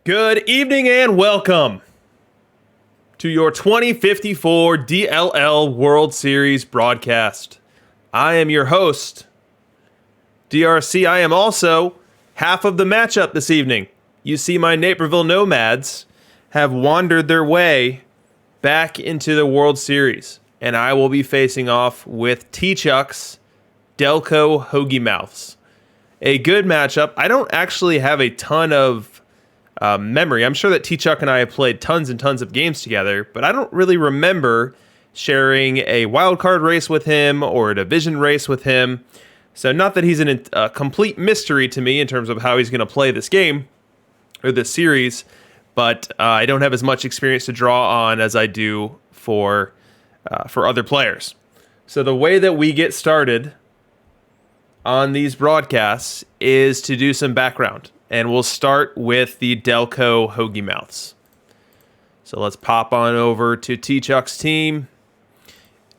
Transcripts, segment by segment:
Good evening and welcome to your 2054 DLL World Series broadcast. I am your host, DRC. I am also half of the matchup this evening. You see, my Naperville Nomads have wandered their way back into the World Series, and I will be facing off with T-Chuck's Delco Hoagie Mouths. A good matchup. I don't actually have a ton of memory. I'm sure that T-Chuck and I have played tons and tons of games together, but I don't really remember sharing a wild card race with him or a division race with him. So not that he's a complete mystery to me in terms of how he's going to play this game or this series, but I don't have as much experience to draw on as I do for other players. So the way that we get started on these broadcasts is to do some background. And we'll start with the Delco Hoagie Mouths. So let's pop on over to T-Chuck's team.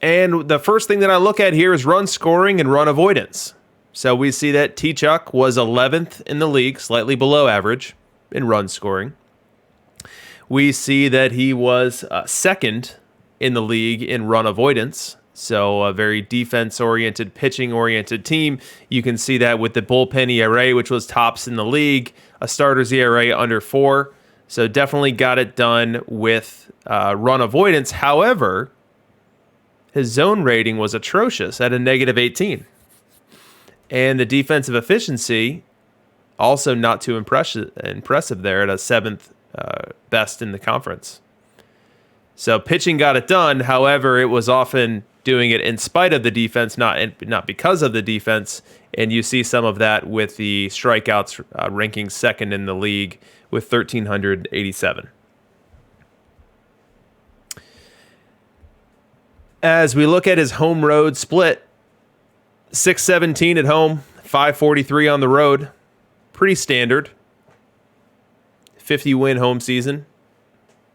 And the first thing that I look at here is run scoring and run avoidance. So we see that T-Chuck was 11th in the league, slightly below average in run scoring. We see that he was second in the league in run avoidance. So a very defense-oriented, pitching-oriented team. You can see that with the bullpen ERA, which was tops in the league, a starter's ERA under 4. So definitely got it done with run avoidance. However, his zone rating was atrocious at a negative 18. And the defensive efficiency, also not too impressive there at a 7th best in the conference. So pitching got it done. However, it was often doing it in spite of the defense, not because of the defense. And you see some of that with the strikeouts ranking second in the league with 1,387. As we look at his home road split, 617 at home, 543 on the road. Pretty standard. 50-win home season.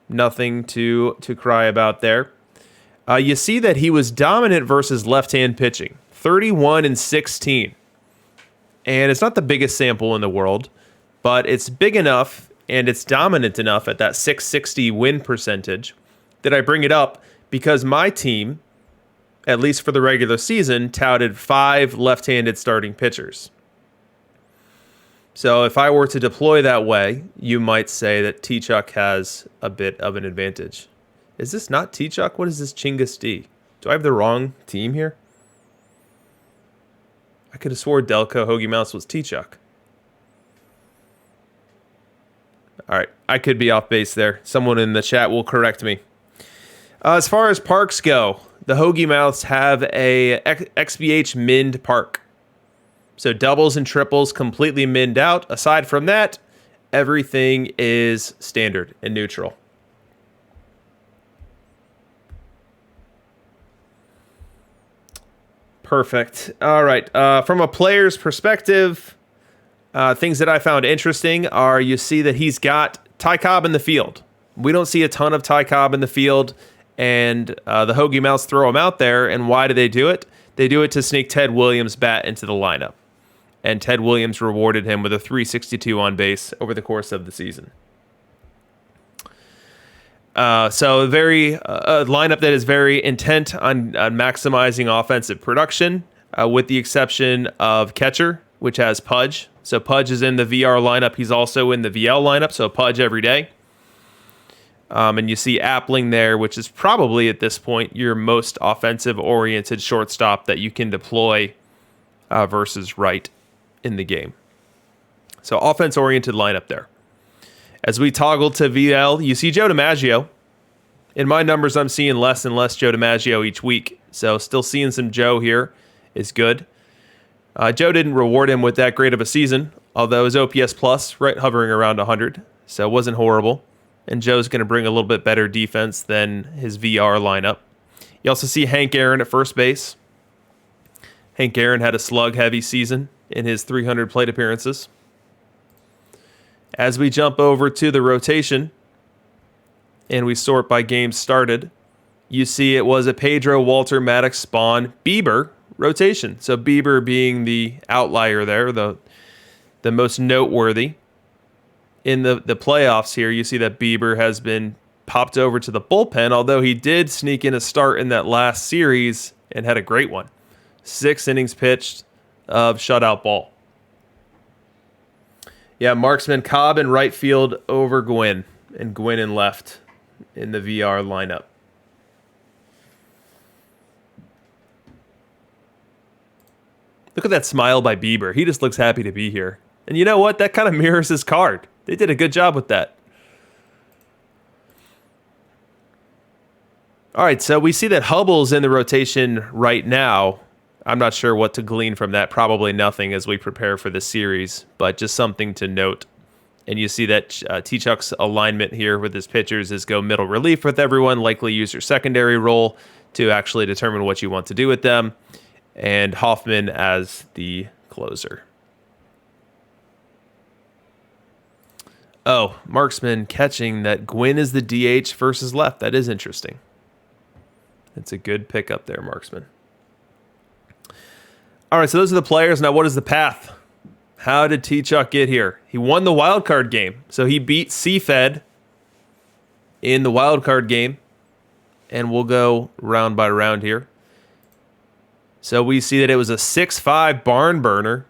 Nothing to cry about there. You see that he was dominant versus left-hand pitching, 31-16. And it's not the biggest sample in the world, but it's big enough and it's dominant enough at that 660 win percentage that I bring it up because my team, at least for the regular season, touted 5 left-handed starting pitchers. So if I were to deploy that way, you might say that T-Chuck has a bit of an advantage. Is this not T-Chuck? What is this Chingus D? Do I have the wrong team here? I could have swore Delco Hoagie Mouse was T-Chuck. All right, I could be off base there. Someone in the chat will correct me. As far as parks go, the Hoagie Mouths have a XBH minned park. So doubles and triples completely minned out. Aside from that, everything is standard and neutral. Perfect. All right. From a player's perspective, things that I found interesting are you see that he's got Ty Cobb in the field. We don't see a ton of Ty Cobb in the field, and the Hoagie Mouths throw him out there. And why do they do it? They do it to sneak Ted Williams' bat into the lineup. And Ted Williams rewarded him with a 362 on base over the course of the season. So a lineup that is very intent on maximizing offensive production, with the exception of catcher, which has Pudge. So Pudge is in the VR lineup. He's also in the VL lineup, so Pudge every day. And you see Appling there, which is probably at this point your most offensive-oriented shortstop that you can deploy versus right in the game. So offense-oriented lineup there. As we toggle to VL, you see Joe DiMaggio. In my numbers, I'm seeing less and less Joe DiMaggio each week. So still seeing some Joe here is good. Joe didn't reward him with that great of a season, although his OPS plus, right, hovering around 100. So it wasn't horrible. And Joe's going to bring a little bit better defense than his VR lineup. You also see Hank Aaron at first base. Hank Aaron had a slug-heavy season in his 300 plate appearances. As we jump over to the rotation and we sort by games started, you see it was a Pedro, Walter, Maddox, Spawn, Bieber rotation. So Bieber being the outlier there, the most noteworthy. In the playoffs here, you see that Bieber has been popped over to the bullpen, although he did sneak in a start in that last series and had a great one. 6 innings pitched of shutout ball. Yeah, marksman Cobb in right field over Gwynn, and Gwynn in left in the VR lineup. Look at that smile by Bieber. He just looks happy to be here. And you know what? That kind of mirrors his card. They did a good job with that. All right, so we see that Hubble's in the rotation right now. I'm not sure what to glean from that. Probably nothing as we prepare for the series, but just something to note. And you see that T-Chuck's alignment here with his pitchers is go middle relief with everyone, likely use your secondary role to actually determine what you want to do with them, and Hoffman as the closer. Oh, marksman catching that Gwynn is the DH versus left. That is interesting. It's a good pickup there, marksman. All right, so those are the players. Now, what is the path? How did T-Chuck get here? He won the wild card game. So he beat C-Fed in the wild card game. And we'll go round by round here. So we see that it was a 6-5 barn burner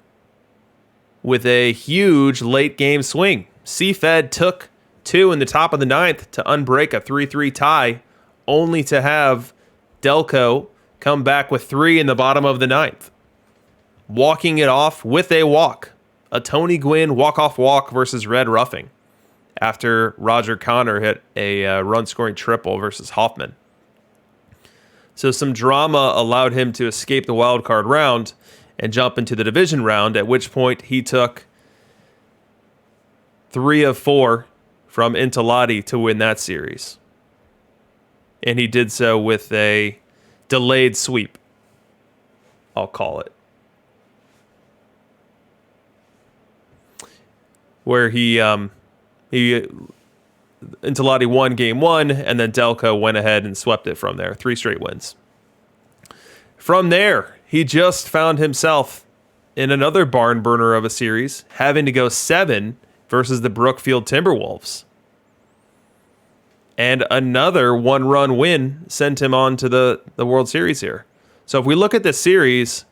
with a huge late game swing. C-Fed took 2 in the top of the 9th to unbreak a 3-3 tie, only to have Delco come back with 3 in the bottom of the 9th. Walking it off with a walk. A Tony Gwynn walk-off walk versus Red Ruffing after Roger Connor hit a run-scoring triple versus Hoffman. So some drama allowed him to escape the wild card round and jump into the division round, at which point he took 3 of 4 from Intilati to win that series. And he did so with a delayed sweep, I'll call it. Where Intilati won game 1, and then Delco went ahead and swept it from there. 3 straight wins. From there, he just found himself in another barn burner of a series, having to go 7 versus the Brookfield Timberwolves. And another 1-run win sent him on to the World Series here. So if we look at the series,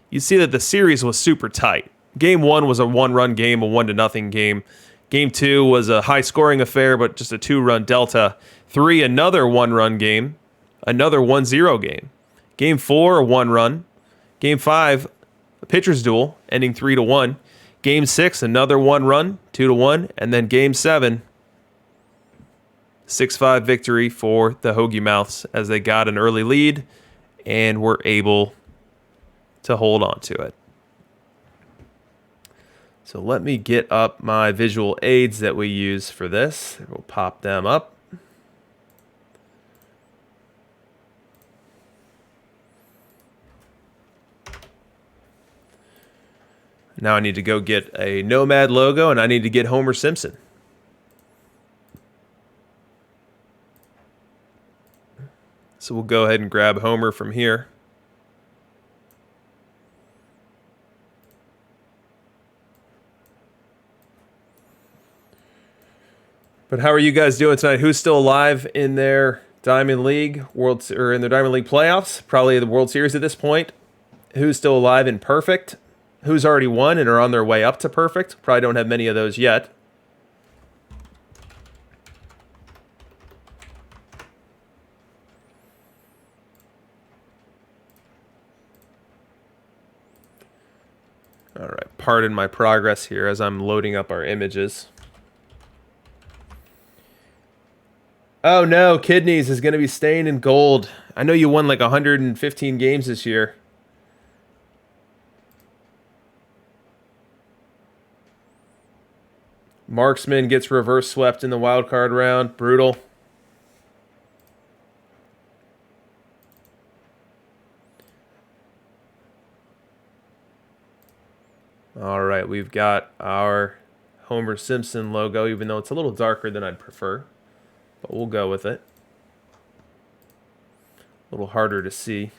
you see that the series was super tight. Game 1 was a 1-run game, a 1-0 game. Game 2 was a high-scoring affair, but just a 2-run delta. 3, another 1-run game. Another 1-0 game. Game 4, a 1-run. Game 5, a pitcher's duel, ending 3-1. Game 6, another 1-run, 2-1. And then Game 7, 6-5 victory for the Hoagie Mouths as they got an early lead and were able to hold on to it. So let me get up my visual aids that we use for this. We'll pop them up. Now I need to go get a Nomad logo, and I need to get Homer Simpson. So we'll go ahead and grab Homer from here. But how are you guys doing tonight? Who's still alive in their Diamond League or in their Diamond League playoffs? Probably the World Series at this point. Who's still alive in Perfect? Who's already won and are on their way up to Perfect? Probably don't have many of those yet. All right, pardon my progress here as I'm loading up our images. Oh no, Kidneys is going to be staying in gold. I know you won like 115 games this year. Marksman gets reverse swept in the wild card round. Brutal. All right, we've got our Homer Simpson logo, even though it's a little darker than I'd prefer. But we'll go with it. A little harder to see.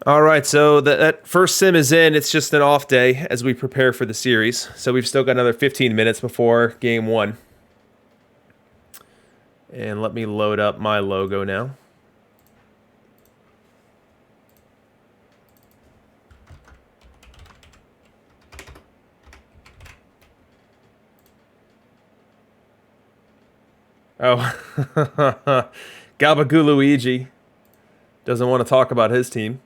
All right, so that first sim is in. It's just an off day as we prepare for the series. So we've still got another 15 minutes before game one. And let me load up my logo now. Oh, Gabagoo Luigi doesn't want to talk about his team.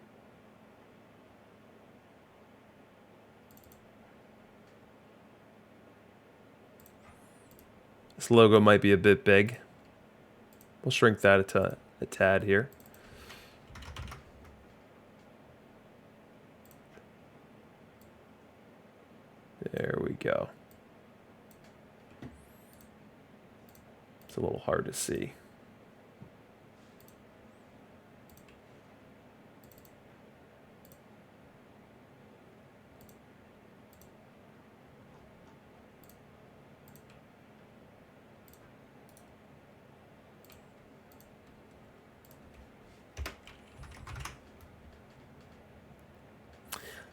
This logo might be a bit big. We'll shrink that a tad here. There we go. It's a little hard to see.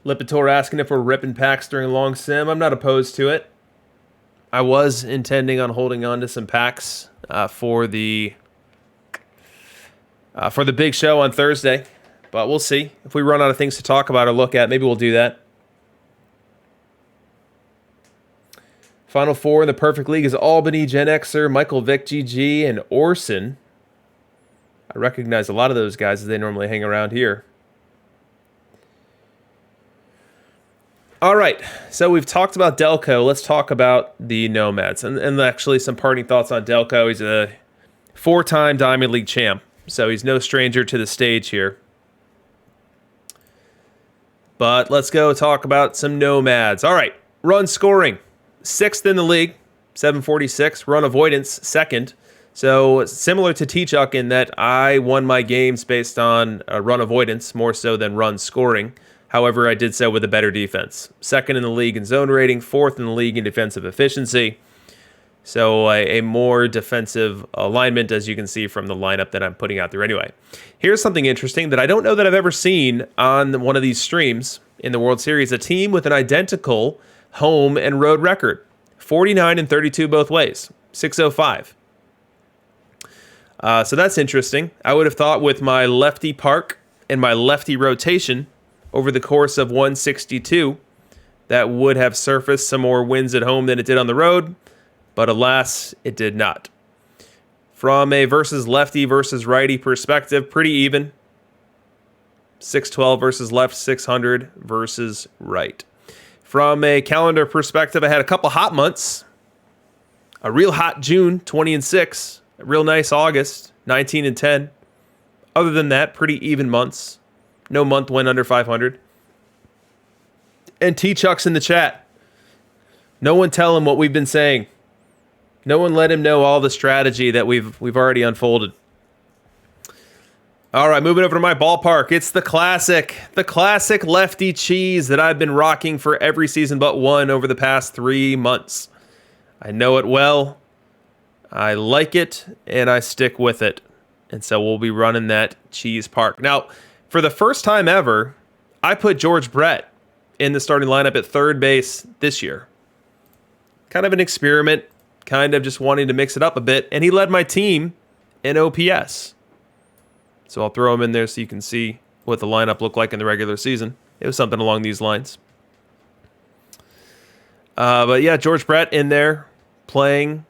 Lipitor asking if we're ripping packs during long sim. I'm not opposed to it. I was intending on holding on to some packs for the big show on Thursday, but we'll see. If we run out of things to talk about or look at, maybe we'll do that. Final four in the Perfect League is Albany, Gen Xer, Michael Vick, GG, and Orson. I recognize a lot of those guys as they normally hang around here. All right, so we've talked about Delco. Let's talk about the Nomads. And actually some parting thoughts on Delco. He's a 4-time Diamond League champ, so he's no stranger to the stage here. But let's go talk about some Nomads. All right, run scoring. 6th in the league, 746. Run avoidance, 2nd. So similar to T-Chuck in that I won my games based on run avoidance more so than run scoring. However, I did so with a better defense. 2nd in the league in zone rating, 4th in the league in defensive efficiency. So a more defensive alignment, as you can see from the lineup that I'm putting out there anyway. Here's something interesting that I don't know that I've ever seen on one of these streams in the World Series. A team with an identical home and road record. 49 and 32 both ways. 605. So that's interesting. I would have thought with my lefty park and my lefty rotation over the course of 162, that would have surfaced some more wins at home than it did on the road, but alas, it did not. From a versus lefty versus righty perspective, pretty even. 612 versus left, 600 versus right. From a calendar perspective, I had a couple hot months. A real hot June, 20 and 6. A real nice August, 19 and 10. Other than that, pretty even months. No month went under 500. And T-Chuck's in the chat. No one tell him what we've been saying. No one let him know all the strategy that we've already unfolded. All right, moving over to my ballpark. It's the classic lefty cheese that I've been rocking for every season but one over the past 3 months. I know it well. I like it, and I stick with it. And so we'll be running that cheese park. Now, for the first time ever, I put George Brett in the starting lineup at third base this year. Kind of an experiment, kind of just wanting to mix it up a bit, and he led my team in OPS. So I'll throw him in there so you can see what the lineup looked like in the regular season. It was something along these lines. But yeah, George Brett in there playing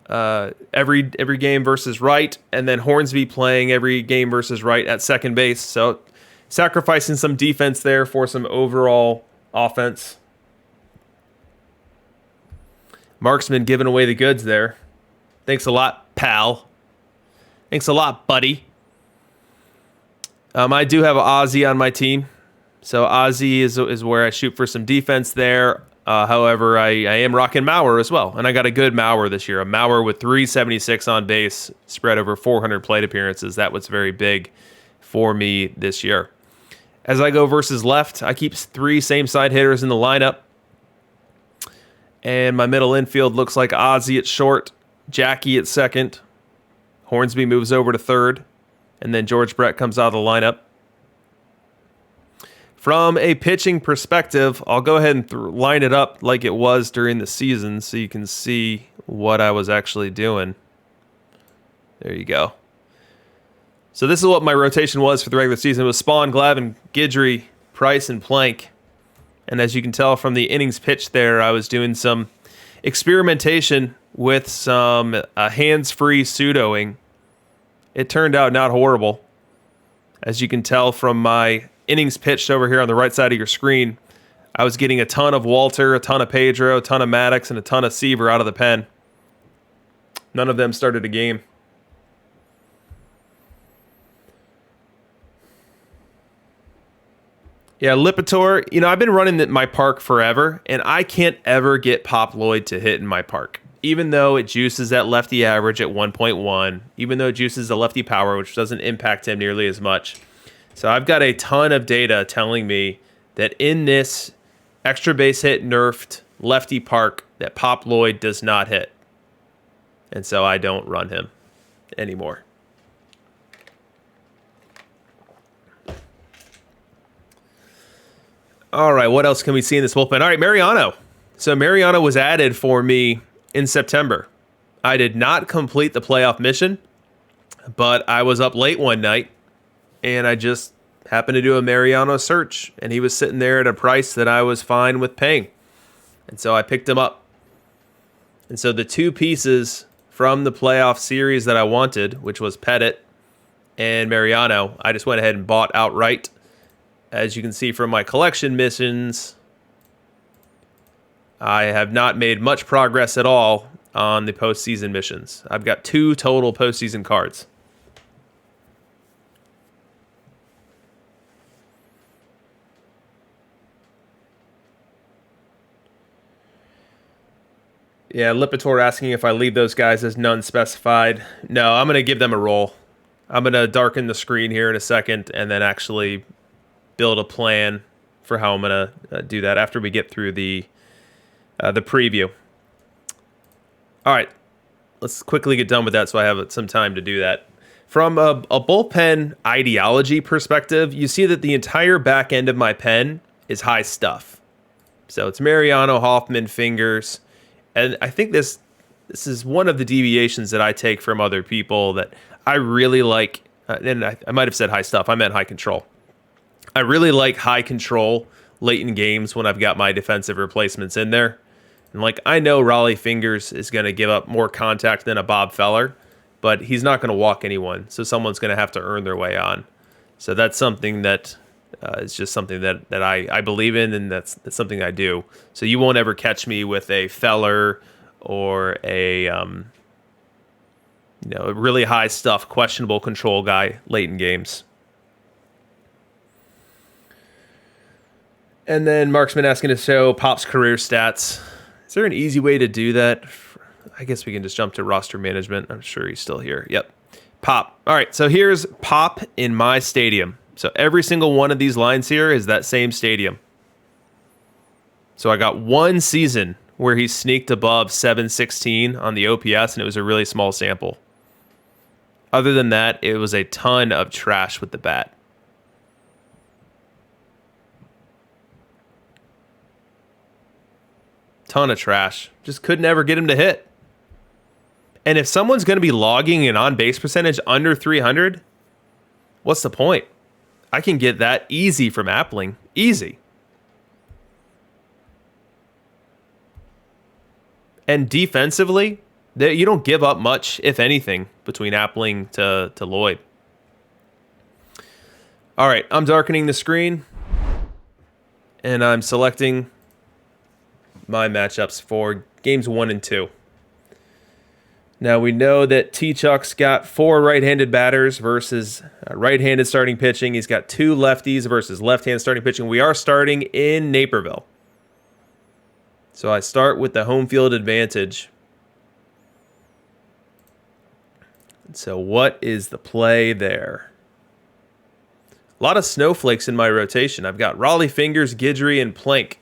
every game versus right, and then Hornsby playing every game versus right at second base. So sacrificing some defense there for some overall offense. Marksman giving away the goods there. Thanks a lot, pal. Thanks a lot, buddy. I do have Ozzy on my team. So Ozzy is where I shoot for some defense there. However, I am rocking Mauer as well. And I got a good Mauer this year. A Mauer with 376 on base, spread over 400 plate appearances. That was very big for me this year. As I go versus left, I keep 3 same-side hitters in the lineup. And my middle infield looks like Ozzy at short, Jackie at second. Hornsby moves over to third. And then George Brett comes out of the lineup. From a pitching perspective, I'll go ahead and line it up like it was during the season so you can see what I was actually doing. There you go. So this is what my rotation was for the regular season. It was Spawn, Glavine, Guidry, Price, and Plank. And as you can tell from the innings pitched there, I was doing some experimentation with some hands-free pseudoing. It turned out not horrible. As you can tell from my innings pitched over here on the right side of your screen, I was getting a ton of Walter, a ton of Pedro, a ton of Maddox, and a ton of Seaver out of the pen. None of them started a game. Yeah, Lipitor, I've been running my park forever, and I can't ever get Pop Lloyd to hit in my park. Even though it juices that lefty average at 1.1, even though it juices the lefty power, which doesn't impact him nearly as much. So I've got a ton of data telling me that in this extra base hit nerfed lefty park that Pop Lloyd does not hit. And so I don't run him anymore. All right, what else can we see in this bullpen? All right, Mariano. So Mariano was added for me in September. I did not complete the playoff mission, but I was up late one night, and I just happened to do a Mariano search, and he was sitting there at a price that I was fine with paying. And so I picked him up. And so the 2 pieces from the playoff series that I wanted, which was Pettit and Mariano, I just went ahead and bought outright. As you can see from my collection missions, I have not made much progress at all on the postseason missions. I've got 2 total postseason cards. Yeah, Lipitor asking if I leave those guys as none specified. No, I'm going to give them a roll. I'm going to darken the screen here in a second and then actually build a plan for how I'm going to do that after we get through the preview. All right, let's quickly get done with that so I have some time to do that. From a bullpen ideology perspective, you see that the entire back end of my pen is high stuff. So it's Mariano, Hoffman, Fingers, and I think this is one of the deviations that I take from other people that I really like. And I might have said high stuff. I meant high control. I really like high control late in games when I've got my defensive replacements in there. And I know Raleigh Fingers is going to give up more contact than a Bob Feller, but he's not going to walk anyone. So someone's going to have to earn their way on. So that's something that is just something that I believe in, and that's something I do. So you won't ever catch me with a Feller or a really high stuff, questionable control guy late in games. And then Marksman asking to show Pop's career stats. Is there an easy way to do that? I guess we can just jump to roster management. I'm sure he's still here. Yep. Pop. All right, so here's Pop in my stadium. So every single one of these lines here is that same stadium. So I got one season where he sneaked above 716 on the OPS, and it was a really small sample. Other than that, it was a ton of trash with the bat. Ton of trash. Just could never get him to hit. And if someone's going to be logging an on-base percentage under 300, what's the point? I can get that easy from Appling. Easy. And defensively, You don't give up much, if anything, between Appling to Lloyd. All right, I'm darkening the screen, and I'm selecting my matchups for games 1 and 2. Now, we know that T-Chuck's got 4 right-handed batters versus right-handed starting pitching. He's got 2 lefties versus left-handed starting pitching. We are starting in Naperville. So I start with the home field advantage. So what is the play there? A lot of snowflakes in my rotation. I've got Raleigh Fingers, Guidry, and Plank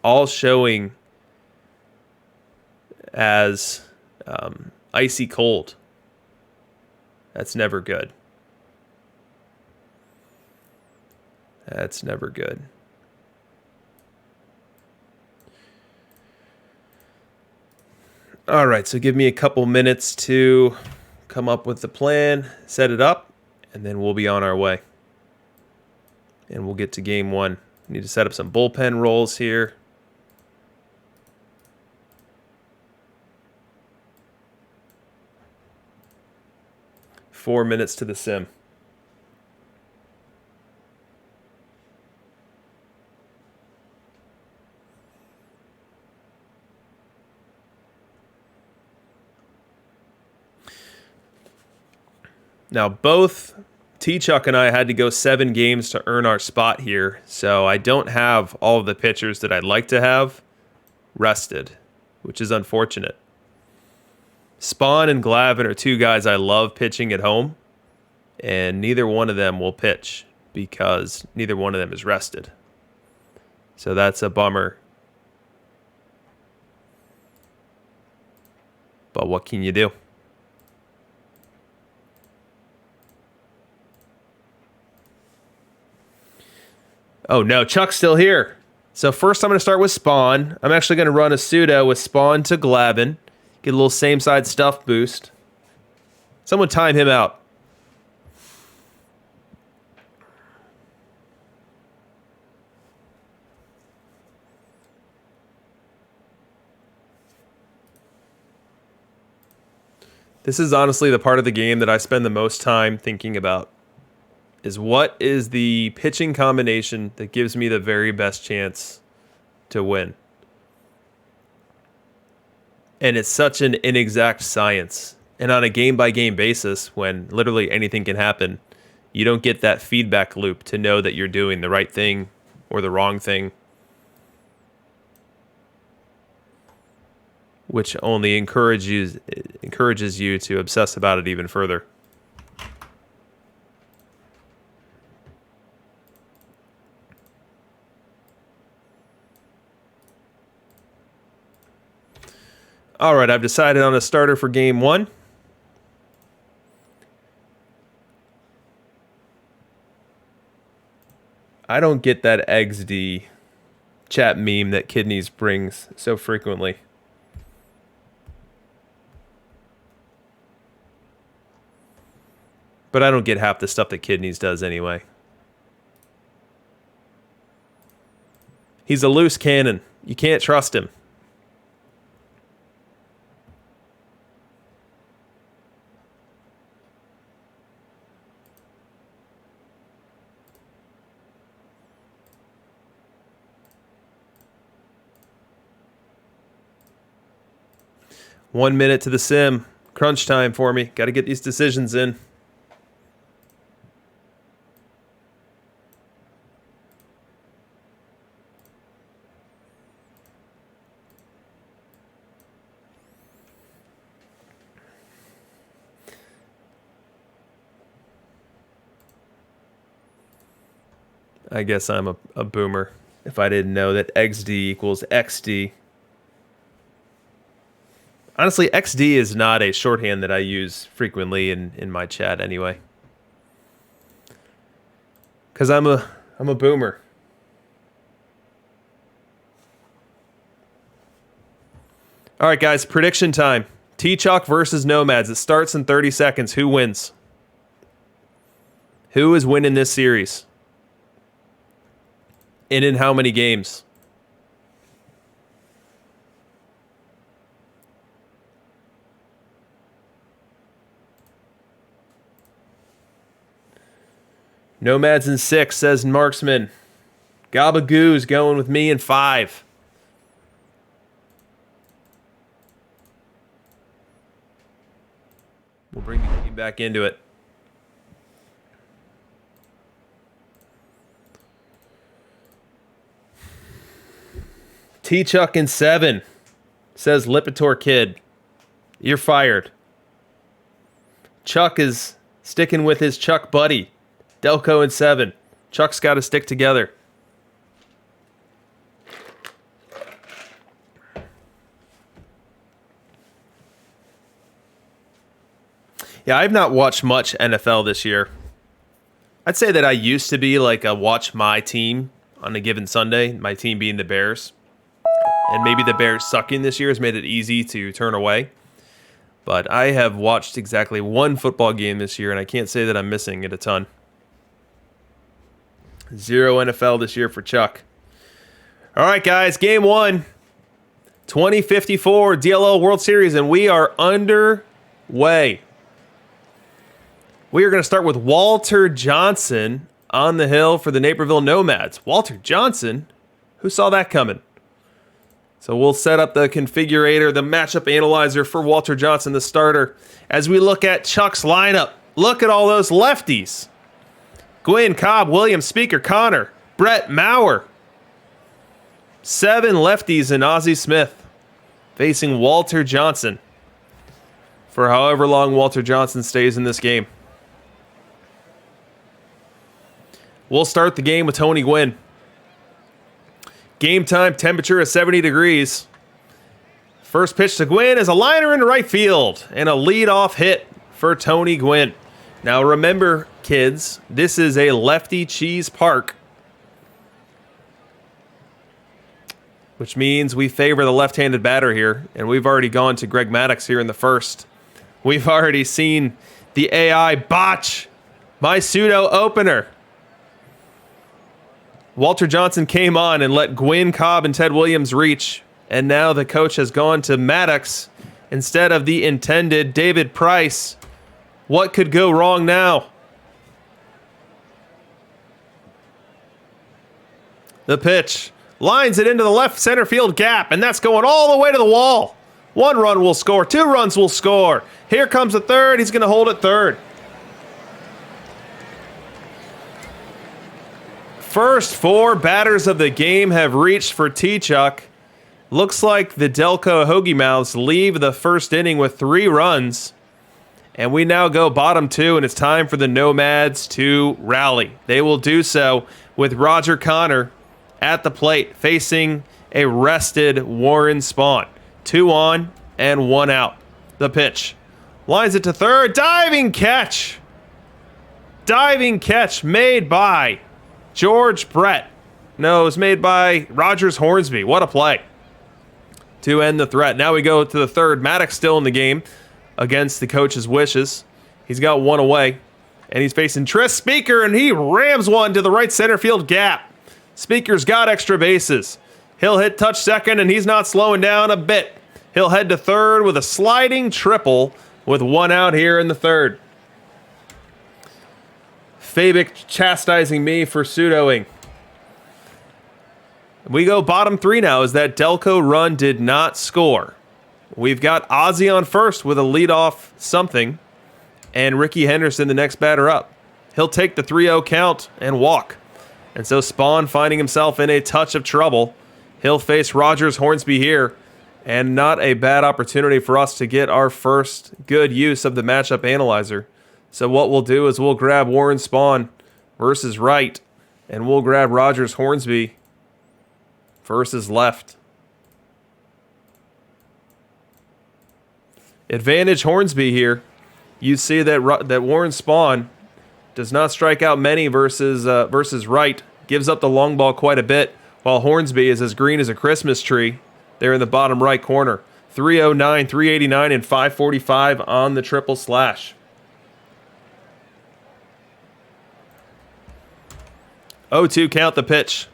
all showing as icy cold. That's never good. That's never good. All right, so give me a couple minutes to come up with the plan, set it up, and then we'll be on our way. And we'll get to game 1. Need to set up some bullpen rolls here. Four minutes to the sim. Now, both T-Chuck and I had to go 7 games to earn our spot here, so I don't have all of the pitchers that I'd like to have rested, which is unfortunate. Spawn and Glavin are 2 guys I love pitching at home, and neither one of them will pitch because neither one of them is rested. So that's a bummer. But what can you do? Oh no, Chuck's still here. So first I'm going to start with Spawn. I'm actually going to run a pseudo with Spawn to Glavin. Get a little same side stuff boost. Someone time him out. This is honestly the part of the game that I spend the most time thinking about. Is what is the pitching combination that gives me the very best chance to win? And it's such an inexact science. And on a game-by-game basis, when literally anything can happen, you don't get that feedback loop to know that you're doing the right thing or the wrong thing, which only encourages you to obsess about it even further. All right, I've decided on a starter for game 1. I don't get that XD chat meme that Kidneys brings so frequently. But I don't get half the stuff that Kidneys does anyway. He's a loose cannon. You can't trust him. One minute to the sim. Crunch time for me. Got to get these decisions in. I guess I'm a boomer if I didn't know that XD equals XD. Honestly, XD is not a shorthand that I use frequently in my chat anyway. Because I'm a boomer. All right, guys, prediction time. T-Chalk versus Nomads. It starts in 30 seconds. Who wins? Who is winning this series? And in how many games? Nomads in 6, says Marksman. Gabagoo's going with me in 5. We'll bring the team back into it. T-Chuck in 7, says Lipitor Kid. You're fired. Chuck is sticking with his Chuck buddy. Delco in 7. Chuck's got to stick together. Yeah, I've not watched much NFL this year. I'd say that I used to be like a watch my team on a given Sunday, my team being the Bears. And maybe the Bears sucking this year has made it easy to turn away. But I have watched exactly one football game this year, and I can't say that I'm missing it a ton. 0 NFL this year for Chuck. All right, guys, game 1. 2054 DLL World Series, and we are underway. We are going to start with Walter Johnson on the hill for the Naperville Nomads. Walter Johnson? Who saw that coming? So we'll set up the configurator, the matchup analyzer for Walter Johnson, the starter, as we look at Chuck's lineup. Look at all those lefties. Gwynn, Cobb, Williams, Speaker, Connor, Brett, Maurer. 7 lefties and Ozzie Smith facing Walter Johnson for however long Walter Johnson stays in this game. We'll start the game with Tony Gwynn. Game time temperature is 70 degrees. First pitch to Gwynn is a liner into right field and a leadoff hit for Tony Gwynn. Now remember, kids, this is a lefty cheese park, which means we favor the left-handed batter here, and we've already gone to Greg Maddux here in the first. We've already seen the AI botch my pseudo opener. Walter Johnson came on and let Gwynn, Cobb, and Ted Williams reach, and now the coach has gone to Maddux instead of the intended David Price. What could go wrong now? The pitch lines it into the left center field gap, and that's going all the way to the wall. 1 run will score, 2 runs will score. Here comes the third. He's going to hold it third. First 4 batters of the game have reached for T-Chuck. Looks like the Delco Hoagie Mouths leave the first inning with 3 runs. And we now go bottom 2, and it's time for the Nomads to rally. They will do so with Roger Connor at the plate, facing a rested Warren Spahn. 2 on and 1 out. The pitch. Lines it to third. Diving catch. Diving catch made by George Brett. No, it was made by Rogers Hornsby. What a play to end the threat. Now we go to the third. Maddux still in the game against the coach's wishes. He's got 1 away, and he's facing Tris Speaker, and he rams one to the right center field gap. Speaker's got extra bases. He'll hit touch second, and he's not slowing down a bit. He'll head to third with a sliding triple with 1 out here in the third. Fabic chastising me for pseudoing. We go bottom 3 now as that Delco run did not score. We've got Ozzie on first with a leadoff something, and Ricky Henderson the next batter up. He'll take the 3-0 count and walk. And so Spahn finding himself in a touch of trouble. He'll face Rogers Hornsby here, and not a bad opportunity for us to get our first good use of the matchup analyzer. So what we'll do is we'll grab Warren Spahn versus right, and we'll grab Rogers Hornsby versus left. Advantage Hornsby here. You see that Warren Spahn does not strike out many versus right. Gives up the long ball quite a bit, while Hornsby is as green as a Christmas tree there in the bottom right corner. 309, 389, and 545 on the triple slash. 0-2 count the pitch.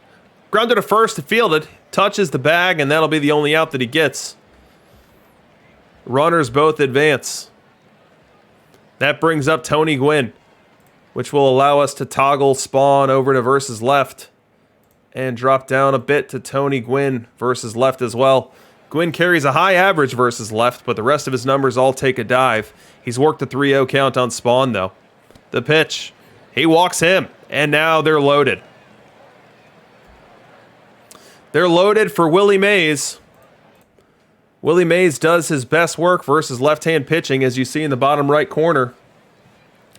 Grounded to first, fielded, touches the bag, and that'll be the only out that he gets. Runners both advance. That brings up Tony Gwynn which will allow us to toggle Spawn over to versus left and drop down a bit to Tony Gwynn versus left as well. Gwynn carries a high average versus left, but the rest of his numbers all take a dive. He's worked a 3-0 count on Spawn, though. The pitch. He walks him, and now they're loaded. They're loaded for Willie Mays. Willie Mays does his best work versus left-hand pitching, as you see in the bottom right corner.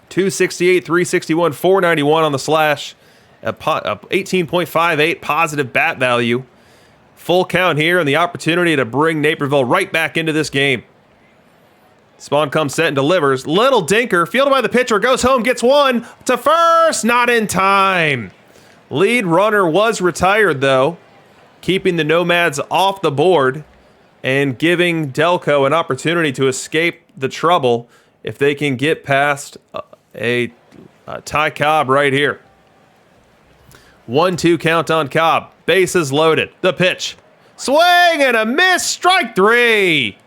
268, 361, 491 on the slash. A 18.58 positive bat value. Full count here and the opportunity to bring Naperville right back into this game. Spawn comes set and delivers. Little dinker, fielded by the pitcher, goes home, gets one to first, not in time. Lead runner was retired, though, keeping the Nomads off the board and giving Delco an opportunity to escape the trouble if they can get past a Ty Cobb right here. 1-2 count on Cobb. Bases loaded. The pitch. Swing and a miss. Strike three.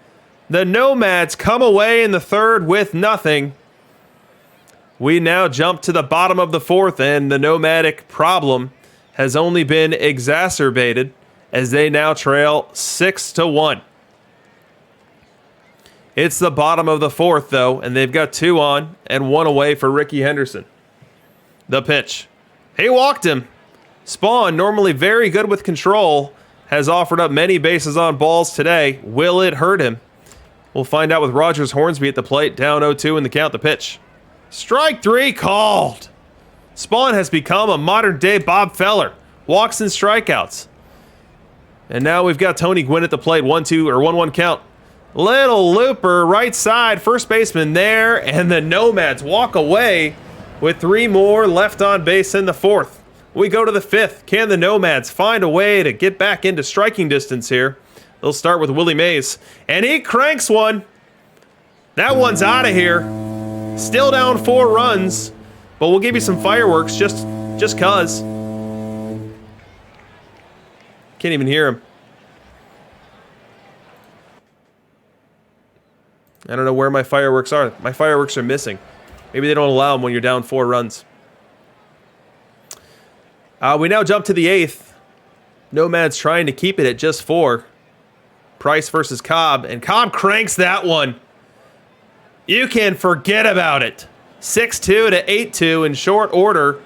The Nomads come away in the third with nothing. We now jump to the bottom of the fourth, and the Nomadic problem has only been exacerbated as they now trail 6-1. It's the bottom of the fourth, though, and they've got 2 on and 1 away for Ricky Henderson. The pitch. He walked him. Spawn, normally very good with control, has offered up many bases on balls today. Will it hurt him? We'll find out with Rogers Hornsby at the plate, down 0-2 in the count. The pitch. Strike three called. Spawn has become a modern-day Bob Feller. Walks and strikeouts. And now we've got Tony Gwynn at the plate, 1-2 or 1-1 count. Little looper, right side, first baseman there, and the Nomads walk away with 3 more left on base in the fourth. We go to the fifth. Can the Nomads find a way to get back into striking distance here? They'll start with Willie Mays, and he cranks one. That one's out of here. Still down 4 runs, but we'll give you some fireworks just cause. Can't even hear him. I don't know where my fireworks are. My fireworks are missing. Maybe they don't allow them when you're down 4 runs. We now jump to the 8th. Nomads trying to keep it at just 4. Price versus Cobb, and Cobb cranks that one. You can forget about it. 6-2 to 8-2 in short order.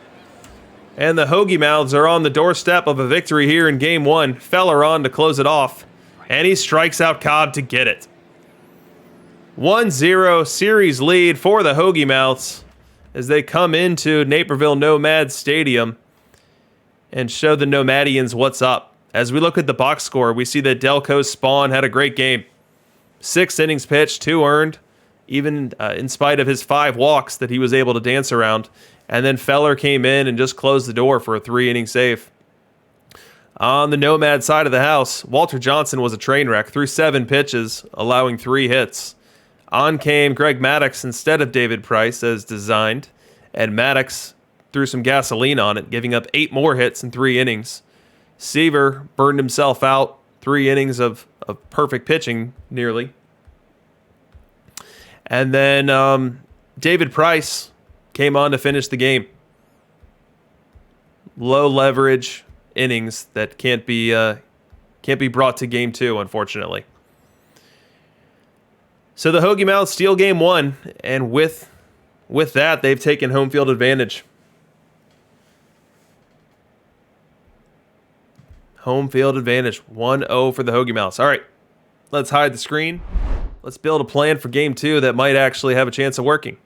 And the Hoagie Mouths are on the doorstep of a victory here in Game 1. Feller on to close it off. And he strikes out Cobb to get it. 1-0 series lead for the Hoagie Mouths as they come into Naperville Nomad Stadium and show the Nomadians what's up. As we look at the box score, we see that Delco's Spawn had a great game. 6 innings pitched, 2 earned, even in spite of his 5 walks that he was able to dance around. And then Feller came in and just closed the door for a 3-inning save. On the Nomad side of the house, Walter Johnson was a train wreck, threw 7 pitches, allowing 3 hits. On came Greg Maddox instead of David Price as designed, and Maddox threw some gasoline on it, giving up 8 more hits in 3 innings. Seaver burned himself out, 3 innings of perfect pitching, nearly. And then David Price came on to finish the game. Low leverage innings that can't be brought to Game 2, unfortunately. So the Hoagie Mouths steal Game 1, and with that, they've taken home field advantage. Home field advantage, 1-0 for the Hoagie Mouths. All right, let's hide the screen. Let's build a plan for Game 2 that might actually have a chance of working.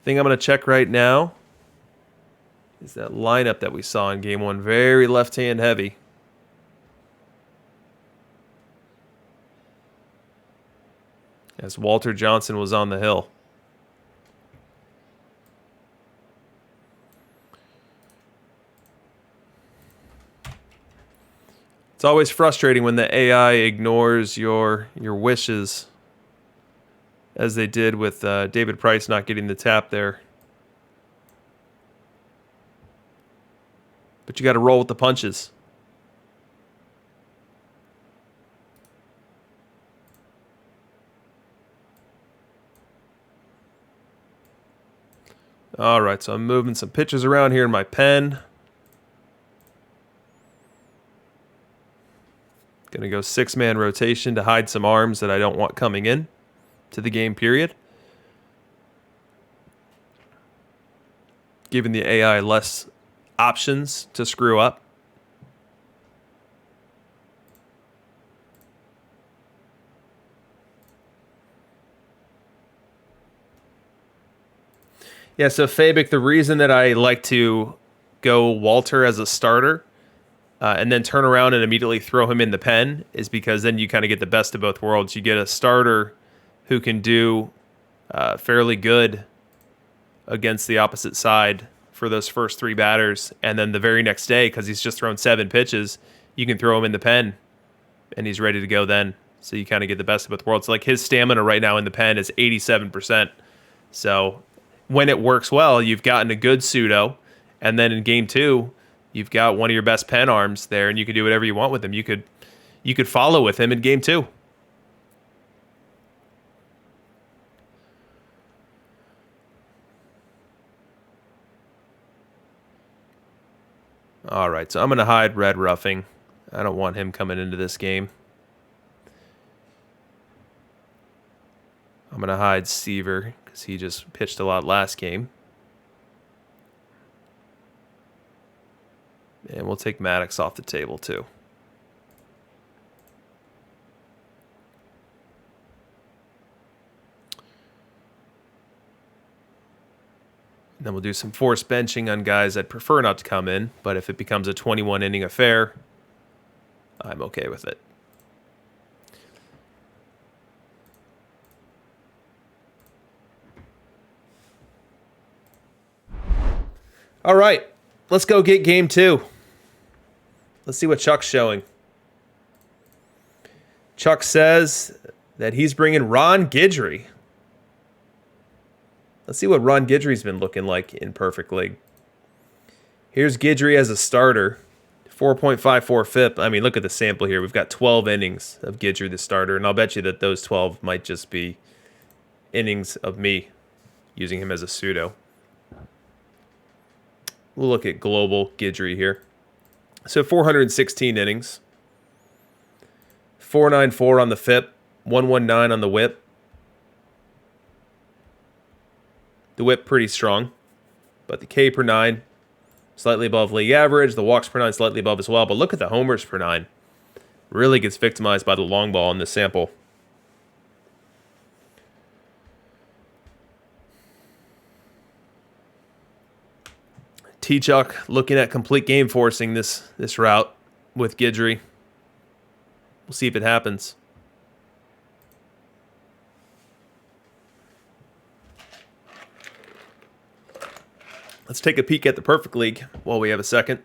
Thing I'm going to check right now is that lineup that we saw in Game 1. Very left-hand heavy. As Walter Johnson was on the hill. It's always frustrating when the AI ignores your wishes, as they did with David Price not getting the tap there. But you got to roll with the punches. All right, so I'm moving some pitchers around here in my pen. Going to go 6-man rotation to hide some arms that I don't want coming in to the game period. Giving the AI less options to screw up. Yeah, so Fabic, the reason that I like to go Walter as a starter and then turn around and immediately throw him in the pen is because then you kind of get the best of both worlds. You get a starter who can do fairly good against the opposite side for those first 3 batters, and then the very next day, because he's just thrown 7 pitches, you can throw him in the pen, and he's ready to go then. So you kind of get the best of both worlds. Like his stamina right now in the pen is 87%. So when it works well, you've gotten a good pseudo, and then in game 2, you've got one of your best pen arms there, and you can do whatever you want with him. You could follow with him in game 2. All right, so I'm going to hide Red Ruffing. I don't want him coming into this game. I'm going to hide Seaver because he just pitched a lot last game. And we'll take Maddox off the table too. And then we'll do some forced benching on guys I'd prefer not to come in, but if it becomes a 21-inning affair, I'm okay with it. All right, let's go get game 2. Let's see what Chuck's showing. Chuck says that he's bringing Ron Guidry. Let's see what Ron Guidry's been looking like in Perfect League. Here's Guidry as a starter. 4.54 FIP. I mean, look at the sample here. We've got 12 innings of Guidry the starter, and I'll bet you that those 12 might just be innings of me using him as a pseudo. We'll look at global Guidry here. So 416 innings. 494 on the FIP. 119 on the WHIP. The WHIP pretty strong, but the K per 9 slightly above league average. The walks per 9 slightly above as well. But look at the homers per 9. Really gets victimized by the long ball in this sample. T-Chuck looking at complete game forcing this route with Guidry. We'll see if it happens. Let's take a peek at the Perfect League while we have a second.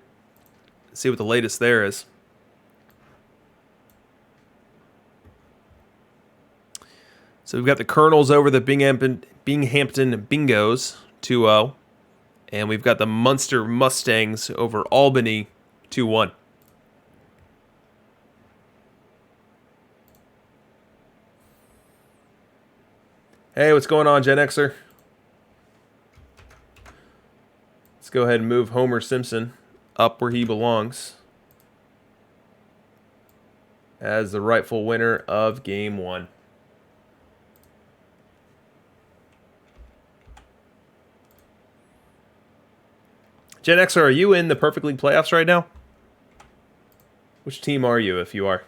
See what the latest there is. So we've got the Colonels over the Binghamton Bingos 2-0. And we've got the Munster Mustangs over Albany 2-1. Hey, what's going on, Gen Xer? Let's go ahead and move Homer Simpson up where he belongs as the rightful winner of Game 1. Gen Xer, are you in the Perfect League playoffs right now? Which team are you, if you are?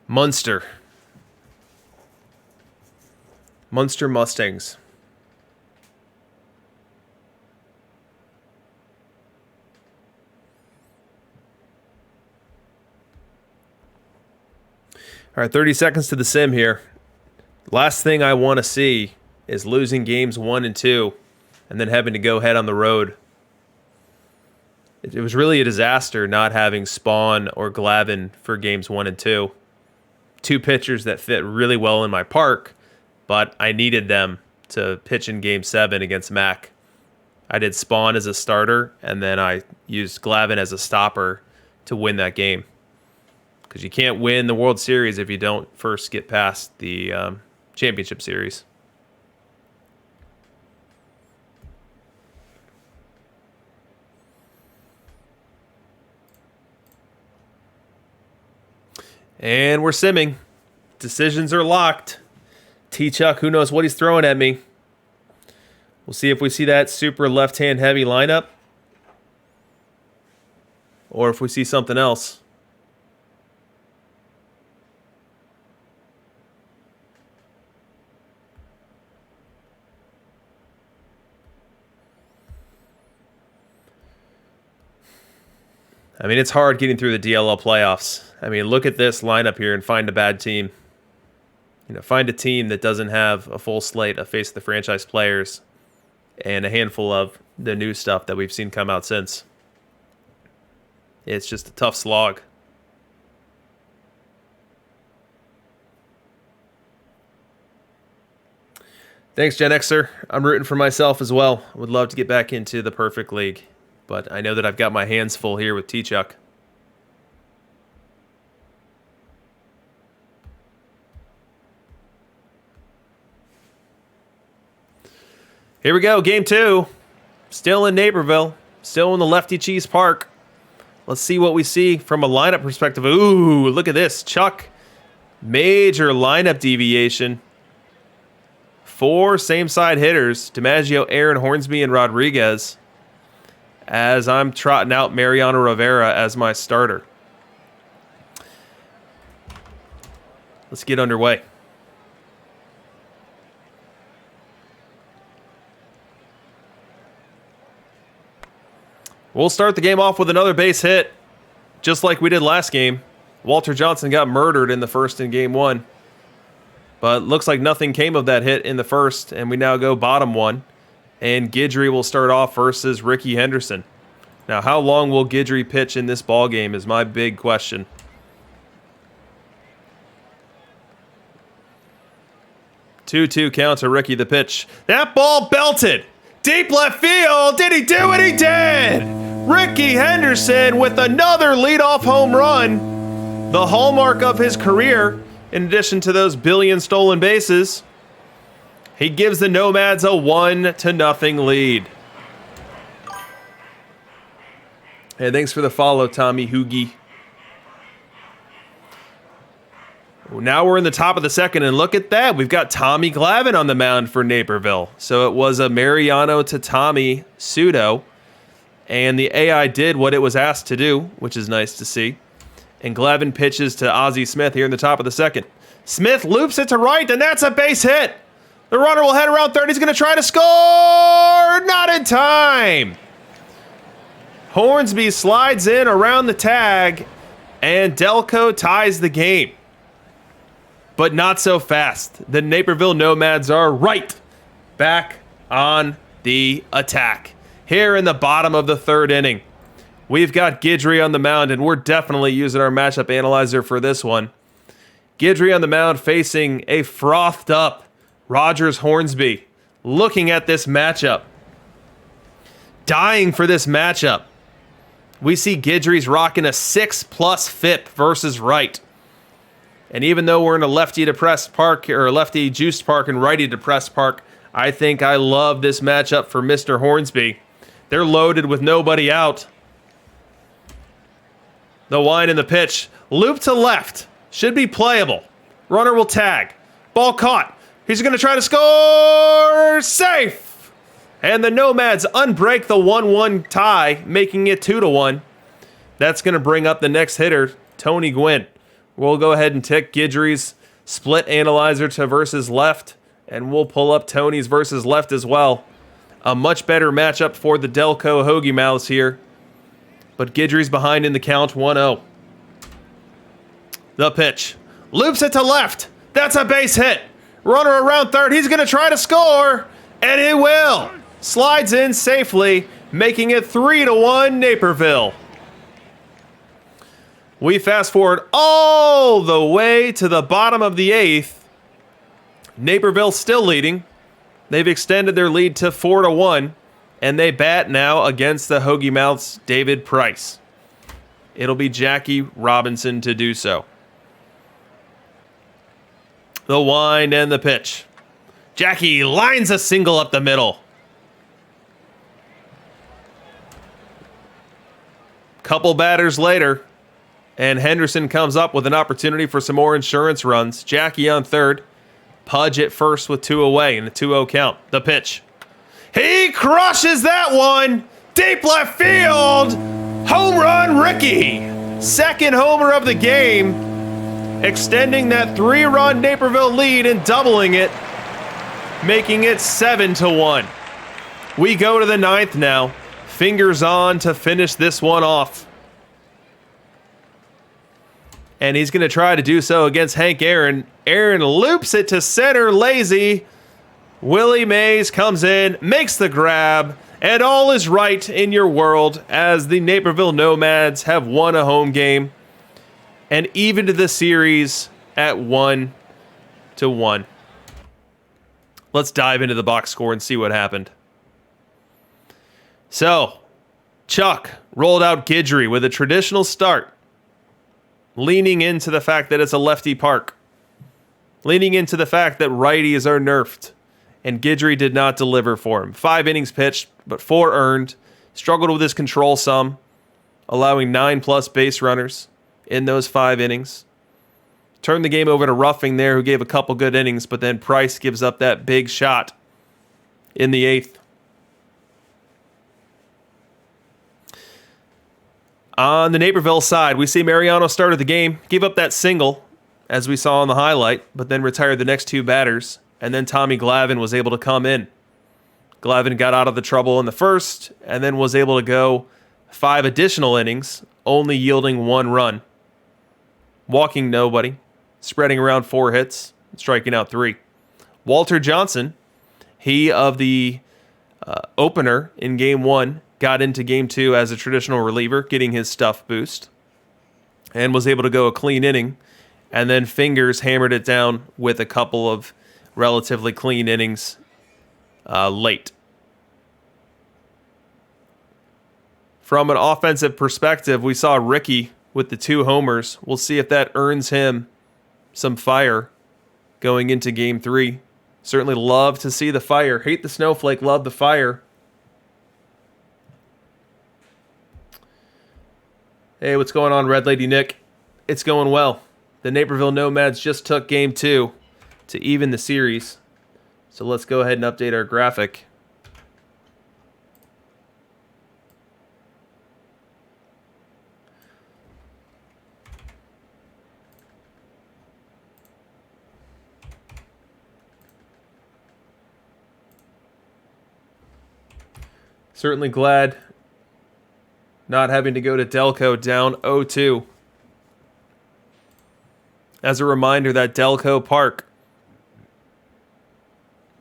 Munster. Munster Mustangs. All right, 30 seconds to the sim here. Last thing I want to see is losing games 1 and 2 and then having to go head on the road. It was really a disaster not having Spawn or Glavin for games 1 and 2. Two pitchers that fit really well in my park, but I needed them to pitch in Game 7 against Mac. I did Spawn as a starter, and then I used Glavin as a stopper to win that game. Because you can't win the World Series if you don't first get past the Championship Series. And we're simming. Decisions are locked. T-Chuck, who knows what he's throwing at me. We'll see if we see that super left-hand heavy lineup. Or if we see something else. I mean, it's hard getting through the DLL playoffs. I mean, look at this lineup here and find a bad team. Find a team that doesn't have a full slate of face the franchise players and a handful of the new stuff that we've seen come out since. It's just a tough slog. Thanks, Gen Xer. I'm rooting for myself as well. I would love to get back into the perfect league, but I know that I've got my hands full here with T-Chuck. Here we go, game 2. Still in Naperville. Still in the Lefty Cheese Park. Let's see what we see from a lineup perspective. Ooh, look at this. Chuck, major lineup deviation. 4 same-side hitters. DiMaggio, Aaron, Hornsby, and Rodriguez. As I'm trotting out Mariano Rivera as my starter. Let's get underway. We'll start the game off with another base hit, just like we did last game. Walter Johnson got murdered in the first in game 1. But looks like nothing came of that hit in the first, and we now go bottom 1. And Guidry will start off versus Ricky Henderson. Now, how long will Guidry pitch in this ball game is my big question. Two count to Ricky the pitch. That ball belted! Deep left field! Did he do it? He did! Ricky Henderson with another leadoff home run. The hallmark of his career, in addition to those billion stolen bases. He gives the Nomads a 1-0 lead. Hey, thanks for the follow, Tommy Hoogie. Now we're in the top of the second, and look at that. We've got Tommy Glavin on the mound for Naperville. So it was a Mariano to Tommy pseudo, and the AI did what it was asked to do, which is nice to see. And Glavin pitches to Ozzie Smith here in the top of the second. Smith loops it to right, and that's a base hit. The runner will head around third. He's going to try to score. Not in time. Hornsby slides in around the tag, and Delco ties the game. But not so fast. The Naperville Nomads are right back on the attack. Here in the bottom of the third inning, we've got Guidry on the mound, and we're definitely using our matchup analyzer for this one. Guidry on the mound facing a frothed up Rogers Hornsby. Looking at this matchup. Dying for this matchup. We see Guidry's rocking a 6+ FIP versus right. And even though we're in a lefty depressed park, or a lefty juiced park and righty depressed park, I think I love this matchup for Mr. Hornsby. They're loaded with nobody out. The wind and the pitch. Loop to left. Should be playable. Runner will tag. Ball caught. He's going to try to score. Safe. And the Nomads unbreak the 1-1 tie, making it 2-1. That's going to bring up the next hitter, Tony Gwynn. We'll go ahead and tick Guidry's split analyzer to versus left, and we'll pull up Tony's versus left as well. A much better matchup for the Delco Hoagie Mouths here. But Guidry's behind in the count, 1-0. The pitch. Loops it to left. That's a base hit. Runner around third. He's going to try to score, and he will. Slides in safely, making it 3-1 Naperville. We fast forward all the way to the bottom of the 8th. Naperville still leading. They've extended their lead to 4-1. And they bat now against the Hoagie Mouth's David Price. It'll be Jackie Robinson to do so. The wind and the pitch. Jackie lines a single up the middle. Couple batters later, and Henderson comes up with an opportunity for some more insurance runs. Jackie on third. Pudge at first with 2 away and a 2-0 count. The pitch. He crushes that one. Deep left field. Home run, Ricky. Second homer of the game. Extending that 3-run Naperville lead and doubling it. Making it 7-1. We go to the 9th now. Fingers on to finish this one off. And he's going to try to do so against Hank Aaron. Aaron loops it to center, lazy. Willie Mays comes in, makes the grab, and all is right in your world as the Naperville Nomads have won a home game and evened the series at 1-1. Let's dive into the box score and see what happened. So, Chuck rolled out Guidry with a traditional start, leaning into the fact that it's a lefty park, leaning into the fact that righties are nerfed. And Guidry did not deliver for him. 5 innings pitched, but 4 earned. Struggled with his control some, allowing 9+ base runners in those 5 innings. Turned the game over to Ruffing there, who gave a couple good innings, but then Price gives up that big shot in the 8th. On the Naperville side, we see Mariano started the game, gave up that single, as we saw on the highlight, but then retired the next 2 batters. And then Tommy Glavin was able to come in. Glavin got out of the trouble in the first and then was able to go 5 additional innings, only yielding 1 run. Walking nobody, spreading around 4 hits, striking out 3. Walter Johnson, he of the opener in Game 1, got into Game 2 as a traditional reliever, getting his stuff boost, and was able to go a clean inning. And then Fingers hammered it down with a couple of relatively clean innings late. From an offensive perspective, we saw Ricky with the 2 homers. We'll see if that earns him some fire going into Game 3. Certainly love to see the fire. Hate the snowflake, love the fire. Hey, what's going on, Red Lady Nick? It's going well. The Naperville Nomads just took Game 2 to even the series. So let's go ahead and update our graphic. Certainly glad not having to go to Delco down 0-2. As a reminder, that Delco Park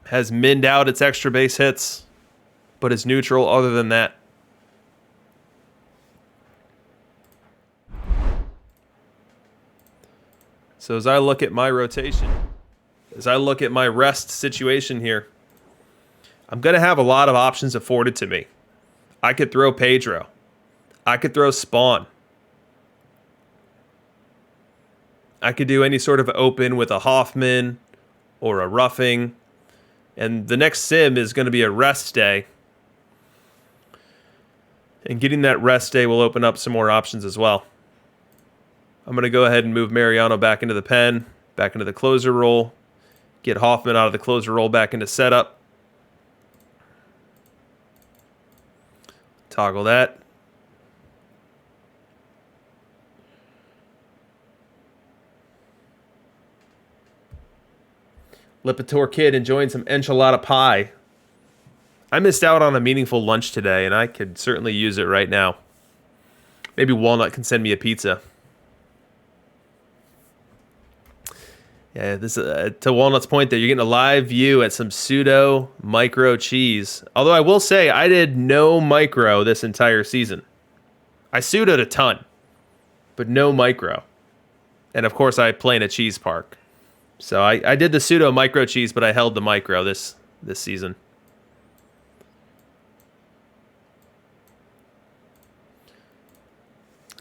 has minned out its extra base hits, but is neutral other than that. So as I look at my rotation, as I look at my rest situation here, I'm going to have a lot of options afforded to me. I could throw Pedro. I could throw Spawn. I could do any sort of open with a Hoffman or a Ruffing. And the next sim is going to be a rest day. And getting that rest day will open up some more options as well. I'm going to go ahead and move Mariano back into the pen, back into the closer role. Get Hoffman out of the closer role back into setup. Toggle that. Lipitor Kid enjoying some enchilada pie. I missed out on a meaningful lunch today, and I could certainly use it right now. Maybe Walnut can send me a pizza. Yeah, this to Walnut's point there, you're getting a live view at some pseudo micro cheese. Although I will say, I did no micro this entire season. I pseudoed a ton, but no micro. And of course, I play in a cheese park. So I did the pseudo micro cheese, but I held the micro this season.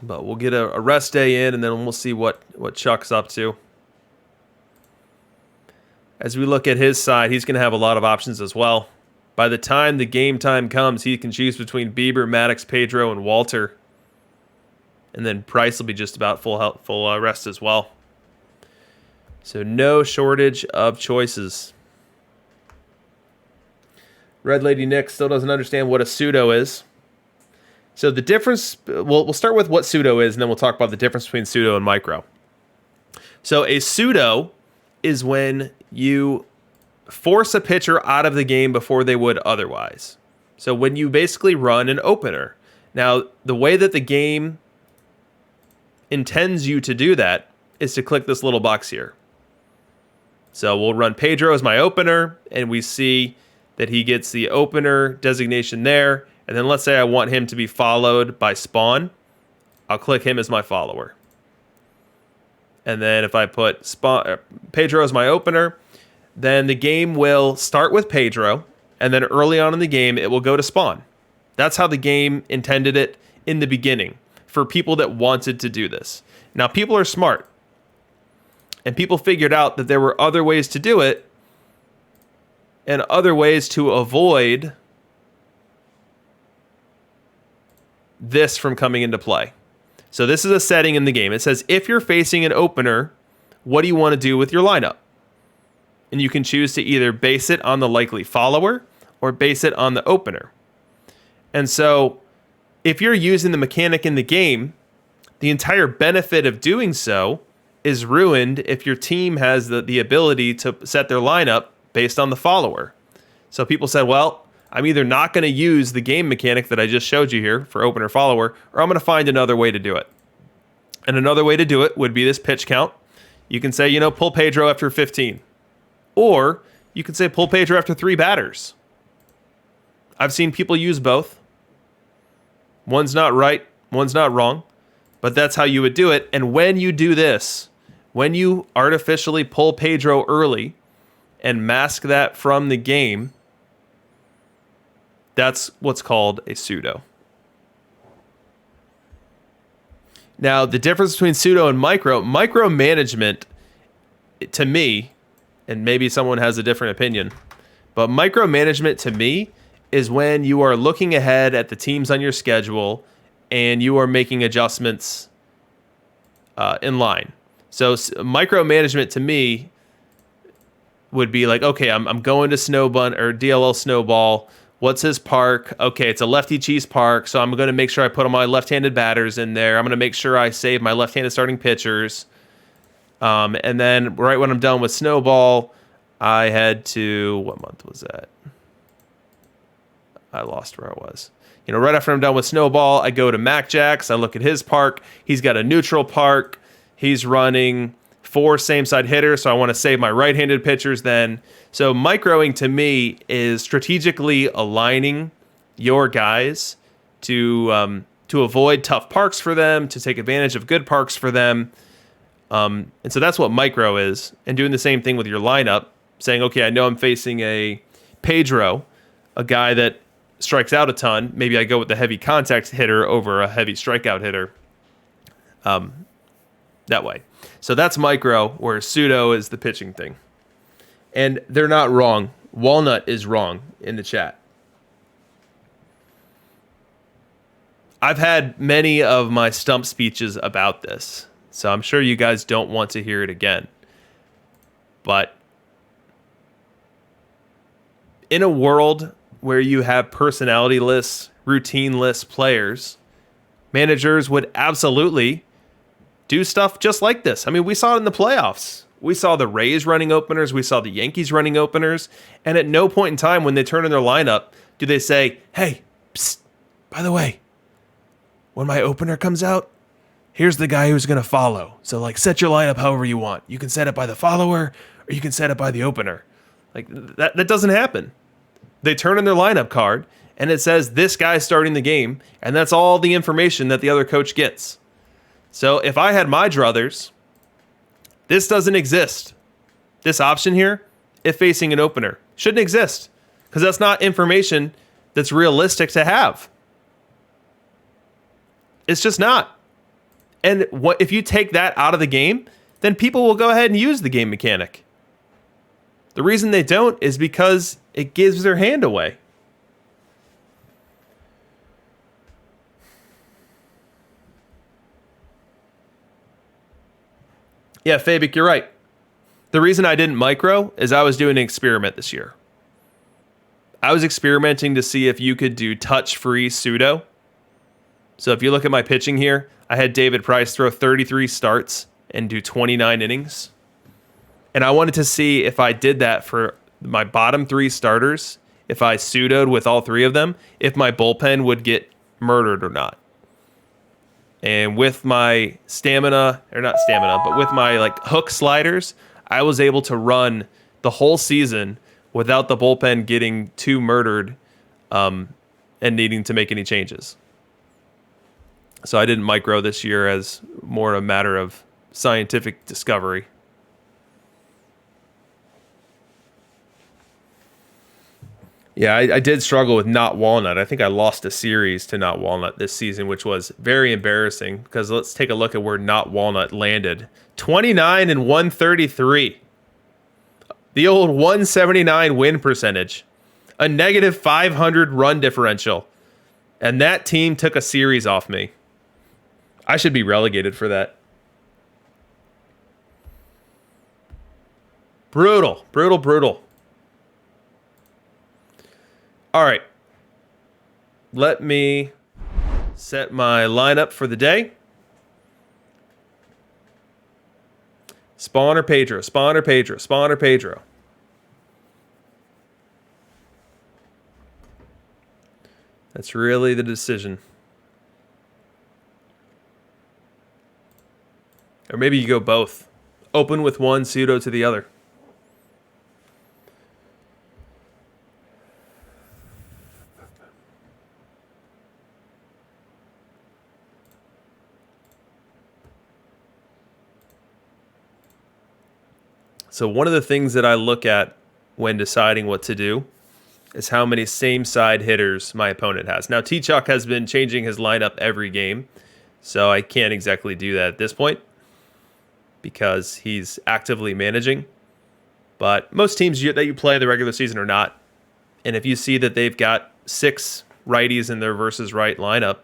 But we'll get a rest day in, and then we'll see what Chuck's up to. As we look at his side, he's going to have a lot of options as well. By the time the game time comes, he can choose between Bieber, Maddox, Pedro, and Walter. And then Price will be just about full rest as well. So no shortage of choices. Red Lady Nick still doesn't understand what a pseudo is. So the difference, we'll start with what pseudo is, and then we'll talk about the difference between pseudo and micro. So a pseudo is when you force a pitcher out of the game before they would otherwise. So when you basically run an opener. Now, the way that the game intends you to do that is to click this little box here. So we'll run Pedro as my opener, and we see that he gets the opener designation there. And then let's say I want him to be followed by Spawn. I'll click him as my follower. And then if I put Pedro as my opener, then the game will start with Pedro. And then early on in the game, it will go to Spawn. That's how the game intended it in the beginning for people that wanted to do this. Now, people are smart. And people figured out that there were other ways to do it and other ways to avoid this from coming into play. So this is a setting in the game. It says, if you're facing an opener, what do you want to do with your lineup? And you can choose to either base it on the likely follower or base it on the opener. And so if you're using the mechanic in the game, the entire benefit of doing so is ruined if your team has the ability to set their lineup based on the follower. So people said, well, I'm either not going to use the game mechanic that I just showed you here for opener follower, or I'm going to find another way to do it. And another way to do it would be this pitch count. You can say, pull Pedro after 15. Or you can say pull Pedro after 3 batters. I've seen people use both. One's not right, one's not wrong, but that's how you would do it. And when you do this, when you artificially pull Pedro early and mask that from the game, that's what's called a pseudo. Now, the difference between pseudo and micromanagement, to me, and maybe someone has a different opinion, but micromanagement to me is when you are looking ahead at the teams on your schedule and you are making adjustments in line. So micromanagement to me would be like, okay, I'm going to Snowbun or DLL Snowball. What's his park? Okay, it's a lefty cheese park, so I'm going to make sure I put all my left-handed batters in there. I'm going to make sure I save my left-handed starting pitchers. And then right when I'm done with Snowball, I head to, what month was that? I lost where I was. Right after I'm done with Snowball, I go to Mac Jacks. I look at his park. He's got a neutral park. He's running 4 same-side hitters, so I want to save my right-handed pitchers then. So microing to me is strategically aligning your guys to avoid tough parks for them, to take advantage of good parks for them. And so that's what micro is. And doing the same thing with your lineup, saying, okay, I know I'm facing a Pedro, a guy that strikes out a ton. Maybe I go with the heavy contact hitter over a heavy strikeout hitter. That way. So that's micro, where pseudo is the pitching thing. And they're not wrong. Walnut is wrong in the chat. I've had many of my stump speeches about this, so I'm sure you guys don't want to hear it again. But in a world where you have personality-less, routine-less players, managers would absolutely do stuff just like this. I mean, we saw it in the playoffs. We saw the Rays running openers. We saw the Yankees running openers. And at no point in time when they turn in their lineup do they say, hey, psst, by the way, when my opener comes out, here's the guy who's going to follow. So, set your lineup however you want. You can set it by the follower or you can set it by the opener. That doesn't happen. They turn in their lineup card and it says this guy's starting the game, and that's all the information that the other coach gets. So if I had my druthers, this doesn't exist. This option here, if facing an opener, shouldn't exist because that's not information that's realistic to have. It's just not. And what if you take that out of the game, then people will go ahead and use the game mechanic. The reason they don't is because it gives their hand away. Yeah, Fabic, you're right. The reason I didn't micro is I was doing an experiment this year. I was experimenting to see if you could do touch-free pseudo. So if you look at my pitching here, I had David Price throw 33 starts and do 29 innings. And I wanted to see if I did that for my bottom 3 starters, if I pseudoed with all 3 of them, if my bullpen would get murdered or not. And with my stamina, or not stamina, but with my like hook sliders, I was able to run the whole season without the bullpen getting too murdered and needing to make any changes. So I didn't micro this year as more a matter of scientific discovery. Yeah, I did struggle with Not Walnut. I think I lost a series to Not Walnut this season, which was very embarrassing because let's take a look at where Not Walnut landed. 29 and 133. The old 179 win percentage. A negative 500 run differential. And that team took a series off me. I should be relegated for that. Brutal, brutal, brutal. All right. Let me set my lineup for the day. Spawn or Pedro, Spawn or Pedro, Spawn or Pedro. That's really the decision. Or maybe you go both. Open with one, pseudo to the other. So one of the things that I look at when deciding what to do is how many same side hitters my opponent has. Now, T-Chuck has been changing his lineup every game, so I can't exactly do that at this point because he's actively managing. But most teams that you play in the regular season are not. And if you see that they've got 6 righties in their versus right lineup,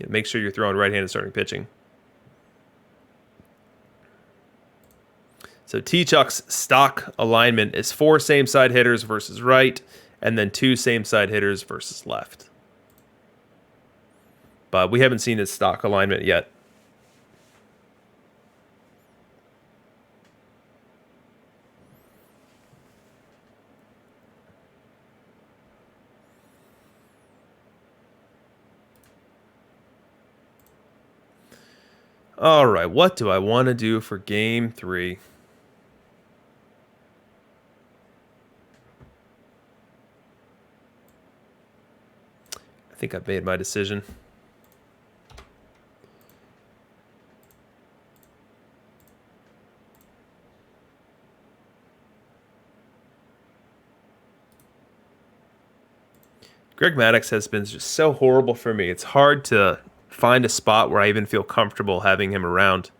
make sure you're throwing right-handed starting pitching. So T-Chuck's stock alignment is 4 same-side hitters versus right, and then 2 same-side hitters versus left. But we haven't seen his stock alignment yet. All right, what do I want to do for Game 3? I think I've made my decision. Greg Maddux has been just so horrible for me. It's hard to find a spot where I even feel comfortable having him around.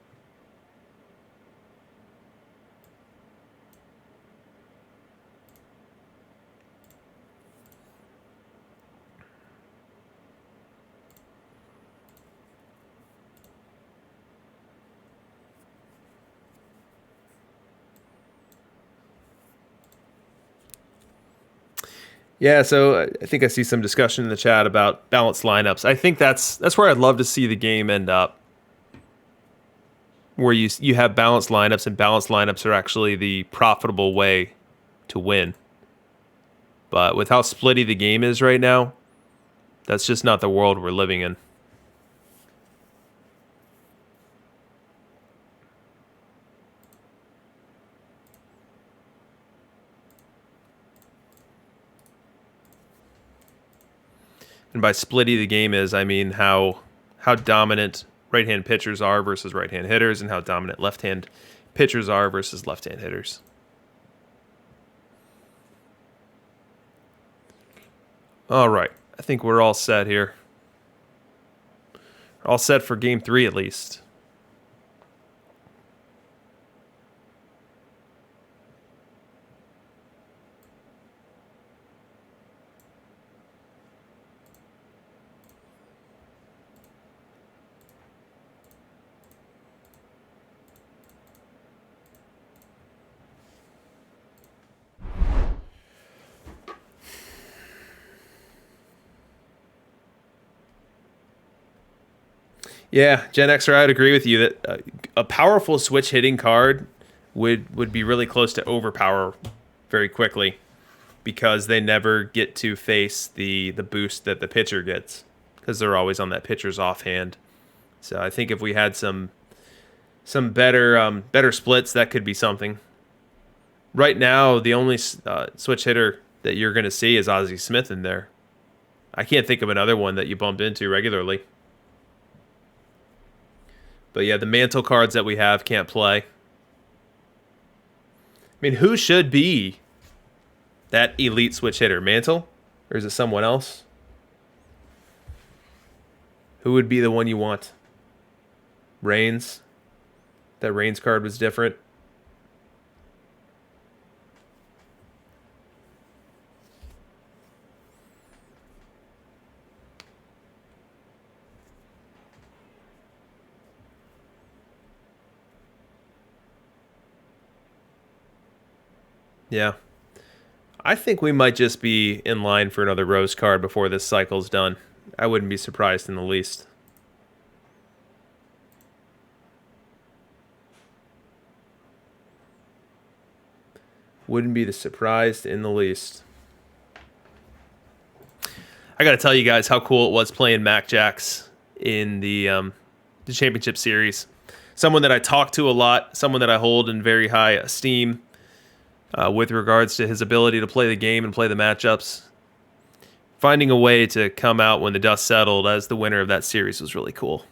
Yeah, so I think I see some discussion in the chat about balanced lineups. I think that's where I'd love to see the game end up, where you have balanced lineups, and balanced lineups are actually the profitable way to win. But with how splitty the game is right now, that's just not the world we're living in. And by splitty the game is, I mean how dominant right-hand pitchers are versus right-hand hitters, and how dominant left-hand pitchers are versus left-hand hitters. All right, I think we're all set here. All set for game 3 at least. Yeah, Gen Xer, I'd agree with you that a powerful switch hitting card would be really close to overpower very quickly because they never get to face the boost that the pitcher gets because they're always on that pitcher's offhand. So I think if we had some better splits, that could be something. Right now, the only switch hitter that you're going to see is Ozzie Smith in there. I can't think of another one that you bump into regularly. But yeah, the mantle cards that we have can't play. I mean, who should be that elite switch hitter? Mantle? Or is it someone else? Who would be the one you want? Reigns? That Reigns card was different. Yeah. I think we might just be in line for another Rose card before this cycle's done. I wouldn't be surprised in the least. Wouldn't be surprised in the least. I got to tell you guys how cool it was playing Mac Jax in the championship series. Someone that I talk to a lot, someone that I hold in very high esteem. With regards to his ability to play the game and play the matchups. Finding a way to come out when the dust settled as the winner of that series was really cool.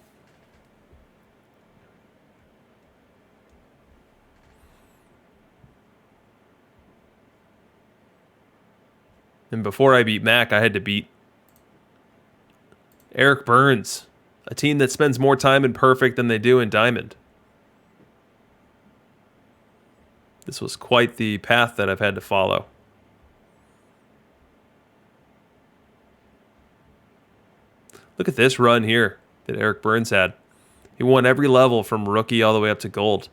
And before I beat Mac, I had to beat Eric Burns, a team that spends more time in Perfect than they do in Diamond. This was quite the path that I've had to follow. Look at this run here that Eric Burns had. He won every level from rookie all the way up to gold.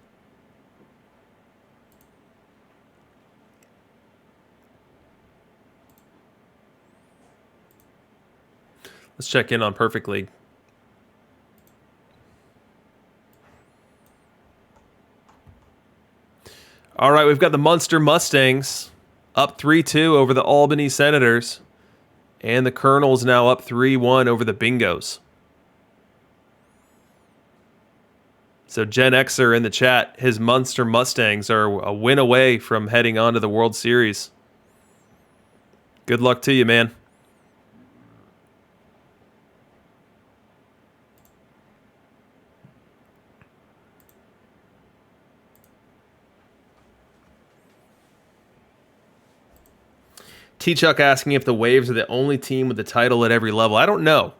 Let's check in on Perfect League. All right, we've got the Munster Mustangs up 3-2 over the Albany Senators. And the Colonels now up 3-1 over the Bingos. So Gen Xer in the chat, his Munster Mustangs are a win away from heading on to the World Series. Good luck to you, man. T-Chuck asking if the Waves are the only team with the title at every level. I don't know.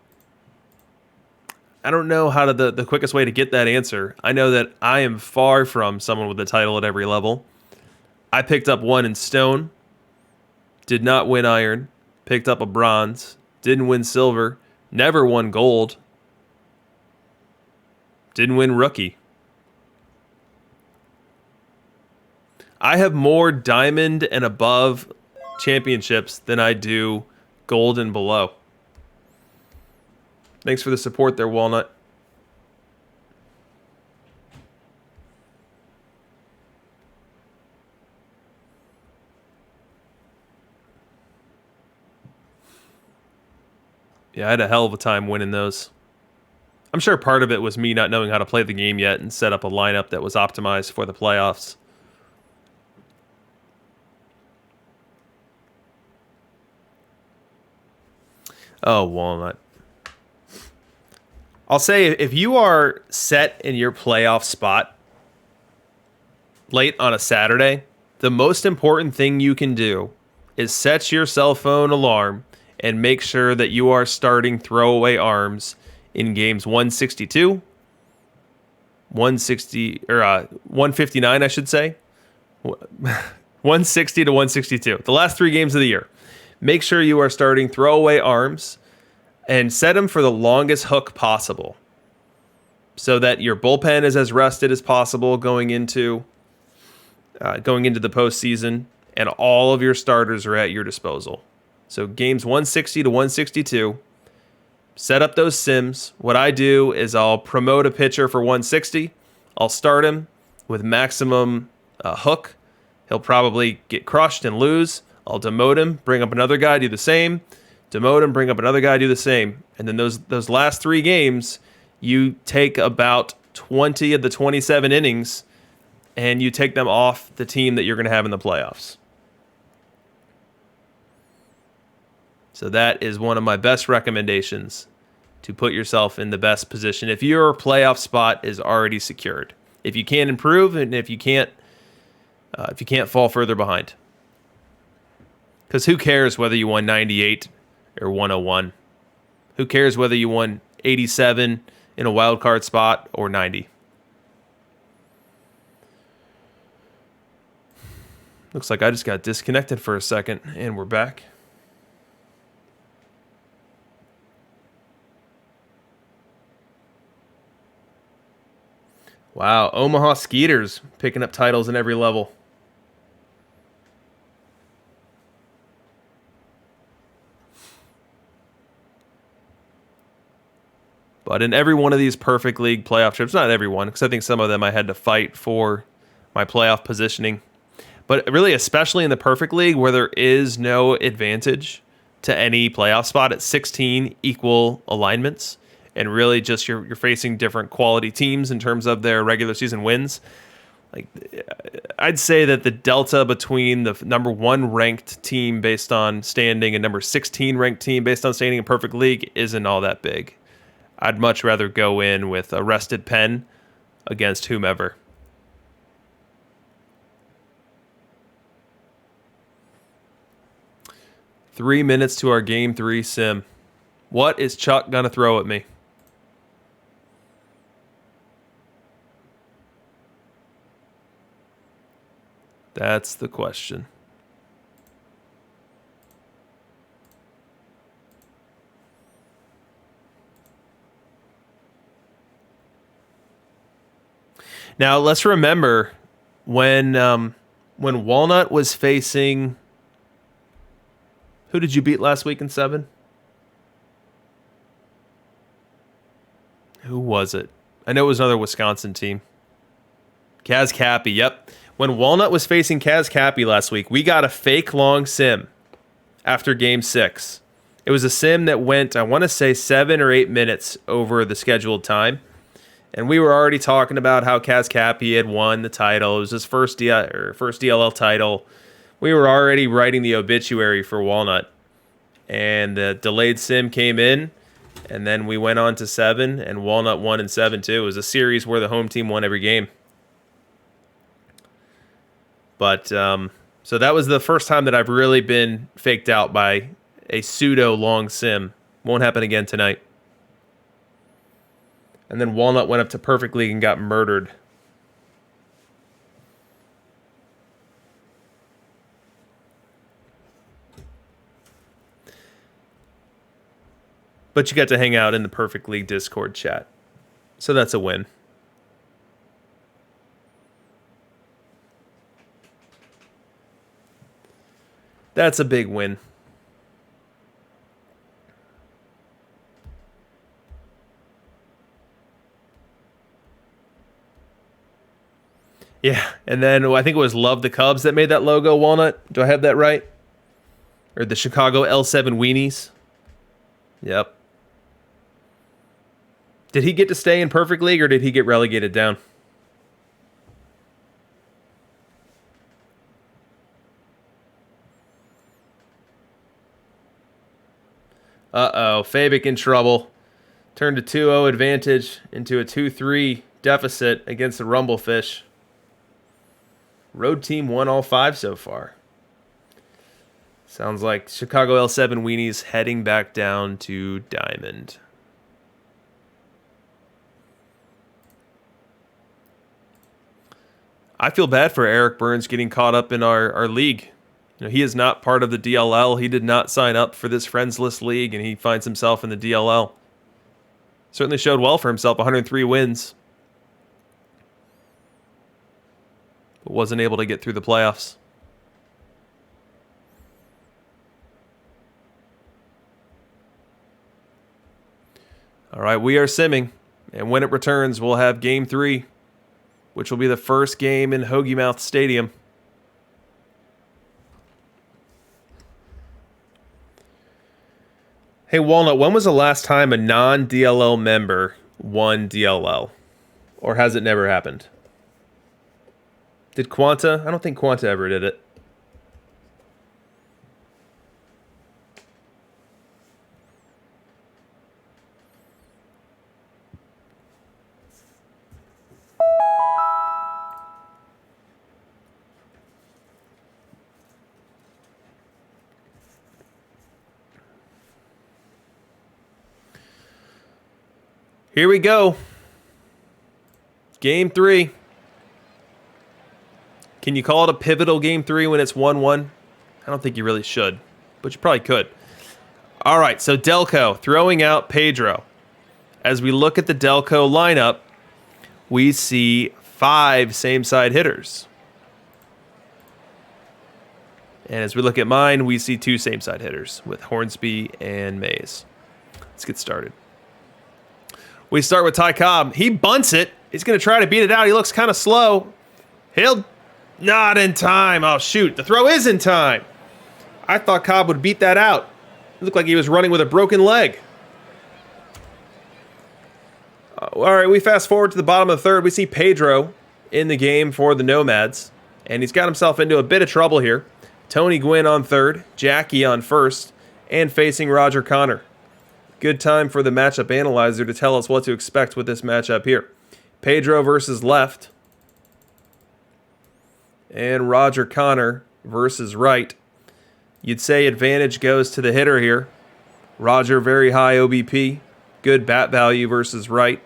I don't know how to the quickest way to get that answer. I know that I am far from someone with the title at every level. I picked up one in Stone. Did not win Iron. Picked up a Bronze. Didn't win Silver. Never won Gold. Didn't win Rookie. I have more Diamond and above championships than I do Gold and below. Thanks for the support there, Walnut. Yeah, I had a hell of a time winning those. I'm sure part of it was me not knowing how to play the game yet and set up a lineup that was optimized for the playoffs. Oh, Walnut. I'll say if you are set in your playoff spot late on a Saturday, the most important thing you can do is set your cell phone alarm and make sure that you are starting throwaway arms in games 162, 159, I should say. 160 to 162. The last 3 games of the year. Make sure you are starting throwaway arms and set them for the longest hook possible so that your bullpen is as rested as possible going into the postseason, and all of your starters are at your disposal. So games 160 to 162, set up those sims. What I do is I'll promote a pitcher for 160. I'll start him with maximum hook. He'll probably get crushed and lose. I'll demote him, bring up another guy, do the same. Demote him, bring up another guy, do the same. And then those last 3 games, you take about 20 of the 27 innings, and you take them off the team that you're going to have in the playoffs. So that is one of my best recommendations to put yourself in the best position if your playoff spot is already secured. If you can't improve, and if you can't fall further behind. Because who cares whether you won 98 or 101? Who cares whether you won 87 in a wild card spot or 90? Looks like I just got disconnected for a second, and we're back. Wow, Omaha Skeeters picking up titles in every level. But in every one of these Perfect League playoff trips, not every one, because I think some of them I had to fight for my playoff positioning. But really, especially in the Perfect League, where there is no advantage to any playoff spot at 16 equal alignments, and really just you're facing different quality teams in terms of their regular season wins. Like, I'd say that the delta between the number 1 ranked team based on standing and number 16 ranked team based on standing in Perfect League isn't all that big. I'd much rather go in with a rested pen against whomever. Three minutes to our Game 3 sim. What is Chuck going to throw at me? That's the question. Now, let's remember when Walnut was facing... Who did you beat last week in 7? Who was it? I know it was another Wisconsin team. Kaz Cappy, yep. When Walnut was facing Kaz Cappy last week, we got a fake long sim after Game 6. It was a sim that went, I want to say, 7 or 8 minutes over the scheduled time. And we were already talking about how Kaz Cappy had won the title. It was his first DLL title. We were already writing the obituary for Walnut. And the delayed sim came in, and then we went on to 7, and Walnut won in 7 too. It was a series where the home team won every game. But so that was the first time that I've really been faked out by a pseudo long sim. Won't happen again tonight. And then Walnut went up to Perfect League and got murdered. But you got to hang out in the Perfect League Discord chat. So that's a win. That's a big win. Yeah, and then I think it was Love the Cubs that made that logo, Walnut. Do I have that right? Or the Chicago L7 Weenies? Yep. Did he get to stay in Perfect League, or did he get relegated down? Uh-oh, Fabic in trouble. Turned a 2-0 advantage into a 2-3 deficit against the Rumblefish. Road team won all 5 so far. Sounds like Chicago L7 Weenies heading back down to Diamond. I feel bad for Eric Burns getting caught up in our league. He is not part of the DLL. He did not sign up for this friends list league, and he finds himself in the DLL. Certainly showed well for himself, 103 wins. But wasn't able to get through the playoffs. All right, we are simming, and when it returns, we'll have Game 3, which will be the first game in Hoagie Mouth Stadium. Hey, Walnut, when was the last time a non-DLL member won DLL? Or has it never happened? Did Quanta? I don't think Quanta ever did it. Here we go. Game 3. Can you call it a pivotal Game 3 when it's 1-1? I don't think you really should, but you probably could. All right, so Delco throwing out Pedro. As we look at the Delco lineup, we see 5 same-side hitters. And as we look at mine, we see 2 same-side hitters with Hornsby and Mays. Let's get started. We start with Ty Cobb. He bunts it. He's going to try to beat it out. He looks kind of slow. He'll not in time. Oh, shoot. The throw is in time. I thought Cobb would beat that out. It looked like he was running with a broken leg. All right, we fast forward to the bottom of the third. We see Pedro in the game for the Nomads, and he's got himself into a bit of trouble here. Tony Gwynn on third, Jackie on first, and facing Roger Connor. Good time for the matchup analyzer to tell us what to expect with this matchup here. Pedro versus left. And Roger Connor versus right. You'd say advantage goes to the hitter here. Roger, very high OBP. Good bat value versus right.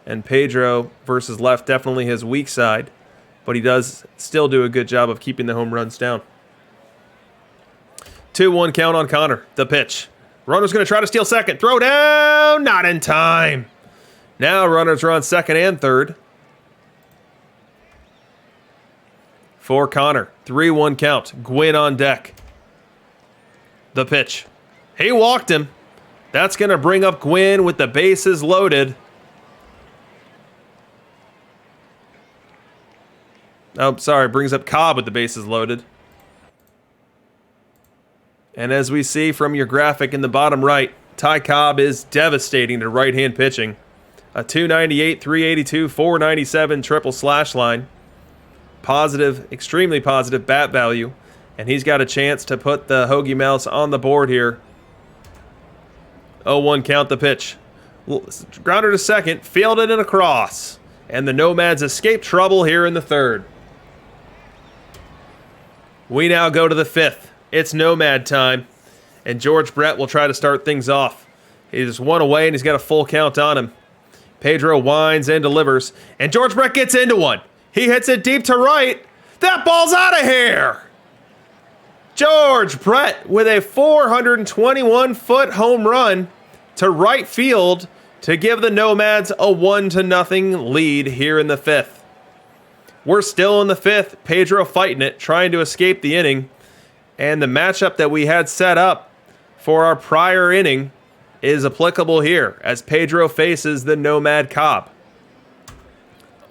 And Pedro versus left, definitely his weak side. But he does still do a good job of keeping the home runs down. 2-1 count on Connor. The pitch. Runner's going to try to steal second. Throw down. Not in time. Now runners are on second and third. For Connor. 3-1 count. Gwynn on deck. The pitch. He walked him. That's going to bring up Gwynn with the bases loaded. Oh, sorry. Brings up Cobb with the bases loaded. And as we see from your graphic in the bottom right, Ty Cobb is devastating to right-hand pitching. A 298, 382, 497 triple slash line. Positive, extremely positive bat value. And he's got a chance to put the Hoagie Mouse on the board here. 0-1 count the pitch. Grounder to second, fielded and across. And the Nomads escape trouble here in the third. We now go to the fifth. It's Nomad time, and George Brett will try to start things off. He's one away, and he's got a full count on him. Pedro winds and delivers, and George Brett gets into one. He hits it deep to right. That ball's out of here! George Brett with a 421-foot home run to right field to give the Nomads a 1-0 lead here in the fifth. We're still in the fifth. Pedro fighting it, trying to escape the inning. And the matchup that we had set up for our prior inning is applicable here as Pedro faces the Nomad Cobb.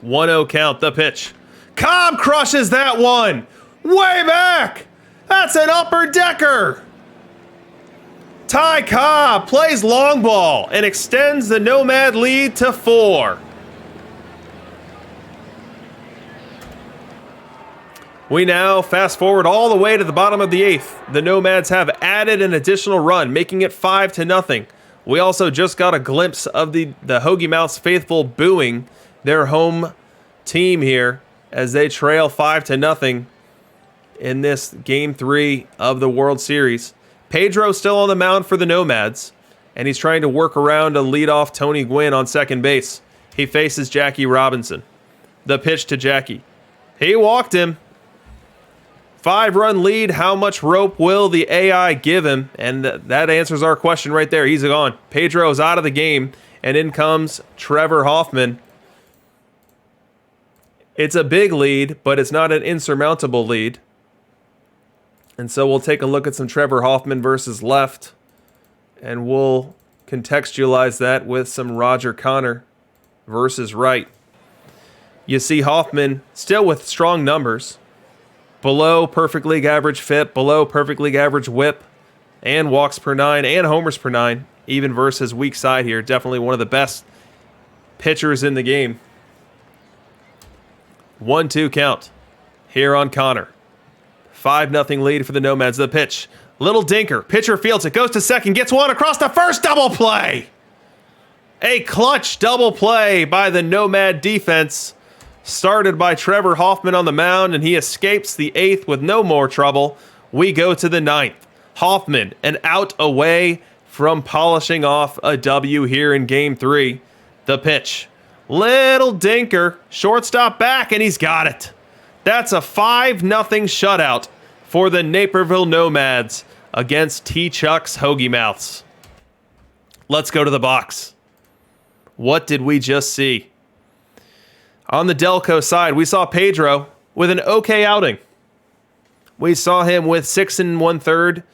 1-0 count, the pitch. Cobb crushes that one! Way back! That's an upper decker! Ty Cobb plays long ball and extends the Nomad lead to 4. We now fast forward all the way to the bottom of the 8th. The Nomads have added an additional run, making it 5-0. We also just got a glimpse of the Hoagie Mouse faithful booing their home team here as they trail 5-0 in this Game 3 of the World Series. Pedro still on the mound for the Nomads, and he's trying to work around to lead off Tony Gwynn on second base. He faces Jackie Robinson. The pitch to Jackie. He walked him. 5-run lead. How much rope will the AI give him? And that answers our question right there. He's gone. Pedro's out of the game. And in comes Trevor Hoffman. It's a big lead, but it's not an insurmountable lead. And so we'll take a look at some Trevor Hoffman versus left. And we'll contextualize that with some Roger Connor versus right. You see Hoffman still with strong numbers. Below perfect league average FIP, below perfect league average whip, and walks per 9, and homers per 9, even versus weak side here. Definitely one of the best pitchers in the game. 1-2 count here on Connor. 5-0 lead for the Nomads. The pitch. Little dinker. Pitcher fields it. Goes to second. Gets one across the first. Double play. A clutch double play by the Nomad defense. Started by Trevor Hoffman on the mound, and he escapes the 8th with no more trouble. We go to the 9th. Hoffman, an out away from polishing off a W here in Game 3. The pitch. Little dinker. Shortstop back, and he's got it. That's a 5-0 shutout for the Naperville Nomads against T-Chuck's Hoagie Mouths. Let's go to the box. What did we just see? On the Delco side, we saw Pedro with an okay outing. We saw him with 6 1/3,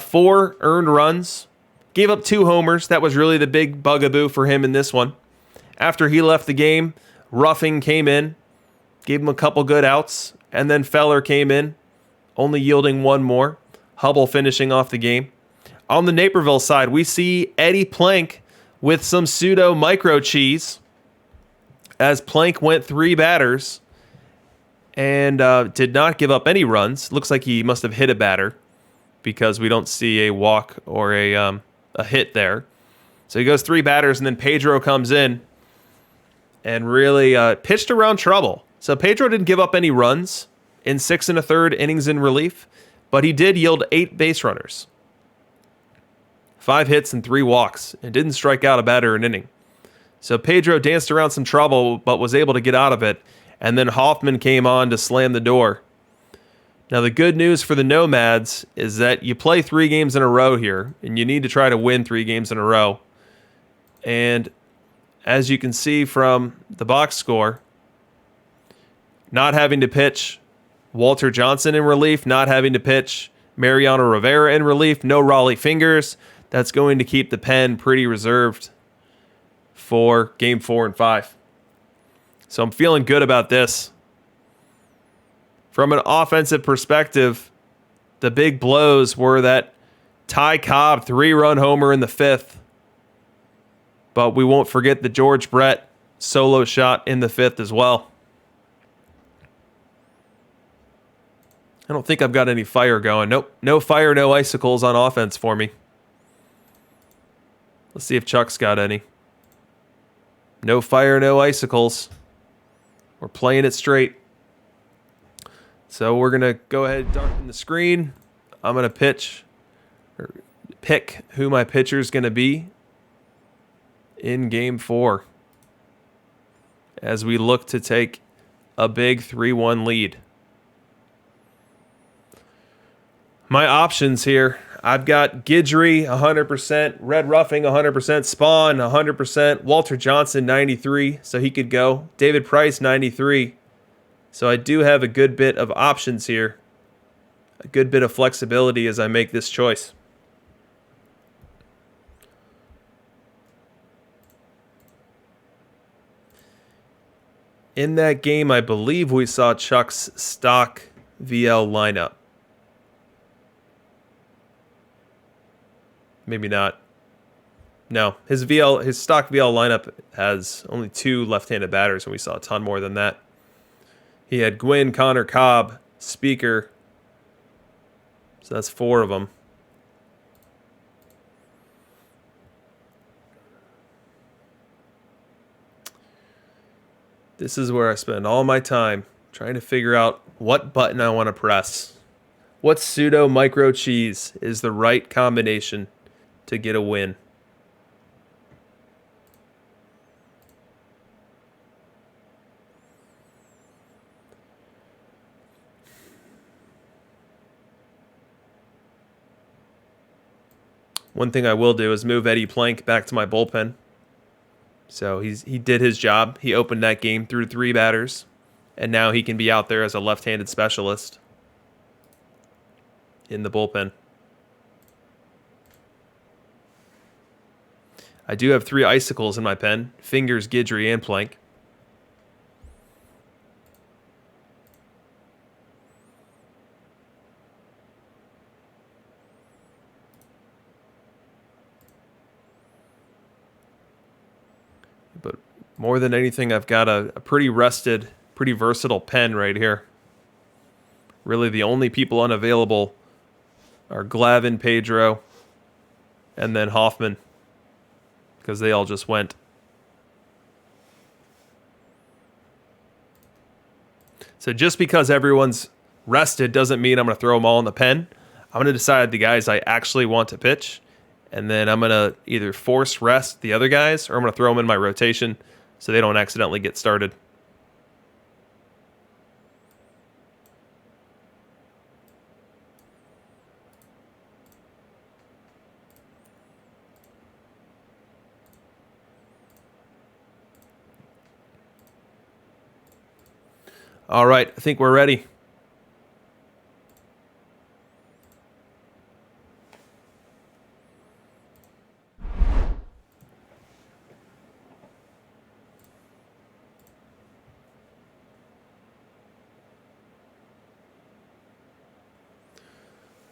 4 earned runs. Gave up 2 homers. That was really the big bugaboo for him in this one. After he left the game, Ruffing came in, gave him a couple good outs, and then Feller came in, only yielding 1 more. Hubble finishing off the game. On the Naperville side, we see Eddie Plank with some pseudo micro cheese, as Plank went 3 batters and did not give up any runs. Looks like he must have hit a batter because we don't see a walk or a hit there. So he goes 3 batters, and then Pedro comes in and really pitched around trouble. So Pedro didn't give up any runs in 6 1/3 innings in relief, but he did yield 8 base runners, 5 hits and 3 walks, and didn't strike out a batter an inning. So Pedro danced around some trouble, but was able to get out of it. And then Hoffman came on to slam the door. Now, the good news for the Nomads is that you play 3 games in a row here, and you need to try to win 3 games in a row. And as you can see from the box score, not having to pitch Walter Johnson in relief, not having to pitch Mariano Rivera in relief, no Raleigh Fingers, that's going to keep the pen pretty reserved for Game 4 and 5. So I'm feeling good about this. From an offensive perspective, the big blows were that Ty Cobb 3-run homer in the 5th. But we won't forget the George Brett solo shot in the 5th as well. I don't think I've got any fire going. Nope, no fire, no icicles on offense for me. Let's see if Chuck's got any. No fire, no icicles. We're playing it straight. So we're going to go ahead and darken the screen. I'm going to pick who my pitcher is going to be in Game 4 as we look to take a big 3-1 lead. My options here, I've got Guidry 100%, Red Ruffing 100%, Spawn 100%, Walter Johnson 93, so he could go. David Price 93. So I do have a good bit of options here, a good bit of flexibility as I make this choice. In that game, I believe we saw Chuck's stock VL lineup. Maybe not. No, his stock VL lineup has only 2 left-handed batters, and we saw a ton more than that. He had Gwynn, Connor, Cobb, Speaker. So that's 4 of them. This is where I spend all my time trying to figure out what button I want to press. What pseudo micro cheese is the right combination to get a win? One thing I will do is move Eddie Plank back to my bullpen. So he did his job. He opened that game through 3 batters, and now he can be out there as a left-handed specialist in the bullpen. I do have 3 icicles in my pen: Fingers, Guidry, and Plank. But more than anything, I've got a pretty rested, pretty versatile pen right here. Really, the only people unavailable are Glavine, Pedro, and then Hoffman, because they all just went. So just because everyone's rested doesn't mean I'm going to throw them all in the pen. I'm going to decide the guys I actually want to pitch, and then I'm going to either force rest the other guys, or I'm going to throw them in my rotation so they don't accidentally get started. All right, I think we're ready.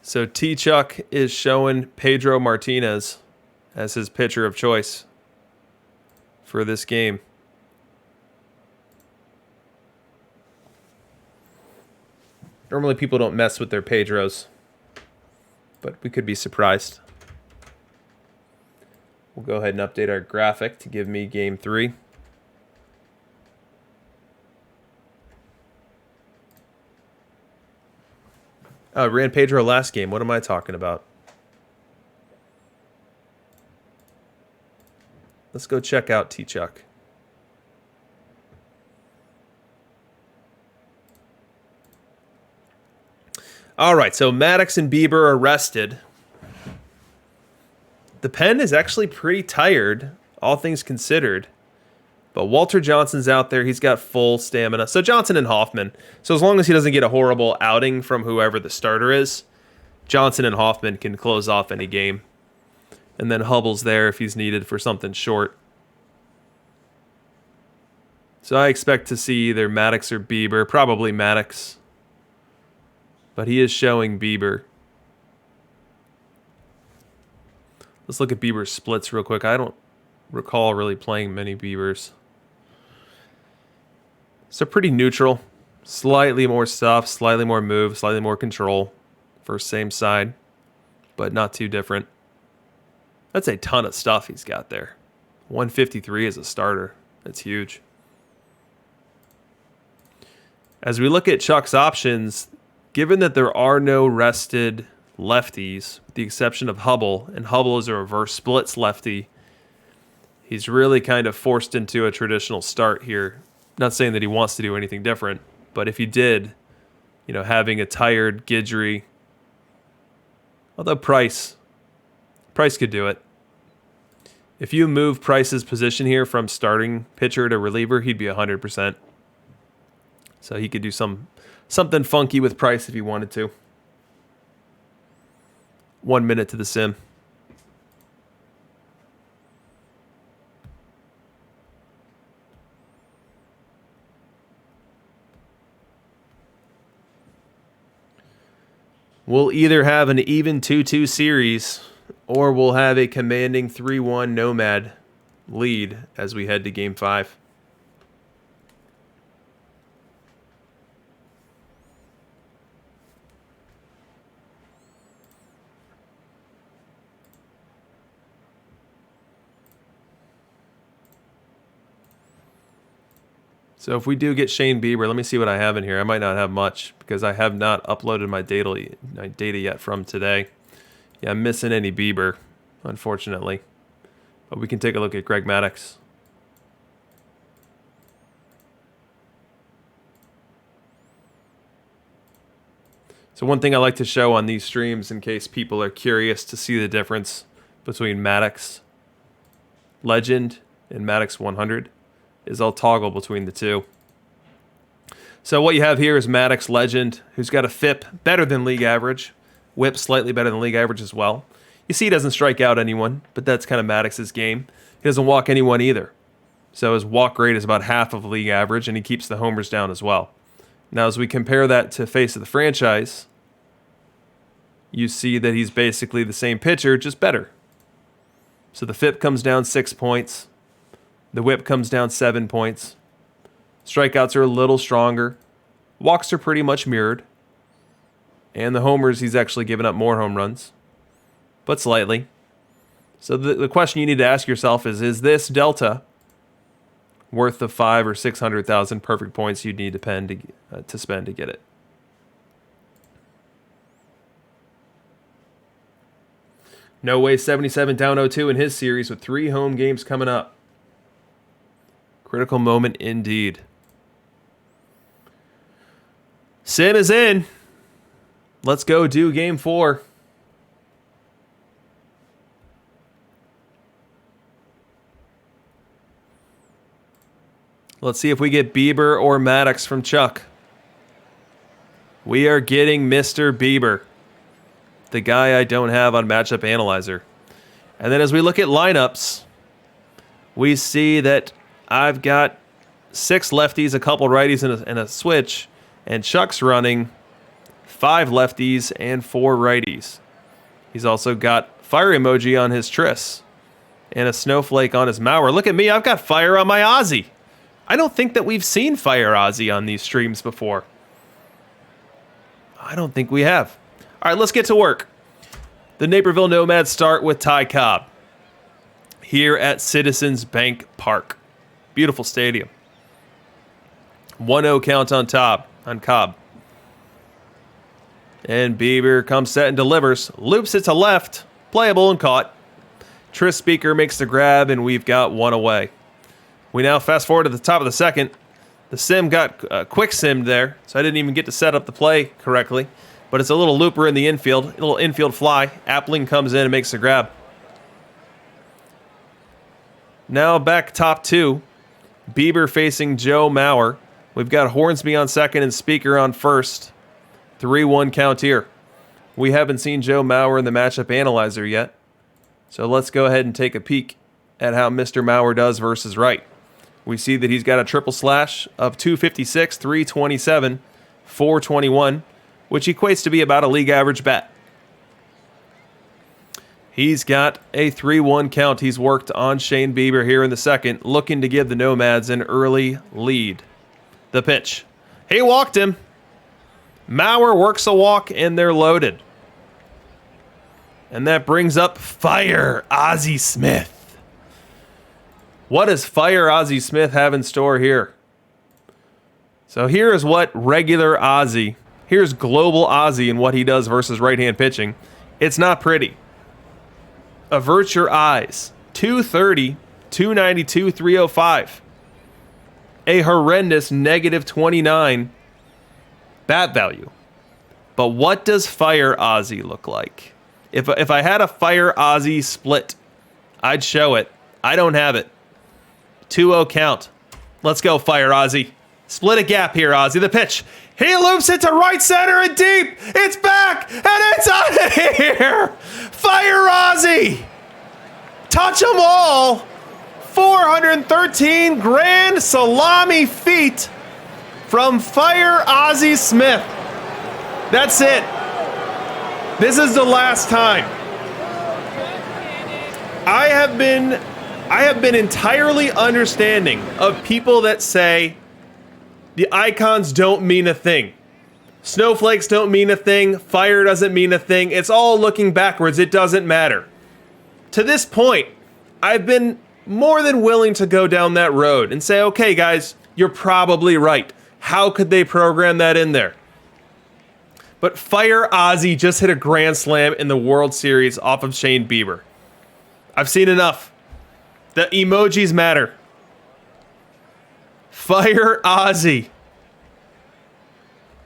So T-Chuck is showing Pedro Martinez as his pitcher of choice for this game. Normally people don't mess with their Pedros, but we could be surprised. We'll go ahead and update our graphic to give me game 3. Oh, I ran Pedro last game. What am I talking about? Let's go check out T-Chuck. All right, so Maddox and Bieber are rested. The pen is actually pretty tired, all things considered. But Walter Johnson's out there. He's got full stamina. So Johnson and Hoffman. So as long as he doesn't get a horrible outing from whoever the starter is, Johnson and Hoffman can close off any game. And then Hubble's there if he's needed for something short. So I expect to see either Maddox or Bieber. Probably Maddox. But he is showing Bieber. Let's look at Bieber's splits real quick. I don't recall really playing many Biebers. So pretty neutral. Slightly more stuff, slightly more move, slightly more control for same side. But not too different. That's a ton of stuff he's got there. 153 as a starter. That's huge. As we look at Chuck's options, given that there are no rested lefties, with the exception of Hubble, and Hubble is a reverse splits lefty, he's really kind of forced into a traditional start here. Not saying that he wants to do anything different, but if he did, having a tired Guidry, although Price could do it. If you move Price's position here from starting pitcher to reliever, he'd be 100%. So he could do something funky with Price if he wanted to. 1 minute to the sim. We'll either have an even 2-2 series, or we'll have a commanding 3-1 Nomad lead as we head to Game 5. So if we do get Shane Bieber, let me see what I have in here. I might not have much because I have not uploaded my data yet from today. Yeah, I'm missing any Bieber, unfortunately. But we can take a look at Greg Maddux. So one thing I like to show on these streams, in case people are curious to see the difference between Maddox Legend and Maddox 100 is I'll toggle between the two. So what you have here is Maddox Legend, who's got a FIP better than league average, whip slightly better than league average as well. You see he doesn't strike out anyone, but that's kind of Maddox's game. He doesn't walk anyone either. So his walk rate is about half of league average, and he keeps the homers down as well. Now, as we compare that to face of the franchise, you see that he's basically the same pitcher, just better. So the FIP comes down 6 points. The whip comes down 7 points. Strikeouts are a little stronger. Walks are pretty much mirrored. And the homers, he's actually given up more home runs, but slightly. So the question you need to ask yourself is this delta worth the 500,000 or 600,000 perfect points you'd need to spend to get it? No way 77 down 0-2 in his series with 3 home games coming up. Critical moment indeed. Sim is in. Let's go do game 4. Let's see if we get Bieber or Maddox from Chuck. We are getting Mr. Bieber, the guy I don't have on Matchup Analyzer. And then as we look at lineups, we see that I've got 6 lefties, a couple righties, and a switch. And Chuck's running 5 lefties and 4 righties. He's also got fire emoji on his Tris and a snowflake on his Mauer. Look at me, I've got fire on my Ozzy. I don't think that we've seen fire Ozzy on these streams before. I don't think we have. All right, let's get to work. The Naperville Nomads start with Ty Cobb here at Citizens Bank Park. Beautiful stadium. 1-0 count on Cobb. And Bieber comes set and delivers. Loops it to left. Playable and caught. Tris Speaker makes the grab, and we've got 1 away. We now fast forward to the top of the second. The sim got quick simmed there, so I didn't even get to set up the play correctly. But it's a little looper in the infield, a little infield fly. Appling comes in and makes the grab. Now back top 2. Bieber facing Joe Mauer. We've got Hornsby on second and Speaker on first. 3-1 count here. We haven't seen Joe Mauer in the Matchup Analyzer yet. So let's go ahead and take a peek at how Mr. Mauer does versus right. We see that he's got a triple slash of 256, 327, 421, which equates to be about a league average bat. He's got a 3-1 count. He's worked on Shane Bieber here in the second, looking to give the Nomads an early lead. The pitch. He walked him. Mauer works a walk, and they're loaded. And that brings up Fire Ozzie Smith. What does Fire Ozzie Smith have in store here? So here is what regular Ozzie, here's global Ozzie and what he does versus right-hand pitching. It's not pretty. Avert your eyes. 230, 292, 305. A horrendous negative 29 bat value. But what does Fire Ozzie look like? If I had a Fire Ozzie split, I'd show it. I don't have it. 2-0 count. Let's go, Fire Ozzie. Split a gap here, Ozzie. The pitch. He loops it to right center and deep. It's back, and it's out of here. Fire Ozzie. Touch them all. 413 grand salami feet from Fire Ozzie Smith. That's it. This is the last time. I have been entirely understanding of people that say the icons don't mean a thing. Snowflakes don't mean a thing. Fire doesn't mean a thing. It's all looking backwards. It doesn't matter. To this point, I've been more than willing to go down that road and say, okay, guys, you're probably right. How could they program that in there? But Fire Ozzie just hit a grand slam in the World Series off of Shane Bieber. I've seen enough. The emojis matter. Fire Ozzie.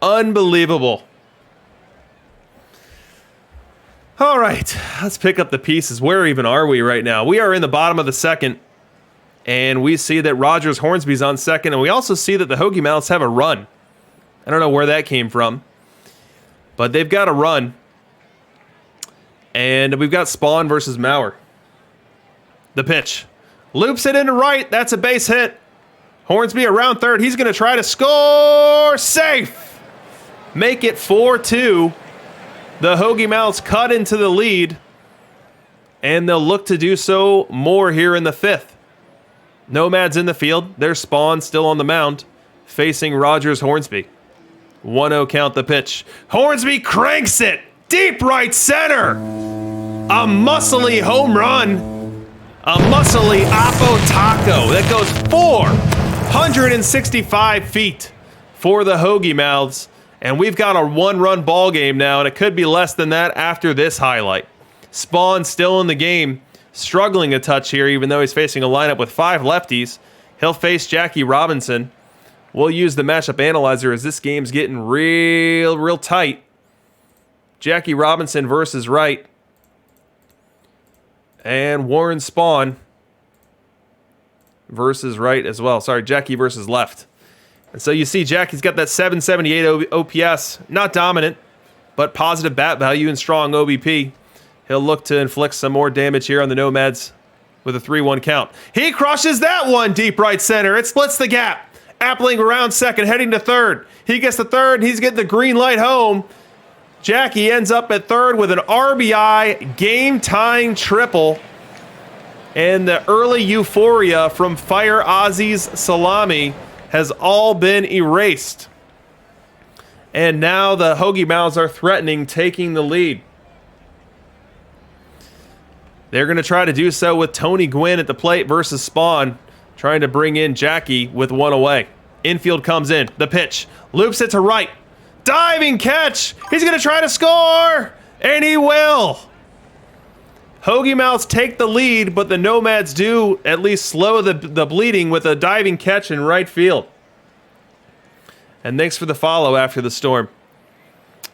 Unbelievable. All right, let's pick up the pieces. Where even are we right now? We are in the bottom of the second, and we see that Rogers Hornsby's on second, and we also see that the Hoagie Mouths have a run. I don't know where that came from, but they've got a run. And we've got Spawn versus Mauer. The pitch. Loops it into right. That's a base hit. Hornsby around third. He's going to try to score. Safe. Make it 4-2. The Hoagie Mouths cut into the lead, and they'll look to do so more here in the fifth. Nomads in the field. There's Spawn still on the mound, facing Rogers Hornsby. 1-0 count the pitch. Hornsby cranks it. Deep right center. A muscly home run. A muscly Oppo Taco that goes 465 feet for the Hoagie Mouths. And we've got a one-run ball game now, and it could be less than that after this highlight. Spawn still in the game, struggling a touch here, even though he's facing a lineup with 5 lefties. He'll face Jackie Robinson. We'll use the matchup analyzer as this game's getting real tight. Jackie Robinson versus right. And Warren Spawn versus right as well. Sorry, Jackie versus left. And so you see Jackie's got that 778 OPS. Not dominant, but positive bat value and strong OBP. He'll look to inflict some more damage here on the Nomads with a 3-1 count. He crushes that one deep right center. It splits the gap. Appling around second, heading to third. He gets to third, and he's getting the green light home. Jackie ends up at third with an RBI game-tying triple. And the early euphoria from Fire Ozzy's salami has all been erased. And now the Hoagie Mouths are threatening taking the lead. They're going to try to do so with Tony Gwynn at the plate versus Spawn, trying to bring in Jackie with one away. Infield comes in. The pitch. Loops it to right. Diving catch. He's going to try to score. And he will. Hoagie Mouths take the lead, but the Nomads do at least slow the bleeding with a diving catch in right field. And thanks for the follow after the storm.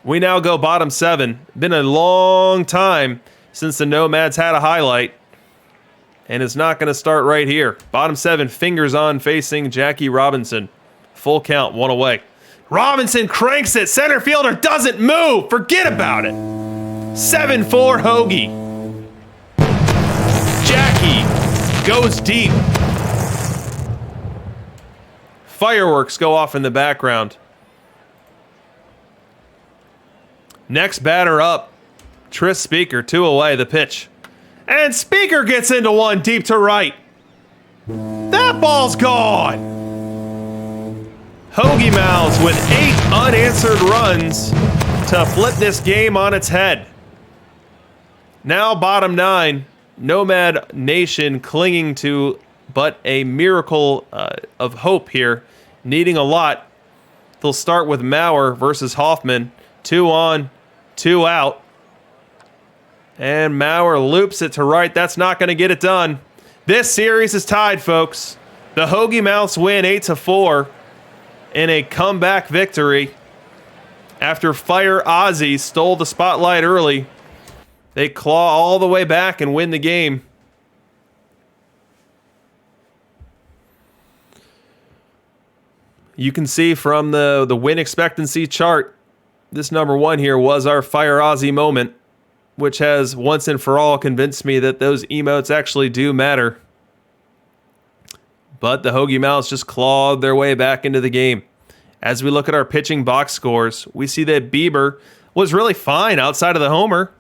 We now go bottom 7. Been a long time since the Nomads had a highlight. And it's not going to start right here. Bottom 7, fingers on, facing Jackie Robinson. Full count, one away. Robinson cranks it. Center fielder doesn't move. Forget about it. 7-4 Hoagie. Jackie goes deep. Fireworks go off in the background. Next batter up. Tris Speaker, 2 away, the pitch. And Speaker gets into one deep to right. That ball's gone. Hoagie Mouths with 8 unanswered runs to flip this game on its head. Now bottom 9, Nomad Nation clinging to but a miracle of hope here, needing a lot. They'll start with Mauer versus Hoffman. 2 on, 2 out. And Mauer loops it to right. That's not going to get it done. This series is tied, folks. The Hoagie Mouths win 8-4 in a comeback victory. After Fire Ozzy stole the spotlight early, they claw all the way back and win the game. You can see from the win expectancy chart, this number 1 here was our Fire Ozzy moment, which has once and for all convinced me that those emotes actually do matter. But the Hoagie Mouths just clawed their way back into the game. As we look at our pitching box scores, we see that Bieber was really fine outside of the homer.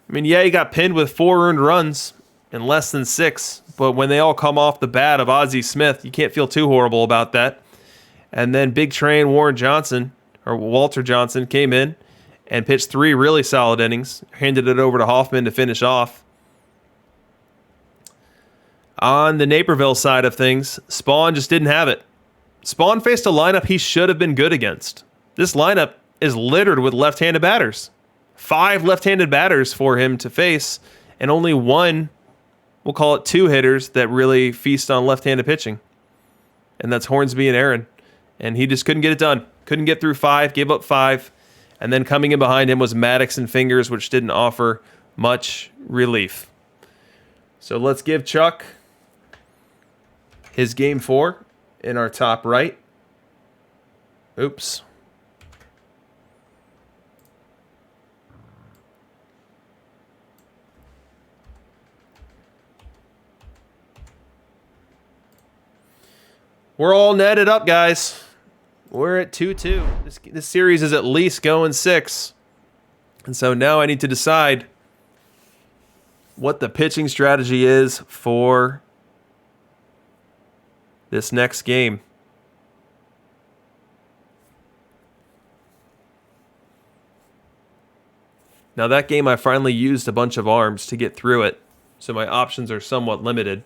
I mean, yeah, he got pinned with 4 earned runs in less than 6, but when they all come off the bat of Ozzie Smith, you can't feel too horrible about that. And then Big Train Walter Johnson came in and pitched 3 really solid innings, handed it over to Hoffman to finish off. On the Naperville side of things, Spawn just didn't have it. Spawn faced a lineup he should have been good against. This lineup is littered with left-handed batters. 5 left-handed batters for him to face, and only 1, we'll call it 2 hitters that really feast on left-handed pitching. And that's Hornsby and Aaron. And he just couldn't get it done. Couldn't get through 5, gave up 5. And then coming in behind him was Maddox and Fingers, which didn't offer much relief. So let's give Chuck his game 4 in our top right. Oops. We're all netted up, guys. We're at 2-2. This series is at least going 6. And so now I need to decide what the pitching strategy is for this next game. Now that game I finally used a bunch of arms to get through it, so my options are somewhat limited.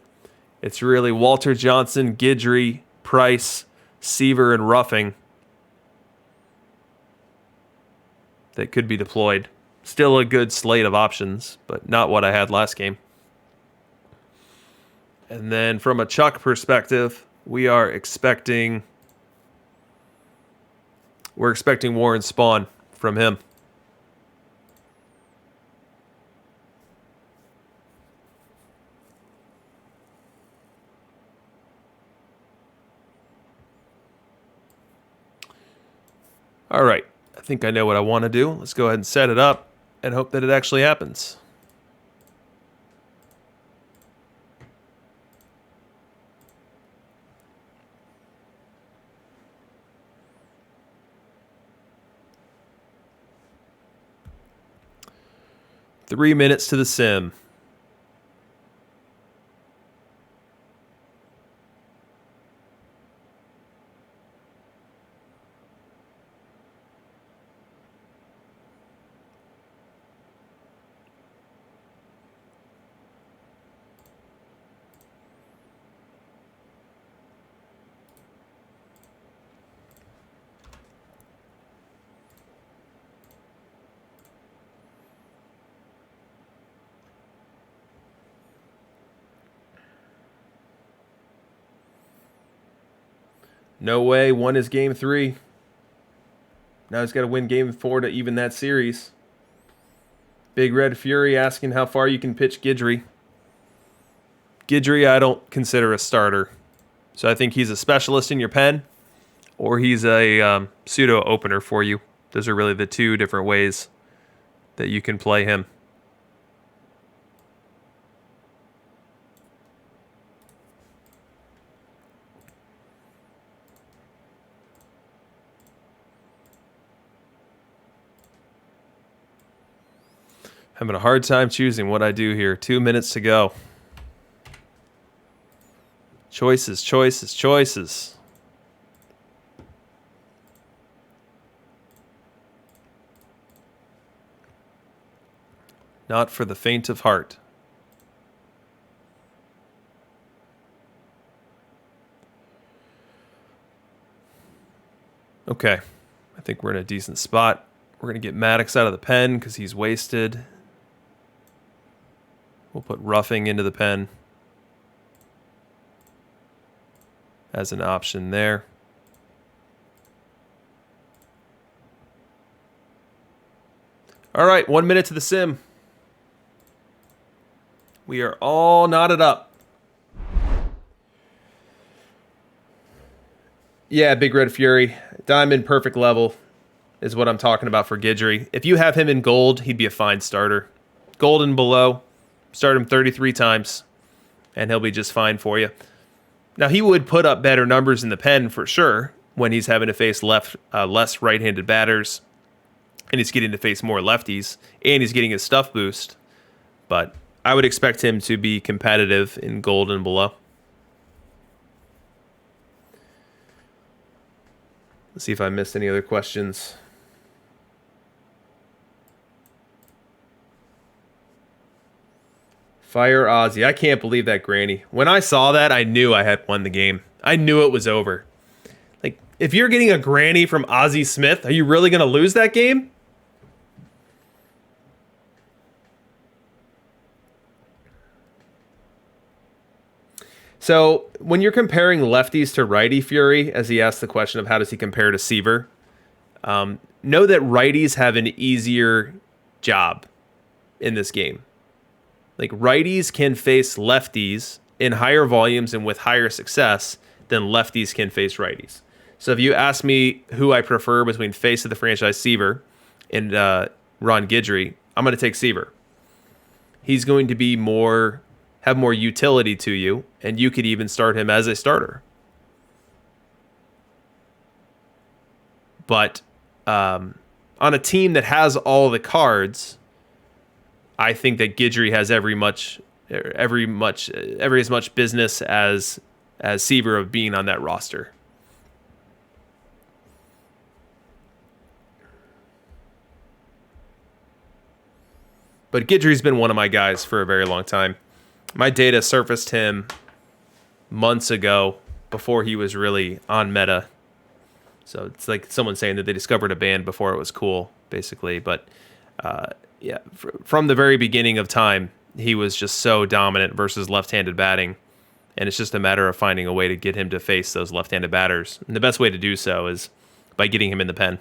It's really Walter Johnson, Guidry, Price, Seaver, and Ruffing that could be deployed. Still a good slate of options, but not what I had last game. And then from a Chuck perspective, we're expecting Warren Spahn from him. All right, I think I know what I want to do. Let's go ahead and set it up and hope that it actually happens. Three minutes to the sim. No way. One is game 3. Now he's got to win game 4 to even that series. Big Red Fury asking how far you can pitch Guidry. Guidry I don't consider a starter. So I think he's a specialist in your pen, or he's a pseudo opener for you. Those are really the two different ways that you can play him. Having a hard time choosing what I do here. 2 minutes to go. Choices, choices, choices. Not for the faint of heart. Okay. I think we're in a decent spot. We're going to get Maddox out of the pen because he's wasted. We'll put Ruffing into the pen as an option there. All right, 1 minute to the sim. We are all knotted up. Yeah, Big Red Fury. Diamond perfect level is what I'm talking about for Guidry. If you have him in gold, he'd be a fine starter. Gold and below. Start him 33 times, and he'll be just fine for you. Now, he would put up better numbers in the pen for sure when he's having to face less right-handed batters, and he's getting to face more lefties, and he's getting his stuff boost. But I would expect him to be competitive in gold and below. Let's see if I missed any other questions. Fire Ozzy. I can't believe that granny. When I saw that, I knew I had won the game. I knew it was over. Like, if you're getting a granny from Ozzy Smith, are you really going to lose that game? So, when you're comparing lefties to righty Fury, as he asked the question of how does he compare to Seaver, Know that righties have an easier job in this game. Like, righties can face lefties in higher volumes and with higher success than lefties can face righties. So if you ask me who I prefer between face of the franchise Seaver and Ron Guidry, I'm going to take Seaver. He's going to be have more utility to you, and you could even start him as a starter. But on a team that has all the cards, I think that Guidry has every as much business as Seaver of being on that roster. But Guidry's been one of my guys for a very long time. My data surfaced him months ago before he was really on meta. So it's like someone saying that they discovered a band before it was cool, basically. But from the very beginning of time, he was just so dominant versus left-handed batting. And it's just a matter of finding a way to get him to face those left-handed batters. And the best way to do so is by getting him in the pen.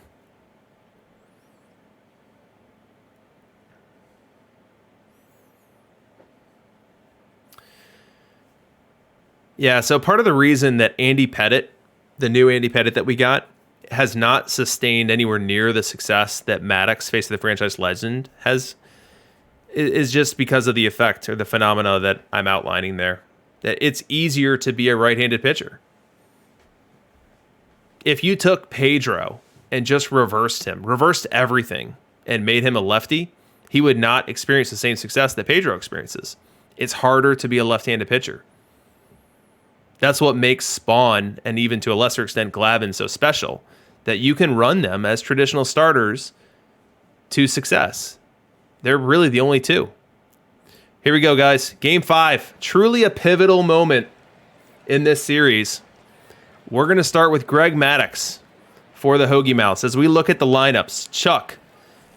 Yeah, so part of the reason that Andy Pettitte, the new Andy Pettitte that we got, has not sustained anywhere near the success that Maddox, face of the franchise legend, has, is just because of the effect or the phenomena that I'm outlining there. That it's easier to be a right-handed pitcher. If you took Pedro and just reversed everything, and made him a lefty, he would not experience the same success that Pedro experiences. It's harder to be a left-handed pitcher. That's what makes Spawn, and even to a lesser extent Glavine, so special, that you can run them as traditional starters to success. They're really the only two. Here we go, guys. Game 5. Truly a pivotal moment in this series. We're going to start with Greg Maddux for the Hoagie Mouths. As we look at the lineups, Chuck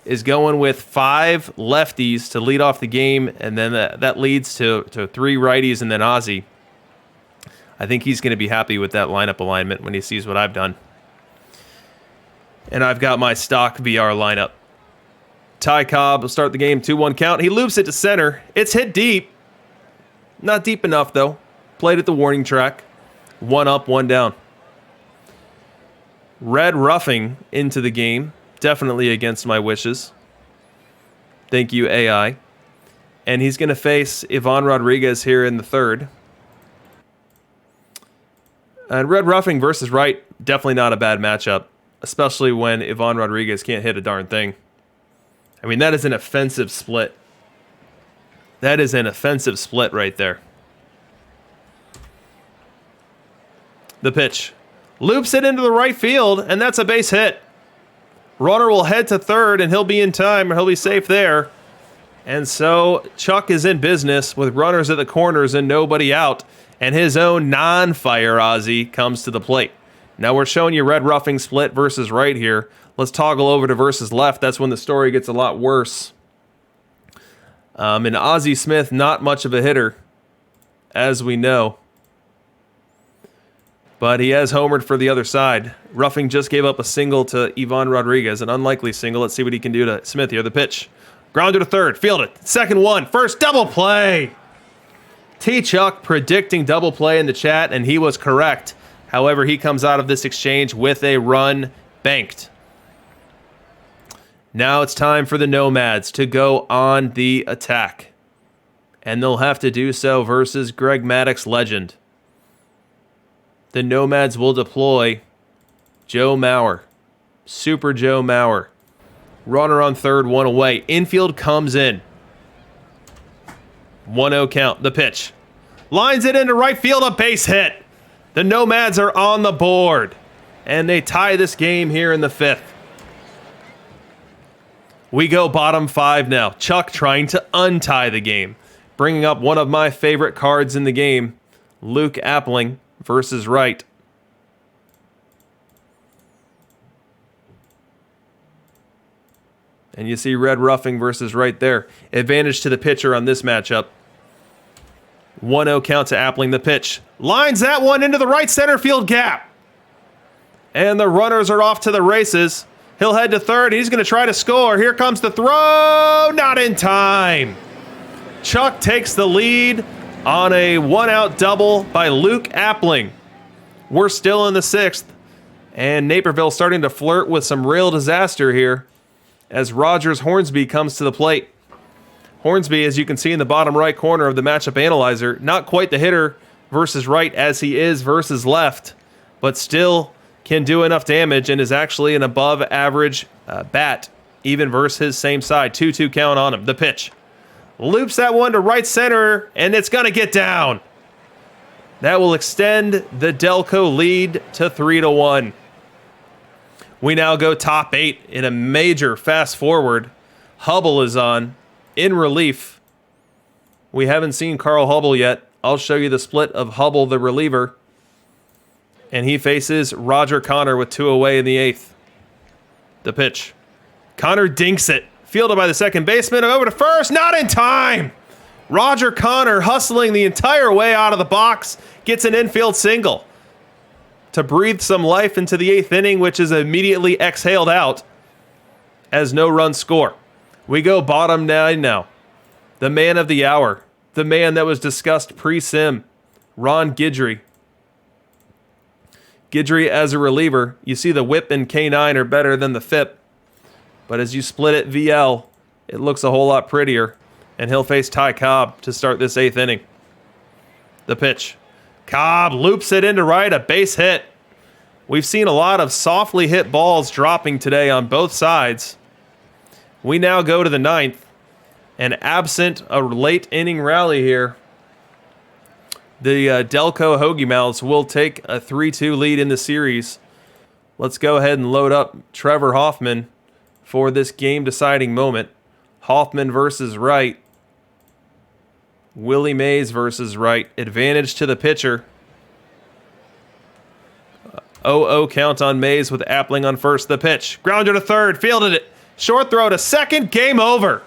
is going with 5 lefties to lead off the game, and then that leads to 3 righties and then Ozzy. I think he's going to be happy with that lineup alignment when he sees what I've done. And I've got my stock VR lineup. Ty Cobb will start the game, 2-1 count. He loops it to center. It's hit deep. Not deep enough, though. Played at the warning track. 1 up, 1 down. Red roughing into the game. Definitely against my wishes. Thank you, AI. And he's going to face Ivan Rodriguez here in the third. And red roughing versus right, definitely not a bad matchup, especially when Ivan Rodriguez can't hit a darn thing. I mean, that is an offensive split. That is an offensive split right there. The pitch. Loops it into the right field, and that's a base hit. Runner will head to third, and he'll be in time, or he'll be safe there. And so Chuck is in business with runners at the corners and nobody out. And his own non-fire Ozzy comes to the plate. Now we're showing you red roughing split versus right here. Let's toggle over to versus left. That's when the story gets a lot worse. And Ozzy Smith, not much of a hitter, as we know. But he has homered for the other side. Roughing just gave up a single to Ivan Rodriguez, an unlikely single. Let's see what he can do to Smith here. The pitch. Grounder to third. Field it. Second one. First double play. T-Chuck predicting double play in the chat, and he was correct. However, he comes out of this exchange with a run banked. Now it's time for the Nomads to go on the attack. And they'll have to do so versus Greg Maddux legend. The Nomads will deploy Joe Mauer. Super Joe Mauer. Runner on third, 1 away. Infield comes in. 1-0 count. The pitch. Lines it into right field, a base hit. The Nomads are on the board. And they tie this game here in the 5th. We go bottom 5 now. Chuck trying to untie the game. Bringing up one of my favorite cards in the game. Luke Appling versus right. And you see red roughing versus right there. Advantage to the pitcher on this matchup. 1-0 count to Appling. The pitch. Lines that one into the right center field gap. And the runners are off to the races. He'll head to third. He's going to try to score. Here comes the throw. Not in time. Chuck takes the lead on a one-out double by Luke Appling. We're still in the sixth, and Naperville starting to flirt with some real disaster here as Rogers Hornsby comes to the plate. Hornsby, as you can see in the bottom right corner of the matchup analyzer, not quite the hitter versus right as he is versus left, but still can do enough damage and is actually an above average bat, even versus his same side. 2-2 count on him. The pitch. Loops that one to right center, and it's going to get down. That will extend the Delco lead to 3-1. We now go top 8 in a major fast forward. Hubble is on in relief. We haven't seen Carl Hubble yet. I'll show you the split of Hubble, the reliever. And he faces Roger Connor with 2 away in the 8th. The pitch. Connor dinks it. Fielded by the second baseman. Over to first. Not in time. Roger Connor hustling the entire way out of the box. Gets an infield single to breathe some life into the 8th inning, which is immediately exhaled out as no runs score. We go bottom 9 now. The man of the hour. The man that was discussed pre-sim. Ron Guidry. Guidry as a reliever. You see the whip and K9 are better than the FIP. But as you split it VL, it looks a whole lot prettier. And he'll face Ty Cobb to start this 8th inning. The pitch. Cobb loops it into right, a base hit. We've seen a lot of softly hit balls dropping today on both sides. We now go to the 9th, and absent a late inning rally here, the Delco Hoagie Mouths will take a 3-2 lead in the series. Let's go ahead and load up Trevor Hoffman for this game-deciding moment. Hoffman versus Wright. Willie Mays versus Wright. Advantage to the pitcher. 0-0 count on Mays with Appling on first. The pitch. Grounder to third. Fielded it. Short throw to second. Game over.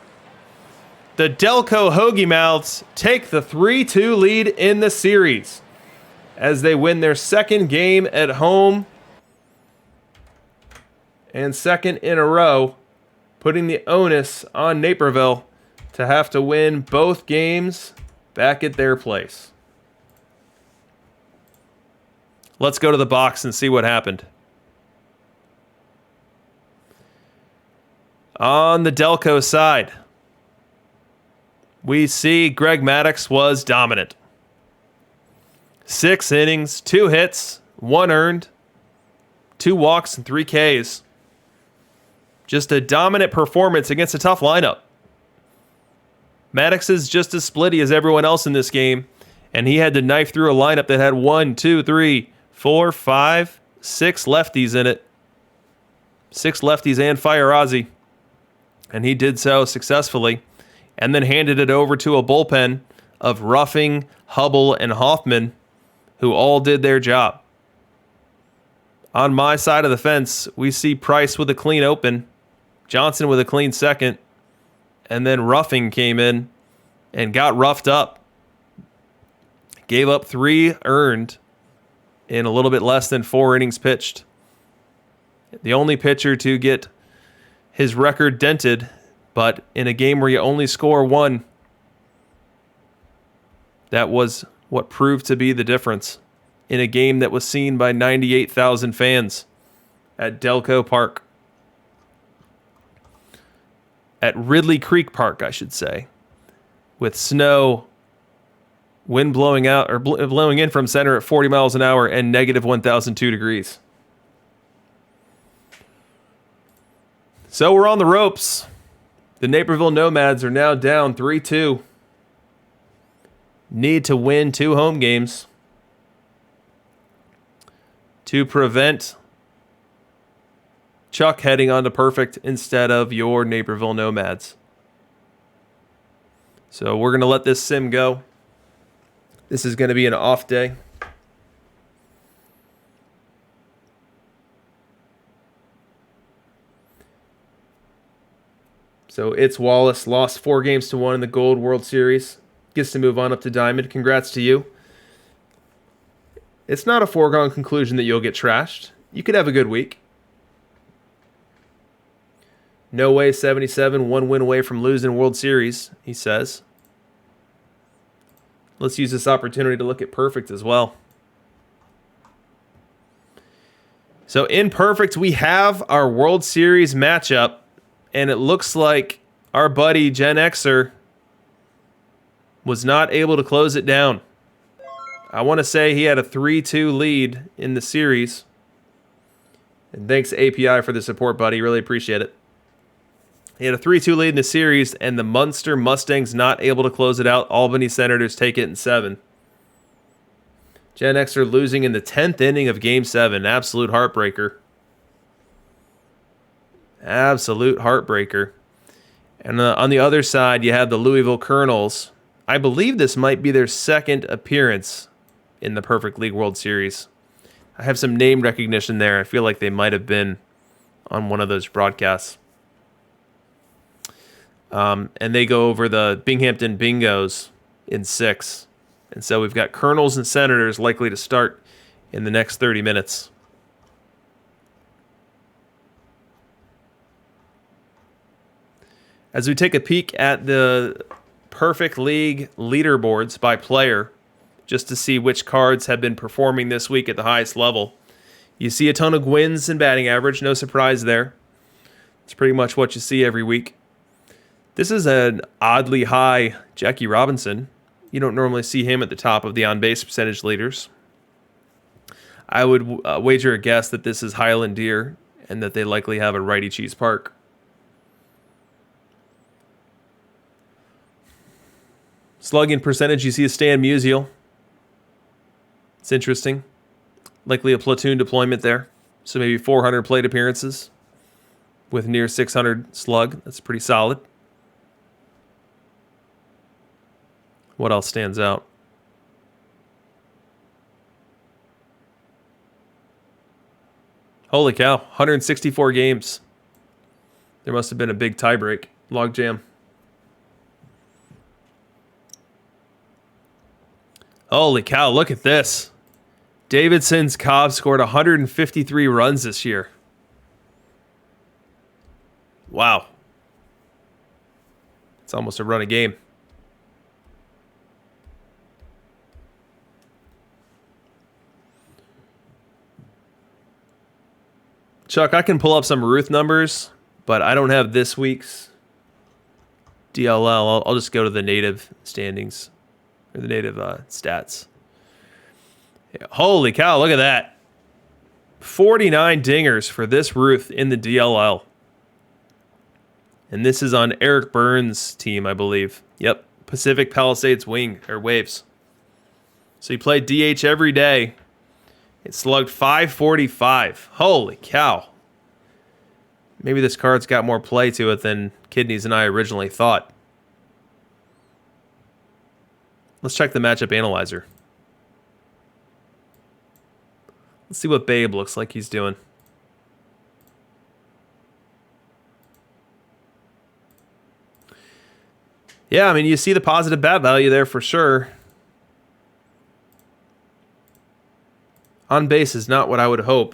The Delco Hoagie Mouths take the 3-2 lead in the series as they win their second game at home and second in a row, putting the onus on Naperville to have to win both games back at their place. Let's go to the box and see what happened. On the Delco side, we see Greg Maddox was dominant. 6 innings, 2 hits, 1 earned, 2 walks, and 3 Ks. Just a dominant performance against a tough lineup. Maddox is just as splitty as everyone else in this game, and he had to knife through a lineup that had 1, 2, 3, 4, 5, 6 lefties in it. 6 lefties and Fire Ozzy. And he did so successfully, and then handed it over to a bullpen of Ruffing, Hubble, and Hoffman, who all did their job. On my side of the fence, we see Price with a clean open, Johnson with a clean second, and then Ruffing came in and got roughed up. Gave up 3 earned in a little bit less than 4 innings pitched. The only pitcher to get his record dented, but in a game where you only score 1, that was what proved to be the difference in a game that was seen by 98,000 fans at Delco Park. At Ridley Creek Park, I should say, with snow, wind blowing out or blowing in from center at 40 miles an hour and negative 1,002 degrees. So we're on the ropes. The Naperville Nomads are now down 3-2. Need to win 2 home games to prevent Chuck heading on to perfect instead of your Naperville Nomads. So we're going to let this sim go. This is going to be an off day. So it's Wallace, lost 4-1 in the Gold World Series. Gets to move on up to Diamond. Congrats to you. It's not a foregone conclusion that you'll get trashed. You could have a good week. No way 77, one win away from losing World Series, he says. Let's use this opportunity to look at perfect as well. So in perfect, we have our World Series matchup, and it looks like our buddy Gen Xer was not able to close it down. I want to say he had a 3-2 lead in the series. And thanks API for the support, buddy. Really appreciate it. He had a 3-2 lead in the series, and the Munster Mustangs not able to close it out. Albany Senators take it in 7. Gen Xer losing in the 10th inning of Game 7. Absolute heartbreaker. Absolute heartbreaker. And on the other side, you have the Louisville Colonels. I believe this might be their second appearance in the Perfect League World Series. I have some name recognition there. I feel like they might have been on one of those broadcasts. And they go over the Binghamton Bingos in 6. And so we've got Colonels and Senators likely to start in the next 30 minutes. As we take a peek at the Perfect League leaderboards by player, just to see which cards have been performing this week at the highest level, you see a ton of wins and batting average. No surprise there. It's pretty much what you see every week. This is an oddly high Jackie Robinson. You don't normally see him at the top of the on-base percentage leaders. I would wager a guess that this is Highland Deer and that they likely have a righty cheese park. Slugging percentage, you see a Stan Musial. It's interesting. Likely a platoon deployment there. So maybe 400 plate appearances with near 600 slug. That's pretty solid. What else stands out? Holy cow, 164 games. There must have been a big tiebreak. Logjam. Holy cow, look at this. Davidson's Cobb scored 153 runs this year. Wow. It's almost a run a game. Chuck, I can pull up some Ruth numbers, but I don't have this week's DLL. I'll just go to the native standings, or the native stats. Yeah, holy cow, look at that. 49 dingers for this Ruth in the DLL. And this is on Eric Burns' team, I believe. Yep, Pacific Palisades Waves. So he played DH every day. It slugged 545. Holy cow. Maybe this card's got more play to it than Kidneys and I originally thought. Let's check the matchup analyzer. Let's see what Babe looks like he's doing. Yeah, I mean, you see the positive bat value there for sure. On base is not what I would hope.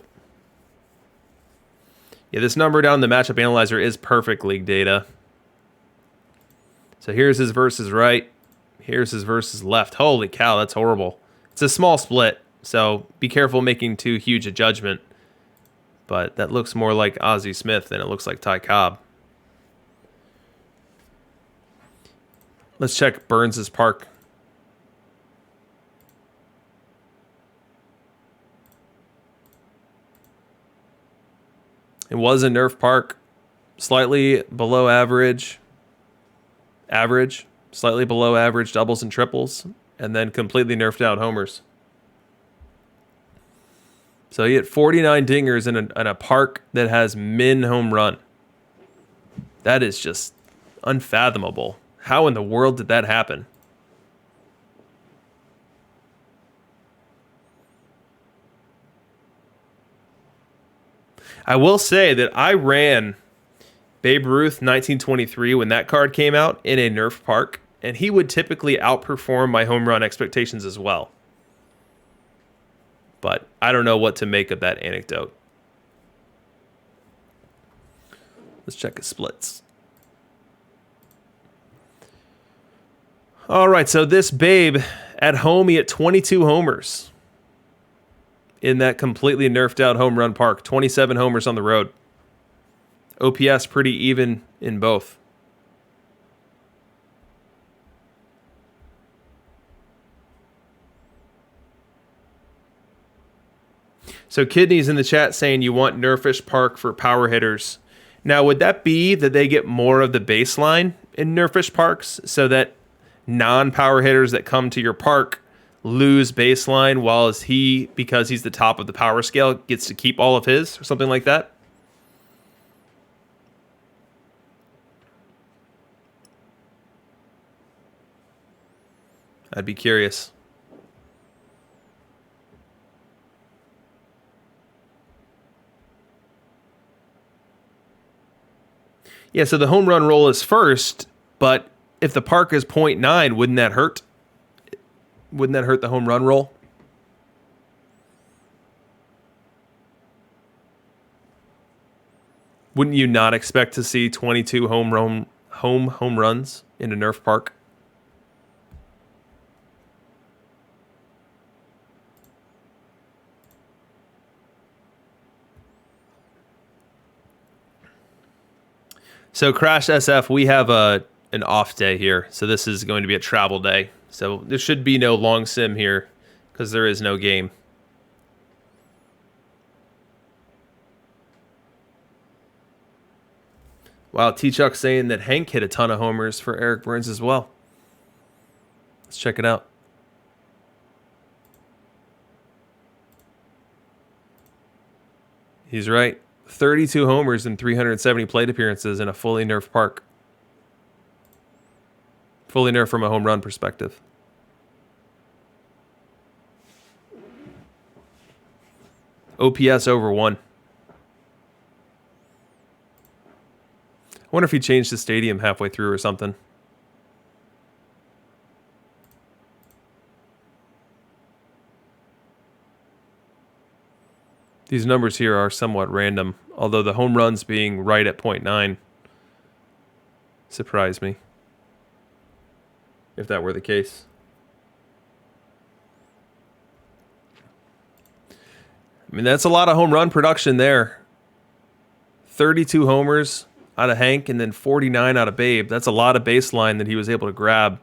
Yeah, this number down in the matchup analyzer is perfect league data. So here's his versus right. Here's his versus left. Holy cow, that's horrible. It's a small split, so be careful making too huge a judgment. But that looks more like Ozzie Smith than it looks like Ty Cobb. Let's check Burns' park. It was a Nerf park, slightly below average, slightly below average doubles and triples, and then completely nerfed out homers. So he hit 49 dingers in a park that has min home run. That is just unfathomable. How in the world did that happen? I will say that I ran Babe Ruth 1923 when that card came out in a Nerf park, and he would typically outperform my home run expectations as well. But I don't know what to make of that anecdote. Let's check his splits. All right, so this babe at home, he hit 22 homers in that completely nerfed out home run park. 27 homers on the road. OPS pretty even in both. So Kidney's in the chat saying you want Nerfish Park for power hitters. Now, would that be that they get more of the baseline in Nerfish Parks so that non-power hitters that come to your park lose baseline, while he, because he's the top of the power scale, gets to keep all of his, or something like that? I'd be curious. Yeah, so the home run roll is first, but if the park is 0.9, wouldn't that hurt? Wouldn't that hurt the home run roll? Wouldn't you not expect to see 22 home runs in a Nerf park? So Crash SF, we have an off day here. So this is going to be a travel day. So there should be no long sim here because there is no game. Wow, T-Chuck saying that Hank hit a ton of homers for Eric Burns as well. Let's check it out. He's right. 32 homers and 370 plate appearances in a fully nerfed park. Fully nerfed from a home run perspective. OPS over 1. I wonder if he changed the stadium halfway through or something. These numbers here are somewhat random, although the home runs being right at 0.9 surprised me, if that were the case. I mean, that's a lot of home run production there. 32 homers out of Hank and then 49 out of Babe. That's a lot of baseline that he was able to grab.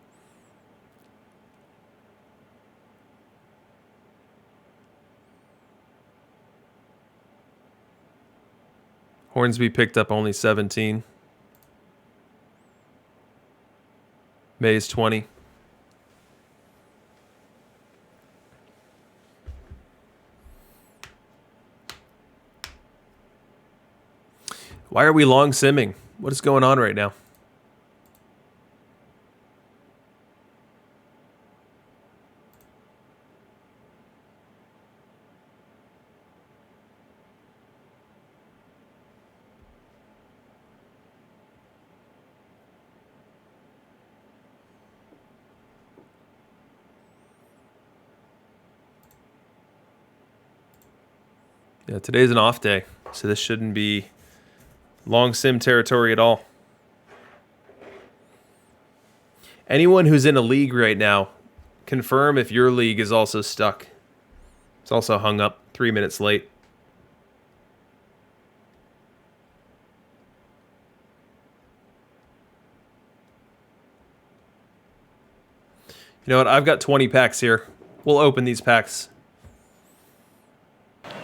Hornsby picked up only 17. Mays 20. Why are we long simming? What is going on right now? Yeah, today's an off day, so this shouldn't be long sim territory at all. Anyone who's in a league right now, confirm if your league is also stuck. It's also hung up 3 minutes late. You know what? I've got 20 packs here. We'll open these packs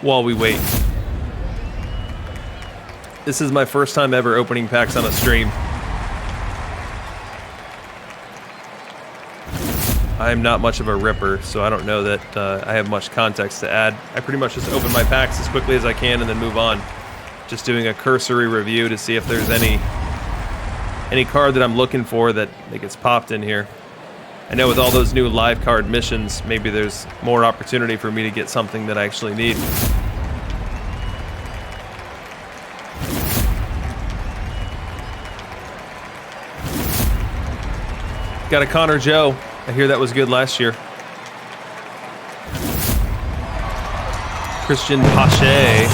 while we wait. This is my first time ever opening packs on a stream. I am not much of a ripper, so I don't know that I have much context to add. I pretty much just open my packs as quickly as I can and then move on. Just doing a cursory review to see if there's any card that I'm looking for that gets popped in here. I know with all those new live card missions, maybe there's more opportunity for me to get something that I actually need. Got a Connor Joe. I hear that was good last year. Christian Pache.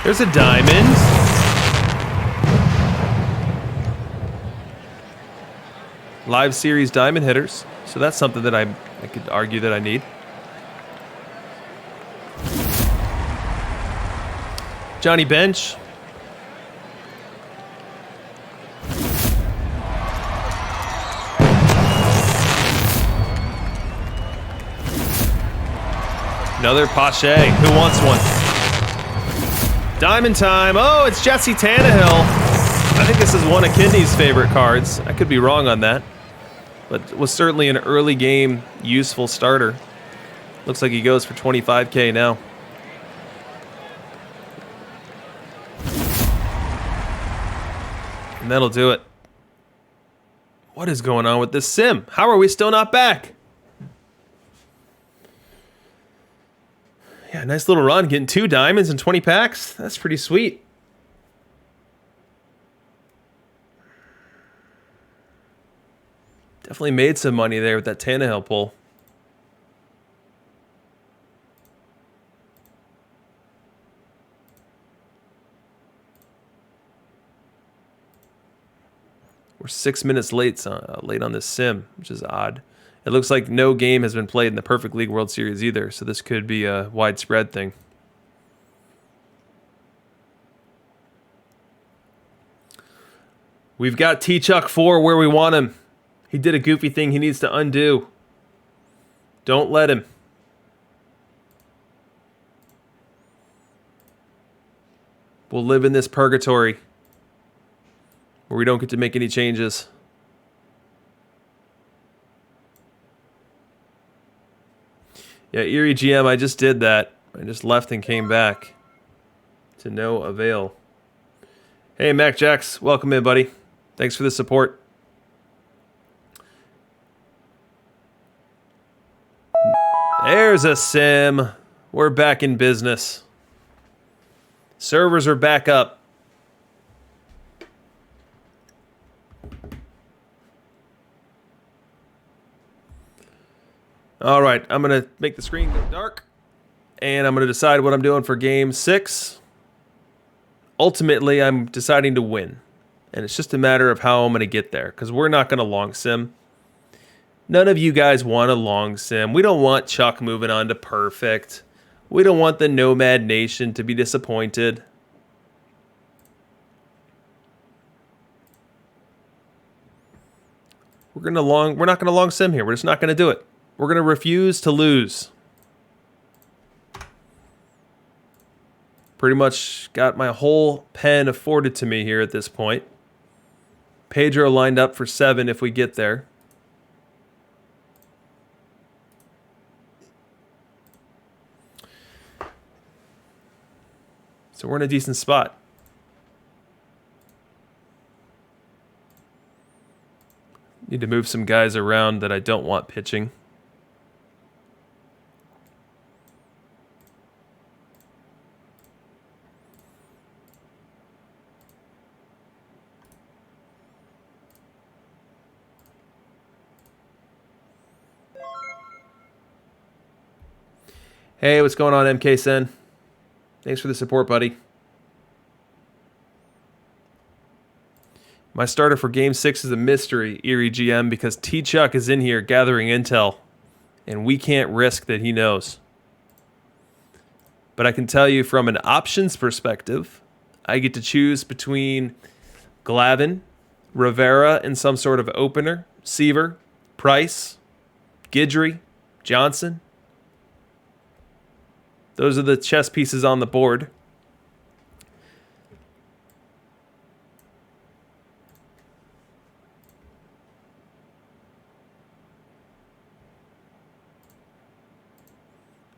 There's a diamond. Live series diamond hitters. So that's something that I could argue that I need. Johnny Bench. Another Pache. Who wants one? Diamond time. Oh, it's Jesse Tannehill. I think this is one of Kidney's favorite cards. I could be wrong on that. But was certainly an early game useful starter. Looks like he goes for 25K now. And that'll do it. What is going on with this sim? How are we still not back? Yeah, nice little run, getting 2 diamonds and 20 packs. That's pretty sweet. Definitely made some money there with that Tannehill pull. We're 6 minutes late on this sim, which is odd. It looks like no game has been played in the Perfect League World Series either, so this could be a widespread thing. We've got T-Chuck 4 where we want him. He did a goofy thing he needs to undo. Don't let him. We'll live in this purgatory where we don't get to make any changes. Yeah, Erie GM, I just did that. I just left and came back to no avail. Hey, Mac Jax, welcome in, buddy. Thanks for the support. There's a sim. We're back in business. Servers are back up. All right, I'm going to make the screen go dark, and I'm going to decide what I'm doing for Game 6. Ultimately, I'm deciding to win, and it's just a matter of how I'm going to get there, because we're not going to long sim. None of you guys want a long sim. We don't want Chuck moving on to perfect. We don't want the Nomad Nation to be disappointed. We're not going to long sim here. We're just not going to do it. We're going to refuse to lose. Pretty much got my whole pen afforded to me here at this point. Pedro lined up for 7 if we get there. So we're in a decent spot. Need to move some guys around that I don't want pitching. Hey, what's going on, MK Sen? Thanks for the support, buddy. My starter for Game 6 is a mystery, Erie GM, because T-Chuck is in here gathering intel, and we can't risk that he knows. But I can tell you from an options perspective, I get to choose between Glavin, Rivera in some sort of opener, Seaver, Price, Guidry, Johnson. Those are the chess pieces on the board.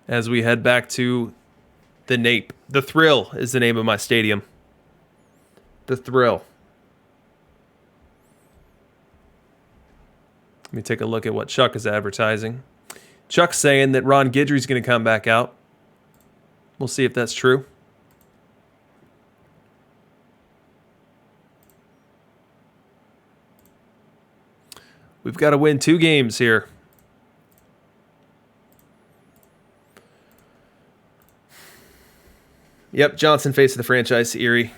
As we head back to the Nape. The Thrill is the name of my stadium. The Thrill. Let me take a look at what Chuck is advertising. Chuck's saying that Ron Guidry's going to come back out. We'll see if that's true. We've got to win 2 games here. Yep, Johnson, face of the franchise, Erie.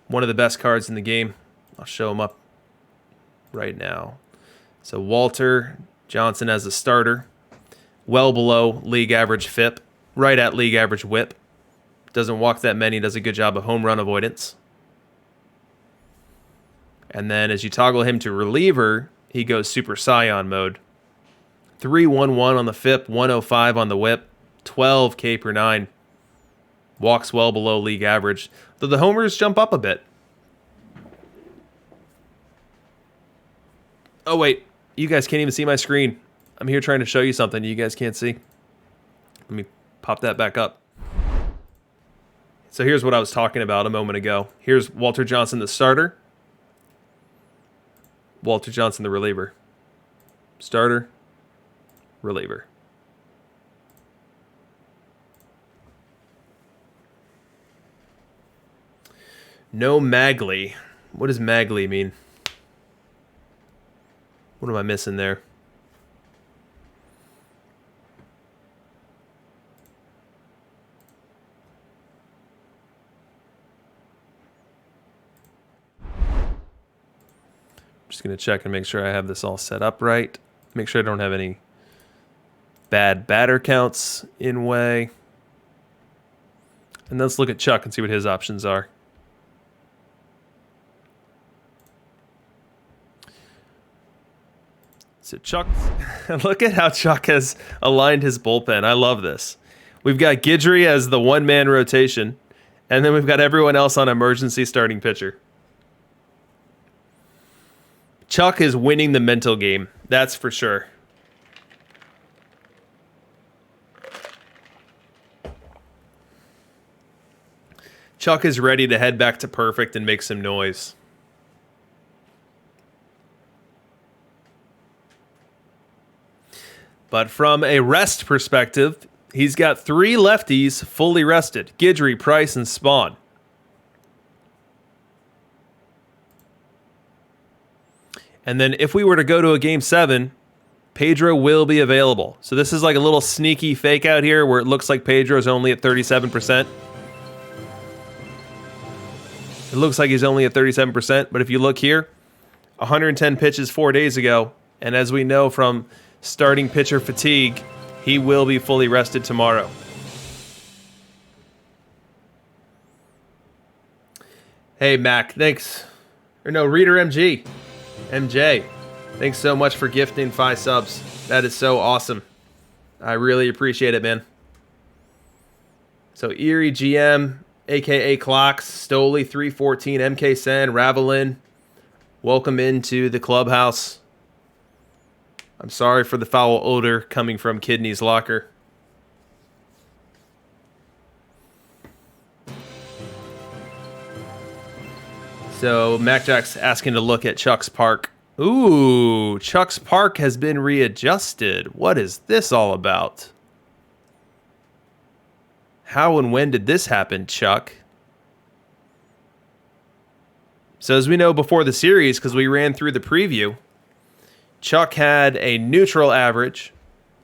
One of the best cards in the game. I'll show him up right now. So Walter Johnson as a starter. Well below league average FIP. Right at league average WHIP. Doesn't walk that many. Does a good job of home run avoidance. And then as you toggle him to reliever, he goes Super Saiyan mode. 311 on the FIP, 105 on the WHIP, 12 K per 9. Walks well below league average, though the homers jump up a bit. Oh, wait. You guys can't even see my screen. I'm here trying to show you something you guys can't see. Let me pop that back up. So here's what I was talking about a moment ago. Here's Walter Johnson, the starter. Walter Johnson, the reliever. Starter, reliever. No Magley. What does Magley mean? What am I missing there? Just going to check and make sure I have this all set up right. Make sure I don't have any bad batter counts in way. And let's look at Chuck and see what his options are. So Chuck, look at how Chuck has aligned his bullpen. I love this. We've got Guidry as the one-man rotation, and then we've got everyone else on emergency starting pitcher. Chuck is winning the mental game, that's for sure. Chuck is ready to head back to perfect and make some noise. But from a rest perspective, he's got 3 lefties fully rested. Guidry, Price, and Spawn. And then if we were to go to a Game 7, Pedro will be available. So this is like a little sneaky fake out here where it looks like Pedro's only at 37%. It looks like he's only at 37%, but if you look here, 110 pitches 4 days ago, and as we know from starting pitcher fatigue, he will be fully rested tomorrow. Hey, Mac, thanks. Or no, Reader MG. MJ, thanks so much for gifting 5 subs. That is so awesome. I really appreciate it, man. So Erie GM, a.k.a. Clocks, Stoli 314, MK Sen, Ravelin, welcome into the clubhouse. I'm sorry for the foul odor coming from Kidney's locker. So Mac Jack's asking to look at Chuck's Park. Ooh, Chuck's Park has been readjusted. What is this all about? How and when did this happen, Chuck? So as we know before the series, because we ran through the preview, Chuck had a neutral average,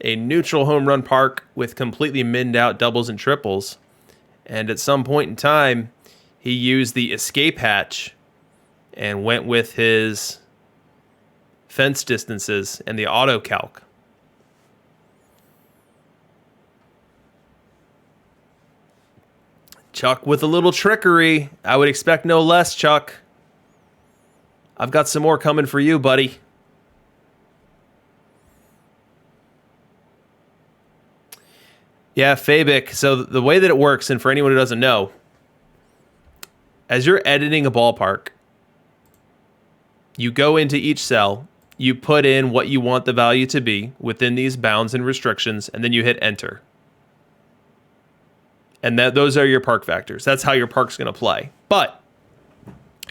a neutral home run park with completely minned out doubles and triples. And at some point in time, he used the escape hatch and went with his fence distances and the auto calc. Chuck with a little trickery. I would expect no less, Chuck. I've got some more coming for you, buddy. Yeah, Fabic. So the way that it works, and for anyone who doesn't know, as you're editing a ballpark, you go into each cell, you put in what you want the value to be within these bounds and restrictions, and then you hit enter. And those are your park factors. That's how your park's going to play. But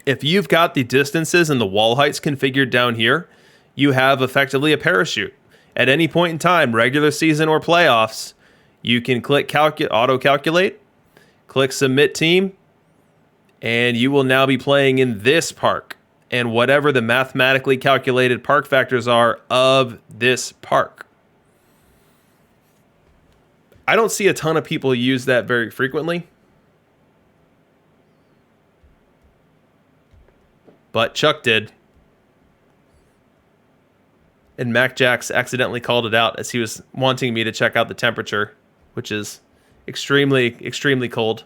if you've got the distances and the wall heights configured down here, you have effectively a parachute. At any point in time, regular season or playoffs, you can click auto-calculate, click submit team, and you will now be playing in this park and whatever the mathematically calculated park factors are of this park. I don't see a ton of people use that very frequently. But Chuck did. And Mac Jax accidentally called it out as he was wanting me to check out the temperature, which is extremely, extremely cold.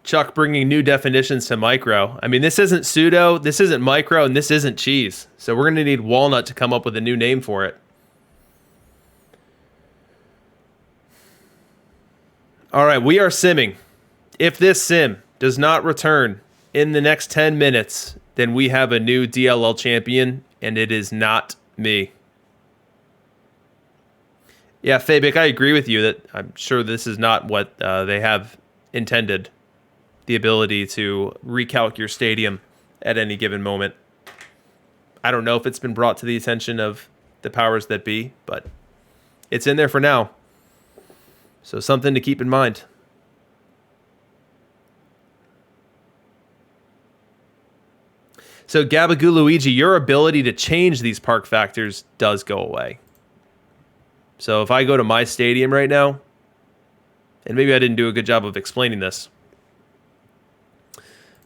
Chuck bringing new definitions to micro. I mean, this isn't pseudo, this isn't micro, and this isn't cheese. So we're going to need walnut to come up with a new name for it. All right, we are simming. If this sim does not return in the next 10 minutes, then we have a new DLL champion, and it is not me. Yeah, Fabic, I agree with you that I'm sure this is not what they have intended. The ability to recalc your stadium at any given moment. I don't know if it's been brought to the attention of the powers that be, but it's in there for now. So something to keep in mind. So Gabagoo Luigi, your ability to change these park factors does go away. So if I go to my stadium right now, and maybe I didn't do a good job of explaining this,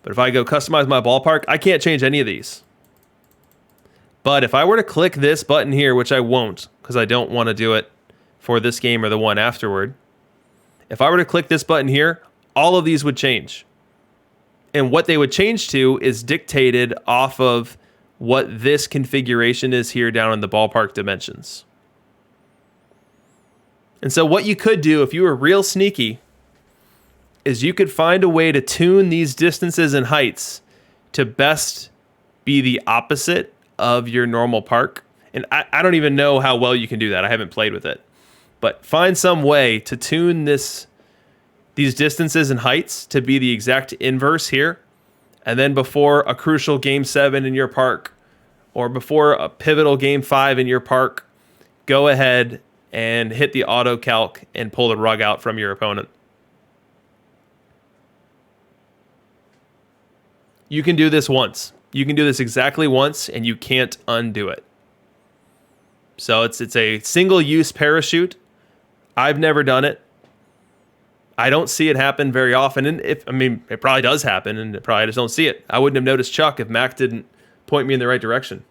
but if I go customize my ballpark, I can't change any of these. But if I were to click this button here, which I won't, because I don't want to do it for this game or the one afterward. If I were to click this button here, all of these would change. And what they would change to is dictated off of what this configuration is here down in the ballpark dimensions. And so what you could do if you were real sneaky is you could find a way to tune these distances and heights to best be the opposite of your normal park. And I don't even know how well you can do that. I haven't played with it. But find some way to tune these distances and heights to be the exact inverse here. And then before a crucial Game 7 in your park, or before a pivotal Game 5 in your park, go ahead and hit the auto calc and pull the rug out from your opponent. You can do this once. You can do this exactly once, and you can't undo it. So it's a single-use parachute. I've never done it. I don't see it happen very often. And it probably does happen, and I just don't see it. I wouldn't have noticed Chuck if Mac didn't point me in the right direction.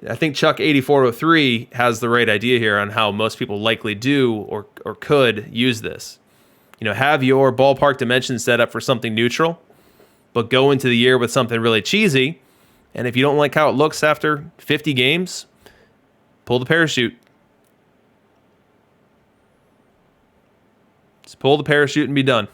I think Chuck 8403 has the right idea here on how most people likely do or could use this. Have your ballpark dimensions set up for something neutral, but go into the year with something really cheesy. And if you don't like how it looks after 50 games, pull the parachute. Just pull the parachute and be done.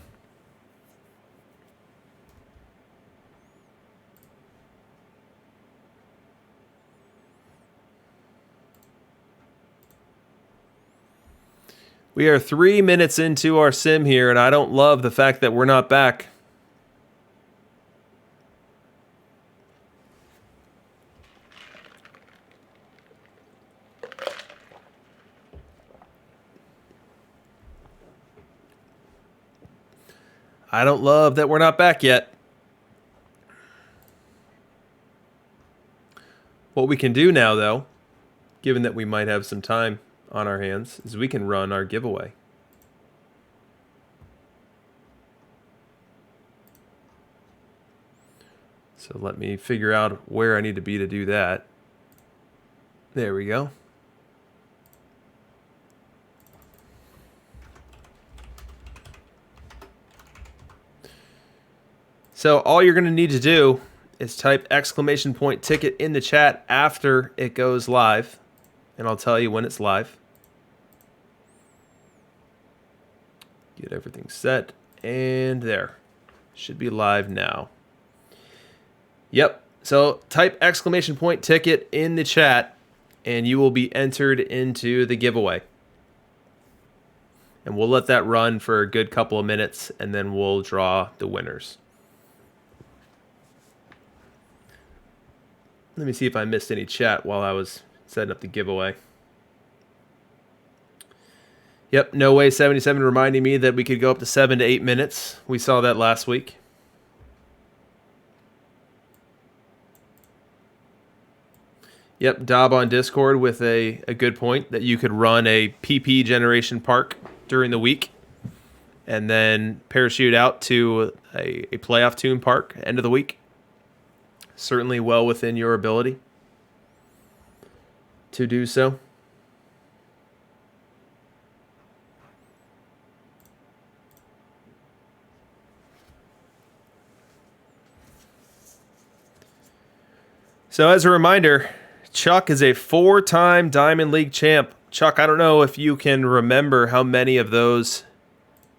We are 3 minutes into our sim here, and I don't love the fact that we're not back. I don't love that we're not back yet. What we can do now, though, given that we might have some time on our hands, is we can run our giveaway. So let me figure out where I need to be to do that. There we go. So all you're going to need to do is type !ticket in the chat after it goes live, and I'll tell you when it's live. Get everything set, and there. Should be live now. Yep. So type !ticket in the chat, and you will be entered into the giveaway. And we'll let that run for a good couple of minutes, and then we'll draw the winners. Let me see if I missed any chat while I was setting up the giveaway. Yep, No Way 77 reminding me that we could go up to 7 to 8 minutes. We saw that last week. Yep, Dob on Discord with a good point that you could run a PP generation park during the week and then parachute out to a playoff tune park end of the week. Certainly well within your ability to do so. So as a reminder, Chuck is a 4-time Diamond League champ. Chuck, I don't know if you can remember how many of those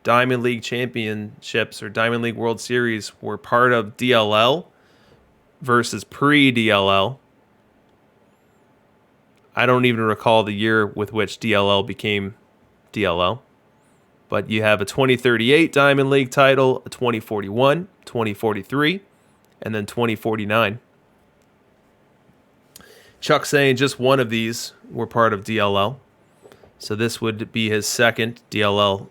Diamond League championships or Diamond League World Series were part of DLL versus pre-DLL. I don't even recall the year with which DLL became DLL. But you have a 2038 Diamond League title, a 2041, 2043, and then 2049. Chuck saying just one of these were part of DLL. So this would be his second DLL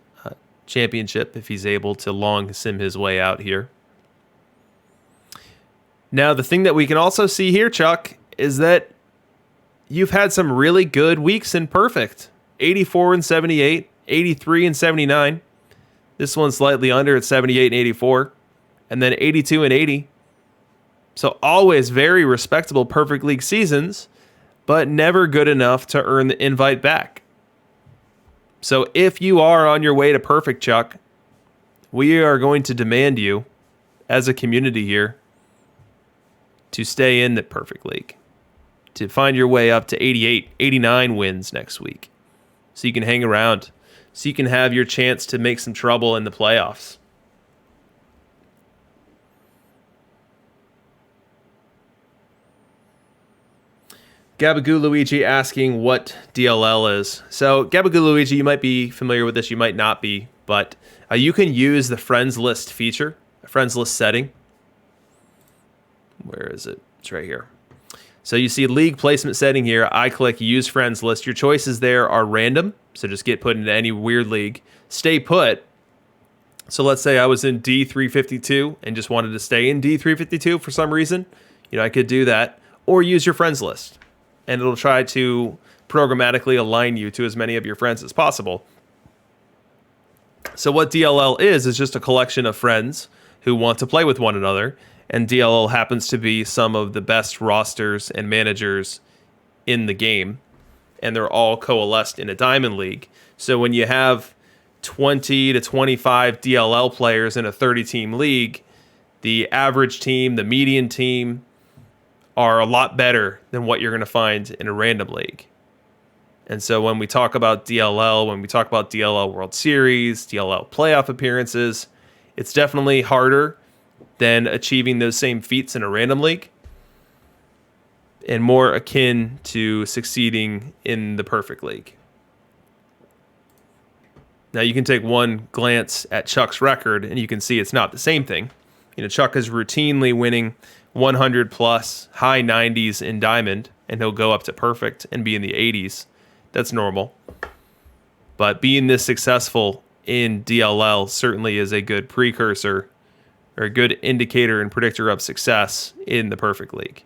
championship if he's able to long sim his way out here. Now, the thing that we can also see here, Chuck, is that you've had some really good weeks in Perfect. 84 and 78, 83 and 79. This one's slightly under at 78 and 84. And then 82 and 80. So always very respectable Perfect League seasons, but never good enough to earn the invite back. So if you are on your way to Perfect, Chuck, we are going to demand you, as a community here, to stay in the Perfect League, to find your way up to 88, 89 wins next week, so you can hang around, so you can have your chance to make some trouble in the playoffs. Gabagoo Luigi asking what DLL is. So Gabagoo Luigi, you might be familiar with this, you might not be, but you can use the friends list feature, a friends list setting. Where is it? It's right here. So you see league placement setting here. I click use friends list. Your choices there are random, so just get put into any weird league. Stay put. So let's say I was in D352 and just wanted to stay in D352 for some reason. I could do that. Or use your friends list, and it'll try to programmatically align you to as many of your friends as possible. So what DLL is just a collection of friends who want to play with one another, and DLL happens to be some of the best rosters and managers in the game, and they're all coalesced in a Diamond League. So when you have 20 to 25 DLL players in a 30-team league, the average team, the median team, are a lot better than what you're going to find in a random league. And so when we talk about DLL, when we talk about DLL World Series, DLL playoff appearances, it's definitely harder than achieving those same feats in a random league, and more akin to succeeding in the Perfect League. Now you can take one glance at Chuck's record and you can see it's not the same thing. Chuck is routinely winning 100 plus, high 90s in Diamond, and he'll go up to Perfect and be in the 80s. That's normal. But being this successful in DLL certainly is a good precursor or a good indicator and predictor of success in the Perfect League.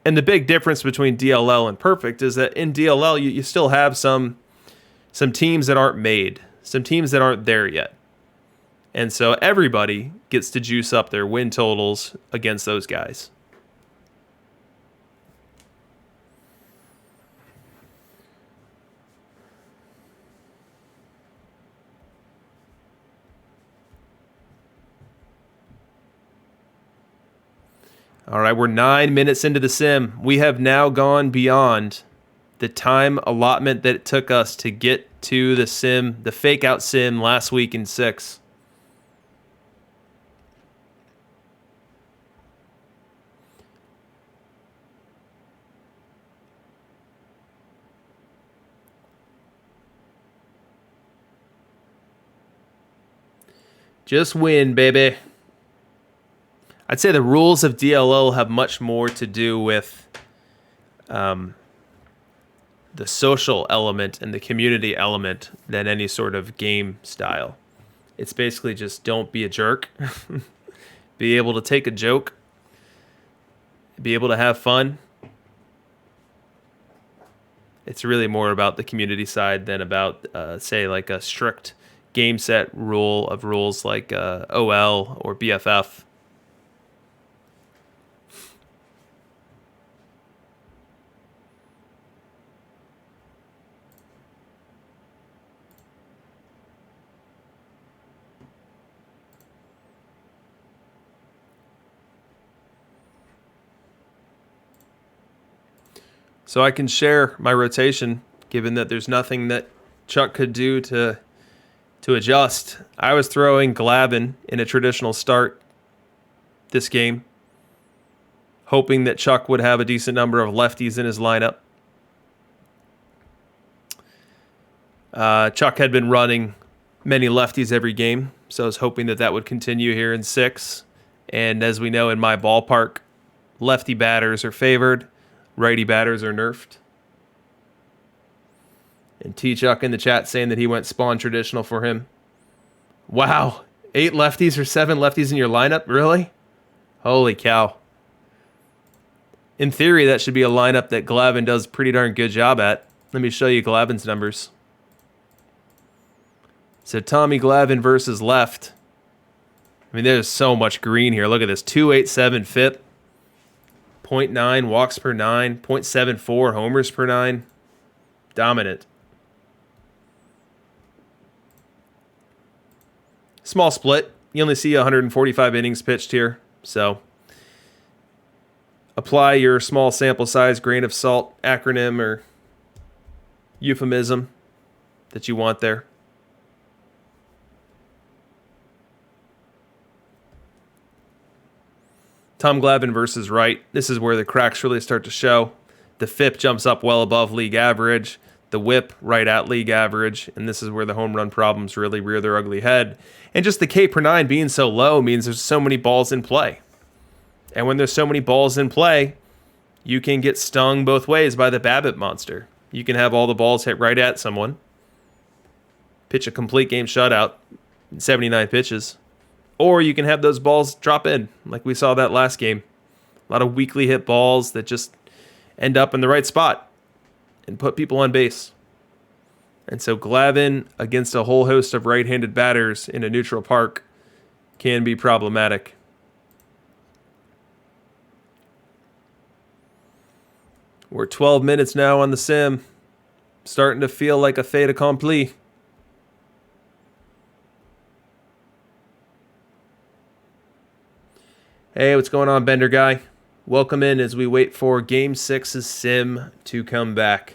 And the big difference between DLL and Perfect is that in DLL, you still have some teams that aren't made, some teams that aren't there yet. And so everybody gets to juice up their win totals against those guys. All right, we're 9 minutes into the sim. We have now gone beyond the time allotment that it took us to get to the sim, the fake out sim last week in 6. Just win, baby. I'd say the rules of DLL have much more to do with the social element and the community element than any sort of game style. It's basically just don't be a jerk. Be able to take a joke. Be able to have fun. It's really more about the community side than about, say, like a strict game set rule of rules like OL or BFF. So I can share my rotation, given that there's nothing that Chuck could do to adjust. I was throwing Glavin in a traditional start this game, hoping that Chuck would have a decent number of lefties in his lineup. Chuck had been running many lefties every game, so I was hoping that would continue here in 6. And as we know, in my ballpark, lefty batters are favored. Righty batters are nerfed. And T-Chuck in the chat saying that he went spawn traditional for him. Wow. 8 lefties or 7 lefties in your lineup? Really? Holy cow. In theory, that should be a lineup that Glavin does a pretty darn good job at. Let me show you Glavin's numbers. So Tommy Glavin versus left. I mean, there's so much green here. Look at this. 287 FIP. 0.9 walks per 9, 0.74 homers per 9. Dominant. Small split. You only see 145 innings pitched here, so apply your small sample size grain of salt acronym or euphemism that you want there. Tom Glavin versus Wright. This is where the cracks really start to show. The FIP jumps up well above league average. The WHIP right at league average. And this is where the home run problems really rear their ugly head. And just the K per 9 being so low means there's so many balls in play. And when there's so many balls in play, you can get stung both ways by the BABIP monster. You can have all the balls hit right at someone. Pitch a complete game shutout in 79 pitches. Or you can have those balls drop in, like we saw that last game. A lot of weakly hit balls that just end up in the right spot and put people on base. And so Glavin against a whole host of right-handed batters in a neutral park can be problematic. We're 12 minutes now on the sim. Starting to feel like a fait accompli. Hey, what's going on, Bender Guy? Welcome in as we wait for Game 6's sim to come back.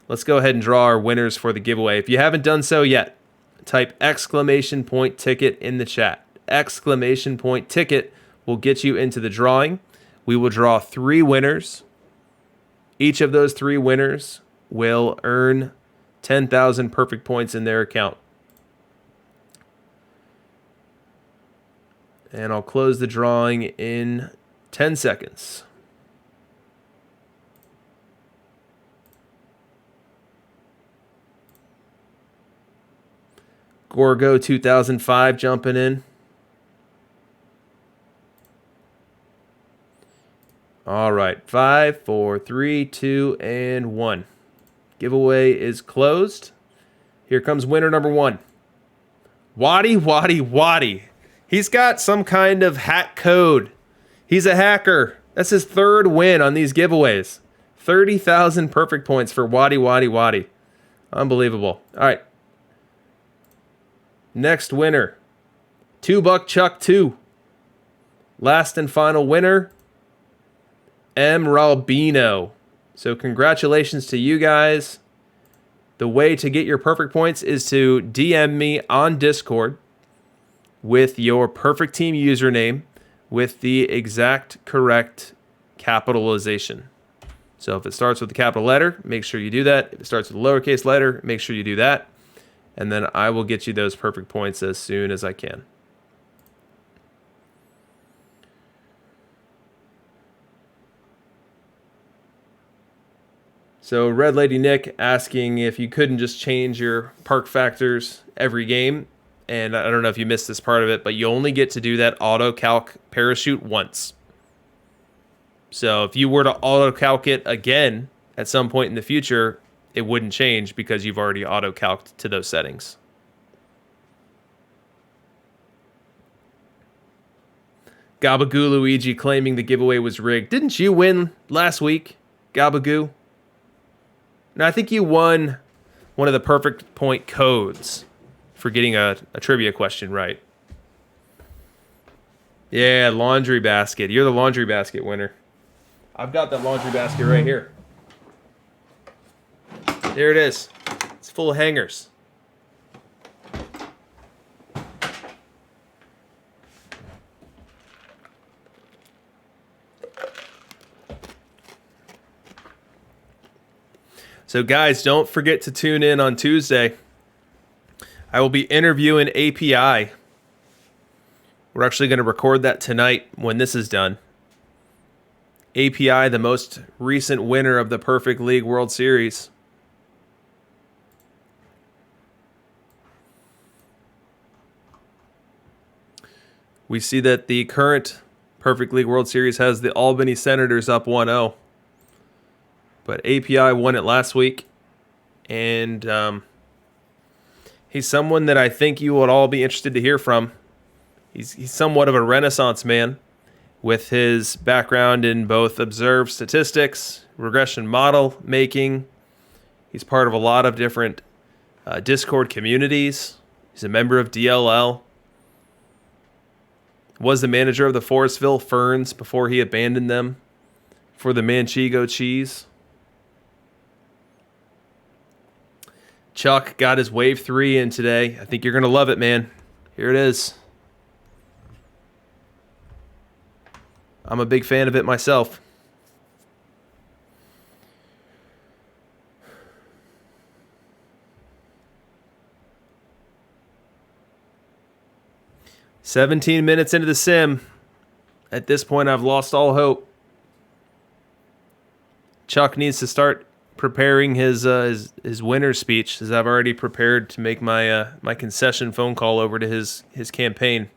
Let's go ahead and draw our winners for the giveaway. If you haven't done so yet, type exclamation point ticket in the chat. Exclamation point ticket will get you into the drawing. We will draw 3 winners. Each of those 3 winners will earn 10,000 perfect points in their account. And I'll close the drawing in 10 seconds. Gorgo 2005 jumping in. All right, 5, 4, 3, 2, and 1. Giveaway is closed. Here comes winner number 1. Waddy. He's got some kind of hack code. He's a hacker. That's his 3rd win on these giveaways. 30,000 perfect points for Waddy. Unbelievable. All right. Next winner. $2 Chuck 2. Last and final winner. M. Ralbino. So congratulations to you guys. The way to get your perfect points is to DM me on Discord with your perfect team username with the exact correct capitalization. So if it starts with a capital letter, make sure you do that. If it starts with a lowercase letter, make sure you do that. And then I will get you those perfect points as soon as I can. So Red Lady Nick asking if you couldn't just change your park factors every game. And I don't know if you missed this part of it, but you only get to do that auto-calc parachute once. So if you were to auto-calc it again at some point in the future, it wouldn't change because you've already auto-calced to those settings. Gabagoo Luigi claiming the giveaway was rigged. Didn't you win last week, Gabagoo? No, I think you won one of the perfect point codes for getting a trivia question right. Yeah, laundry basket. You're the laundry basket winner. I've got that laundry basket right here. There it is. It's full of hangers. So guys, don't forget to tune in on Tuesday. I will be interviewing API. We're actually going to record that tonight when this is done. API, the most recent winner of the Perfect League World Series. We see that the current Perfect League World Series has the Albany Senators up 1-0. But API won it last week. And he's someone that I think you would all be interested to hear from. He's somewhat of a renaissance man with his background in both observed statistics, regression model making. He's part of a lot of different Discord communities. He's a member of DLL. Was the manager of the Forestville Ferns before he abandoned them for the Manchego cheese. Chuck got his Wave 3 in today. I think you're going to love it, man. Here it is. I'm a big fan of it myself. "17 minutes into the sim. At this point, I've lost all hope. Chuck needs to start preparing his winner's speech, as I've already prepared to make my my concession phone call over to his campaign.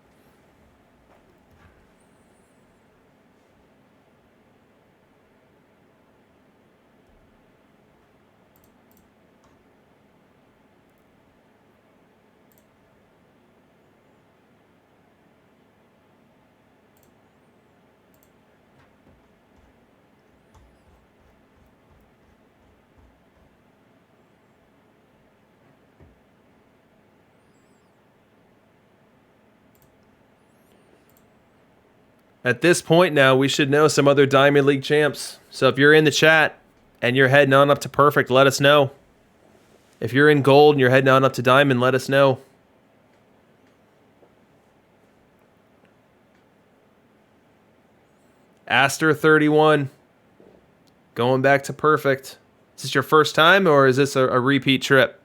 At this point now, we should know some other Diamond League champs. So if you're in the chat and you're heading on up to Perfect, let us know. If you're in Gold and you're heading on up to Diamond, let us know. Aster31, going back to Perfect. Is this your first time, or is this a repeat trip?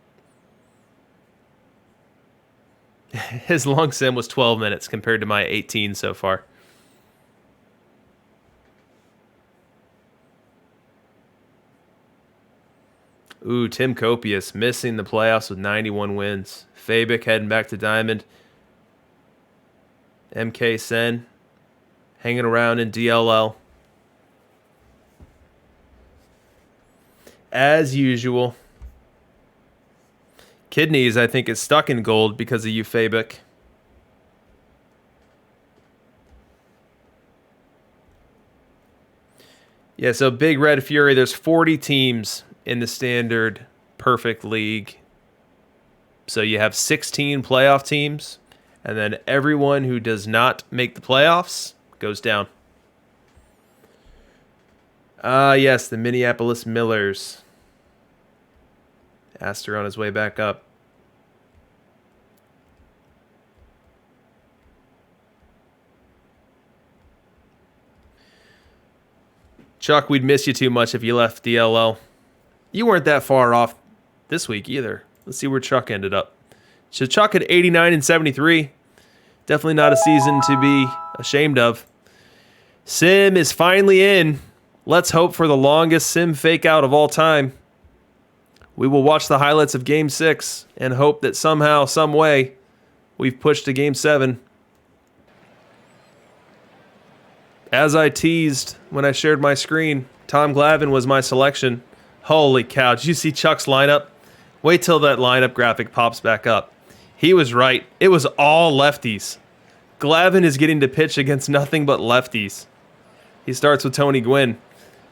His long sim was 12 minutes compared to my 18 so far. Ooh, Tim Copius missing the playoffs with 91 wins. Fabic heading back to Diamond. MK Sen hanging around in DLL. As usual. Kidneys, I think, is stuck in Gold because of you, Fabic. Yeah, so Big Red Fury, there's 40 teams in the standard Perfect League. So you have 16 playoff teams, and then everyone who does not make the playoffs goes down. Yes, the Minneapolis Millers. Aster on his way back up. Chuck, we'd miss you too much if you left DLL. You weren't that far off this week either. Let's see where Chuck ended up. So Chuck at 89 and 73. Definitely not a season to be ashamed of. Sim is finally in. Let's hope for the longest sim fake out of all time. We will watch the highlights of Game 6 and hope that somehow, some way, we've pushed to Game 7. As I teased when I shared my screen, Tom Glavine was my selection. Holy cow. Did you see Chuck's lineup? Wait till that lineup graphic pops back up. He was right. It was all lefties. Glavine is getting to pitch against nothing but lefties. He starts with Tony Gwynn.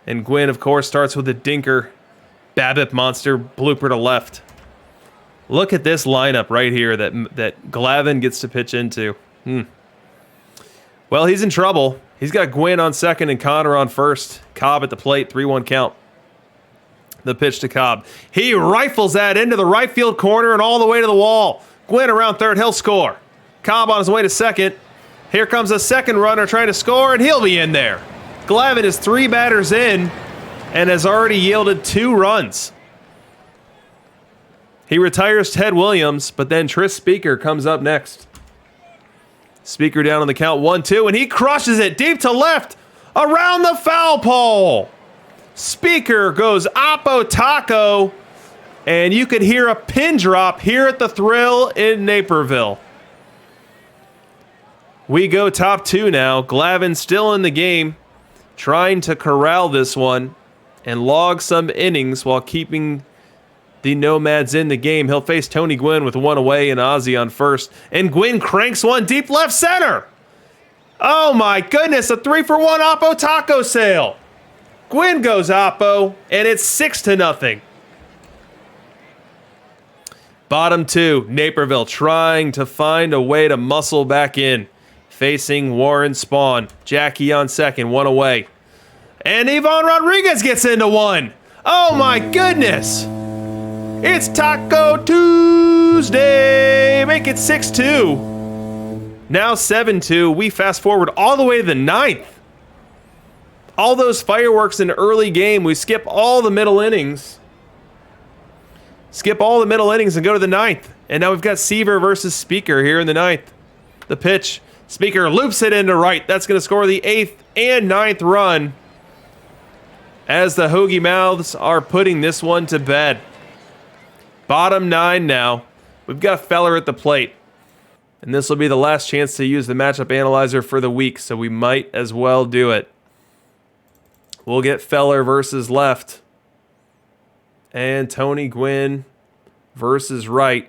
And Gwynn, of course, starts with a dinker. BABIP monster, blooper to left. Look at this lineup right here that Glavine gets to pitch into. Well, he's in trouble. He's got Gwynn on second and Connor on first. Cobb at the plate, 3-1 count. The pitch to Cobb. He rifles that into the right field corner and all the way to the wall. Gwynn around third, he'll score. Cobb on his way to second. Here comes a second runner trying to score, and he'll be in there. Glavine is 3 batters in and has already yielded 2 runs. He retires Ted Williams, but then Tris Speaker comes up next. Speaker down on the count 1-2, and he crushes it deep to left around the foul pole. Speaker goes oppo taco, and you could hear a pin drop here at the Thrill in Naperville. We go top 2 now. Glavine still in the game, trying to corral this one and log some innings while keeping the Nomads in the game. He'll face Tony Gwynn with 1 away and Ozzy on first. And Gwynn cranks one deep left center. Oh my goodness, a 3-for-1 oppo taco sale. Gwynn goes oppo, and it's 6-0. Bottom 2, Naperville trying to find a way to muscle back in. Facing Warren Spawn. Jackie on second, 1 away. And Ivan Rodriguez gets into 1. Oh my goodness. It's Taco Tuesday. Make it 6-2. Now 7-2. We fast forward all the way to the 9th. All those fireworks in the early game. We skip all the middle innings. Skip all the middle innings and go to the 9th. And now we've got Seaver versus Speaker here in the 9th. The pitch. Speaker loops it into right. That's going to score the 8th and 9th run as the Hoagie Mouths are putting this one to bed. Bottom 9 now. We've got Feller at the plate. And this will be the last chance to use the matchup analyzer for the week, so we might as well do it. We'll get Feller versus left. And Tony Gwynn versus right.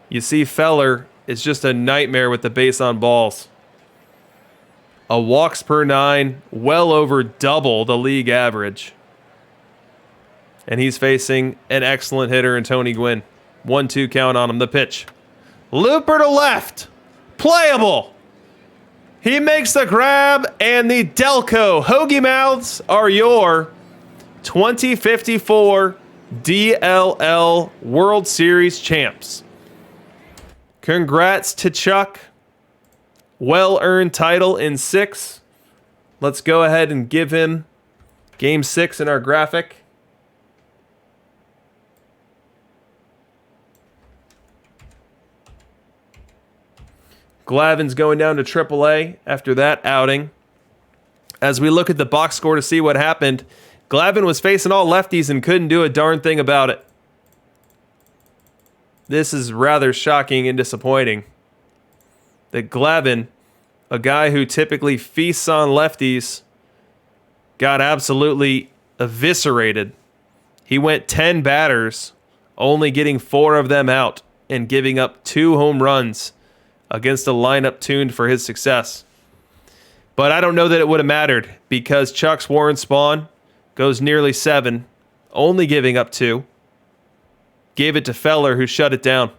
You see Feller is just a nightmare with the base on balls. A walks per 9, well over double the league average. And he's facing an excellent hitter in Tony Gwynn. 1-2 count on him. The pitch. Looper to left. Playable. He makes the grab, and the Delco Hoagie Mouths are your 2054 DLL World Series champs. Congrats to Chuck. Well-earned title in 6. Let's go ahead and give him Game 6 in our graphic. Glavine's going down to AAA after that outing. As we look at the box score to see what happened, Glavine was facing all lefties and couldn't do a darn thing about it. This is rather shocking and disappointing. That Glavine, a guy who typically feasts on lefties, got absolutely eviscerated. He went 10 batters, only getting 4 of them out and giving up 2 home runs against a lineup tuned for his success. But I don't know that it would have mattered because Chuck's Warren Spawn goes nearly 7, only giving up 2. Gave it to Feller, who shut it down.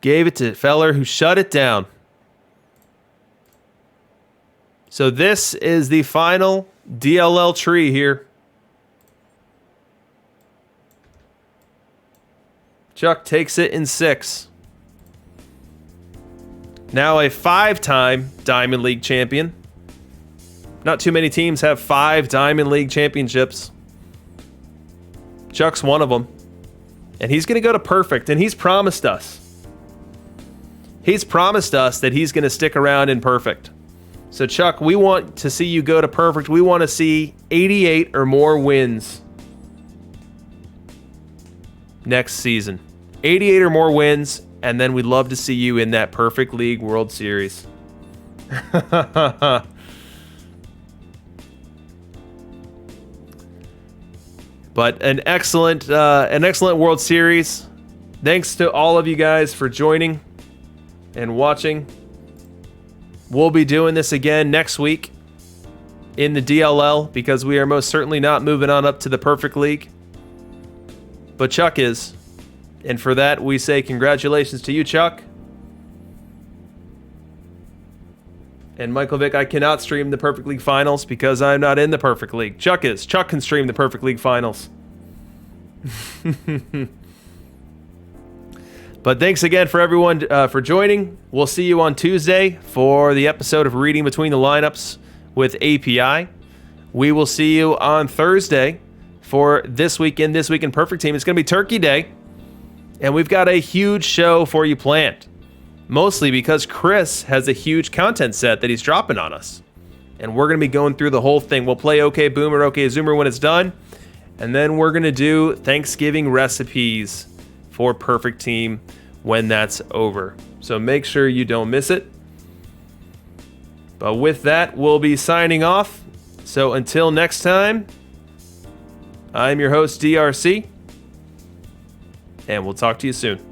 Gave it to Feller, who shut it down. So this is the final DLL tree here. Chuck takes it in 6. Now a 5-time Diamond League champion. Not too many teams have 5 Diamond League championships. Chuck's one of them. And he's going to go to perfect, and he's promised us. He's promised us that he's going to stick around in perfect. So Chuck, we want to see you go to perfect. We want to see 88 or more wins next season. 88 or more wins, and then we'd love to see you in that perfect league World Series. But an excellent World Series. Thanks to all of you guys for joining and watching. We'll be doing this again next week in the DLL because we are most certainly not moving on up to the Perfect League. But Chuck is. And for that, we say congratulations to you, Chuck. And Michael Vick, I cannot stream the Perfect League Finals because I'm not in the Perfect League. Chuck is. Chuck can stream the Perfect League Finals. But thanks again for everyone for joining. We'll see you on Tuesday for the episode of Reading Between the Lineups with API. We will see you on Thursday for This Week in Perfect Team. It's going to be Turkey Day, and we've got a huge show for you planned. Mostly because Chris has a huge content set that he's dropping on us. And we're going to be going through the whole thing. We'll play OK Boomer, OK Zoomer when it's done. And then we're going to do Thanksgiving recipes for Perfect Team when that's over. So make sure you don't miss it. But with that, we'll be signing off. So until next time, I'm your host, DRC. And we'll talk to you soon.